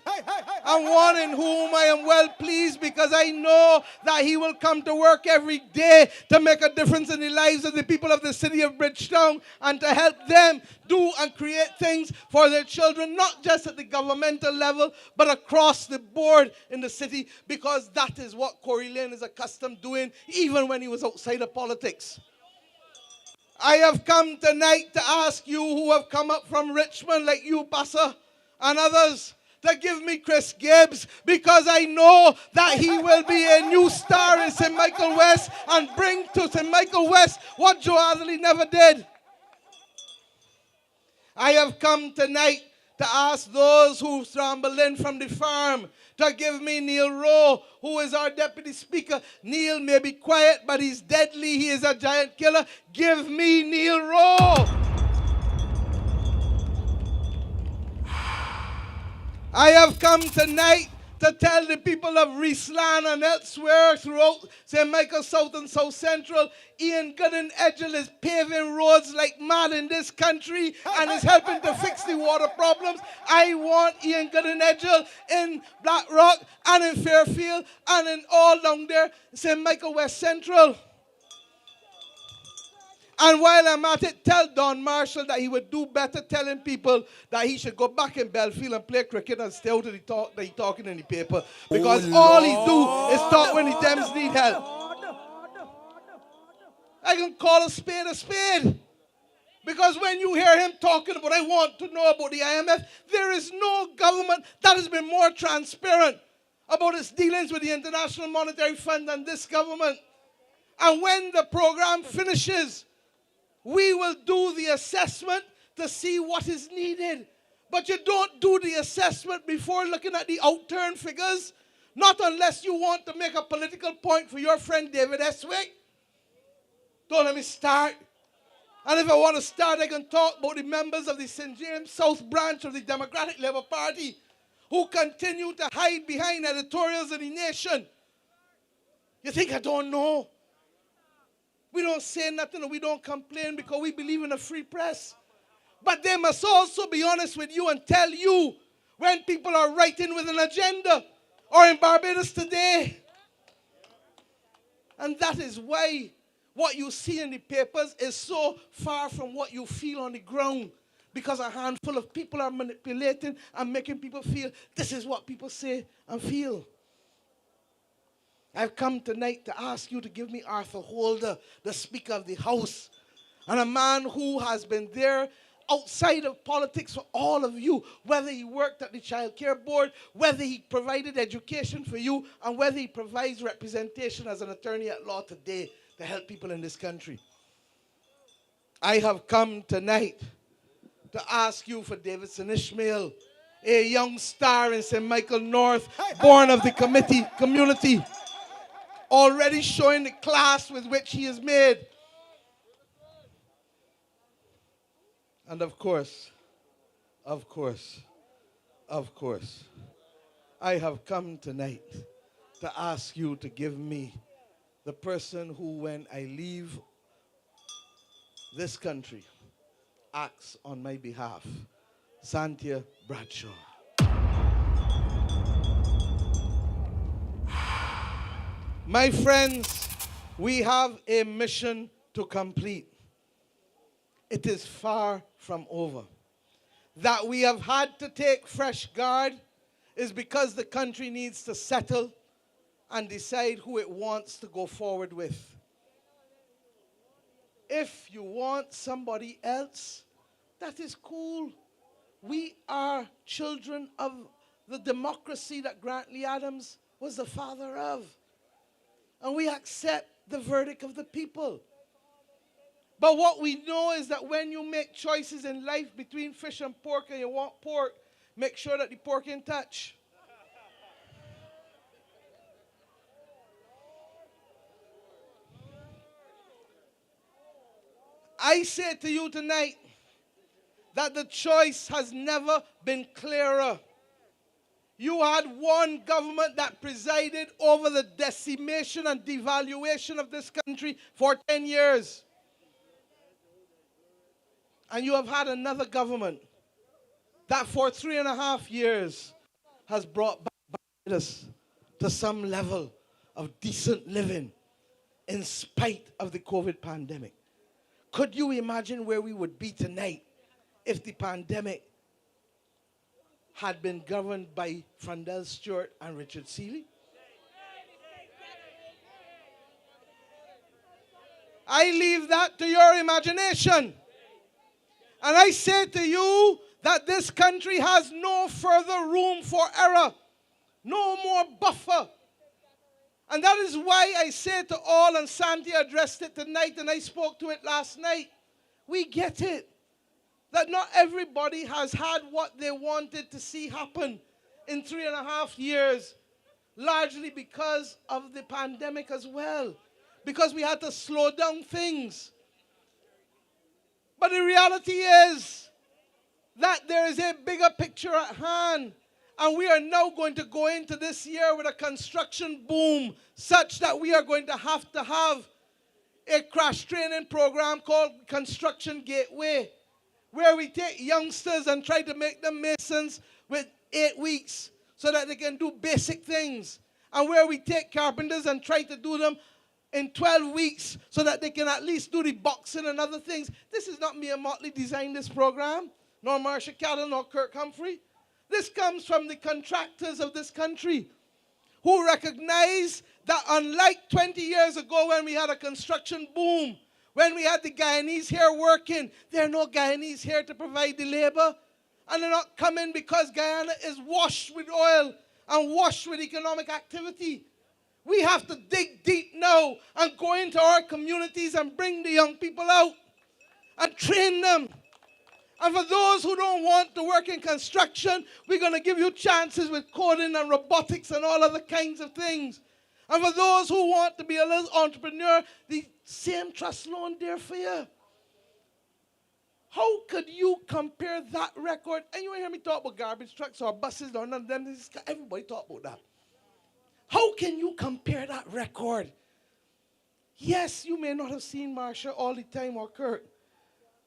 and one in whom I am well pleased, because I know that he will come to work every day to make a difference in the lives of the people of the city of Bridgetown and to help them do and create things for their children, not just at the governmental level, but across the board in the city, because that is what Corey Lane is accustomed doing, even when he was outside of politics. I have come tonight to ask you who have come up from Richmond, like you, Pastor, and others, to give me Chris Gibbs, because I know that he will be a new star in St. Michael West and bring to St. Michael West what Joe Adderley never did. I have come tonight to ask those who scramble in from the farm to give me Neil Rowe, who is our deputy speaker. Neil may be quiet, but he's deadly. He is a giant killer. Give me Neil Rowe. I have come tonight to tell the people of Riesland and elsewhere throughout St. Michael South and South Central, Ian Gooden Edgell is paving roads like mad in this country and is helping to fix the water problems. I want Ian Gooden Edgell in Blackrock and in Fairfield and in all down there, St. Michael West Central. And while I'm at it, tell Don Marshall that he would do better telling people that he should go back in Belfield and play cricket and stay out of the talk that he's talking in the paper. Because all he do is talk when the Dems need help. I can call a spade a spade. Because when you hear him talking about, I want to know about the IMF, there is no government that has been more transparent about its dealings with the International Monetary Fund than this government. And when the program finishes, we will do the assessment to see what is needed. But you don't do the assessment before looking at the outturn figures, not unless you want to make a political point for your friend David Eswick. Don't let me start. And if I want to start, I can talk about the members of the St. James South branch of the Democratic Labour Party who continue to hide behind editorials of the Nation. You think I don't know? We don't say nothing and we don't complain because we believe in a free press. But they must also be honest with you and tell you when people are writing with an agenda, or in Barbados today. And that is why what you see in the papers is so far from what you feel on the ground, because a handful of people are manipulating and making people feel this is what people say and feel. I've come tonight to ask you to give me Arthur Holder, the Speaker of the House, and a man who has been there outside of politics for all of you, whether he worked at the Child Care Board, whether he provided education for you, and whether he provides representation as an attorney at law today to help people in this country. I have come tonight to ask you for Davidson Ishmael, a young star in St. Michael-11th, born of the community, already showing the class with which he is made. And of course, I have come tonight to ask you to give me the person who, when I leave this country, acts on my behalf, Santia Bradshaw. My friends, we have a mission to complete. It is far from over. That we have had to take fresh guard is because the country needs to settle and decide who it wants to go forward with. If you want somebody else, that is cool. We are children of the democracy that Grant Lee Adams was the father of. And we accept the verdict of the people. But what we know is that when you make choices in life between fish and pork and you want pork, make sure that the pork ain't touch. I say to you tonight that the choice has never been clearer. You had one government that presided over the decimation and devaluation of this country for 10 years. And you have had another government that for 3.5 years has brought back us to some level of decent living in spite of the COVID pandemic. Could you imagine where we would be tonight if the pandemic had been governed by Frandel Stewart and Richard Seeley? I leave that to your imagination. And I say to you that this country has no further room for error, no more buffer. And that is why I say to all, and Sandy addressed it tonight, and I spoke to it last night, we get it. That not everybody has had what they wanted to see happen in 3.5 years, largely because of the pandemic as well, because we had to slow down things. But the reality is that there is a bigger picture at hand, and we are now going to go into this year with a construction boom such that we are going to have a crash training program called Construction Gateway, where we take youngsters and try to make them masons with 8 weeks so that they can do basic things, and where we take carpenters and try to do them in 12 weeks so that they can at least do the boxing and other things. This is not me and Motley designed this program, nor Marsha Cattle, nor Kirk Humphrey. This comes from the contractors of this country who recognize that unlike 20 years ago when we had a construction boom, when we had the Guyanese here working, there are no Guyanese here to provide the labor. And they're not coming because Guyana is washed with oil and washed with economic activity. We have to dig deep now and go into our communities and bring the young people out and train them. And for those who don't want to work in construction, we're going to give you chances with coding and robotics and all other kinds of things. And for those who want to be a little entrepreneur, the same trust loan there for you. How could you compare that record? And you hear me talk about garbage trucks or buses or none of them. Everybody talk about that. How can you compare that record? Yes, you may not have seen Marsha all the time or Kurt,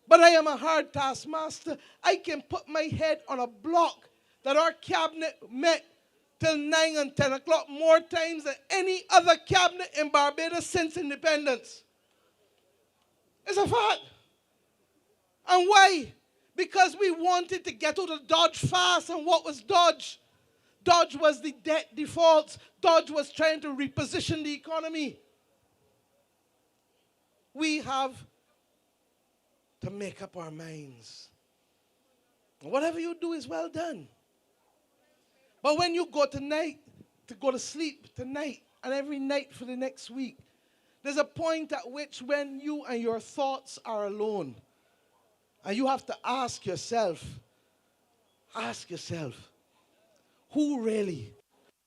but I am a hard taskmaster. I can put my head on a block that our cabinet met till 9 and 10 o'clock more times than any other cabinet in Barbados since independence. It's a fact. And why? Because we wanted to get out of Dodge fast. And what was Dodge? Dodge was the debt defaults. Dodge was trying to reposition the economy. We have to make up our minds. Whatever you do is well done. But when you go tonight, to go to sleep tonight, and every night for the next week, there's a point at which when you and your thoughts are alone, and you have to ask yourself, who really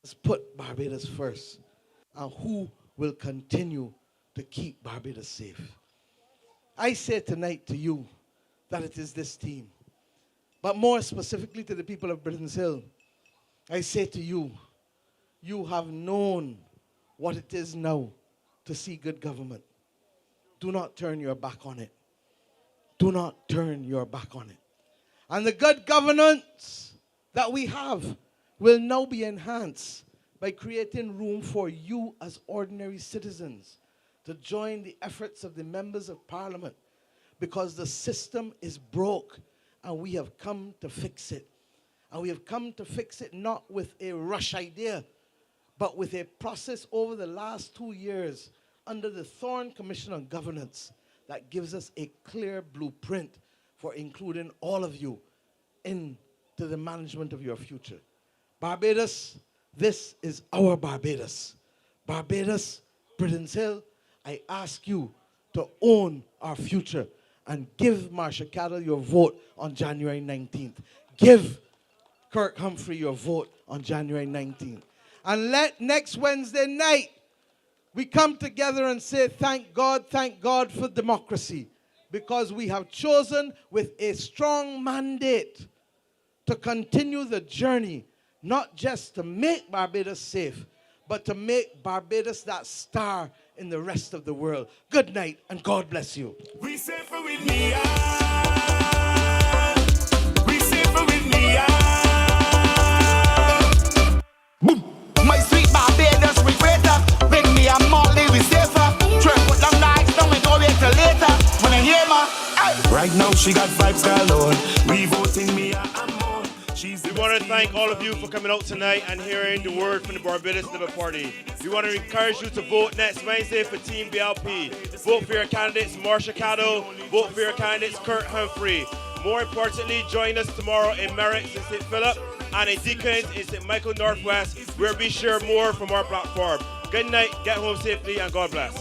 has put Barbados first? And who will continue to keep Barbados safe? I say tonight to you that it is this team. But more specifically to the people of Brittons Hill, I say to you, you have known what it is now to see good government. Do not turn your back on it. Do not turn your back on it. And the good governance that we have will now be enhanced by creating room for you as ordinary citizens to join the efforts of the members of Parliament, because the system is broke and we have come to fix it. And we have come to fix it not with a rush idea, but with a process over the last 2 years under the Thorne Commission on Governance that gives us a clear blueprint for including all of you into the management of your future. Barbados, this is our Barbados. Barbados, Brittons Hill, I ask you to own our future and give Marsha Cattle your vote on January 19th. Give Kirk Humphrey your vote on January 19th. And let next Wednesday night we come together and say, thank God for democracy, because we have chosen with a strong mandate to continue the journey, not just to make Barbados safe, but to make Barbados that star in the rest of the world. Good night, and God bless you. We safer with me, we safer with me, Boom. My sweet Barbados regretter. Bring me a Motley we safer. Try put them nights down and go wait till later. When I hear my right now she got vibes galore. We voting me, I'm more. We want to thank all of you for coming out tonight and hearing the word from the Barbados Labour Party. We want to encourage you to vote next Wednesday for Team BLP. Vote for your candidates Marsha Cattle. Vote for your candidates Kurt Humphrey. More importantly, join us tomorrow in Merricks in St. Philip and in Deacons in St. Michael.11th, where we share more from our platform. Good night, get home safely, and God bless.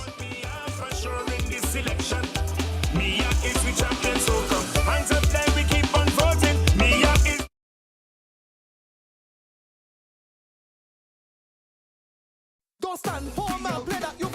Don't stand, hold man, play that you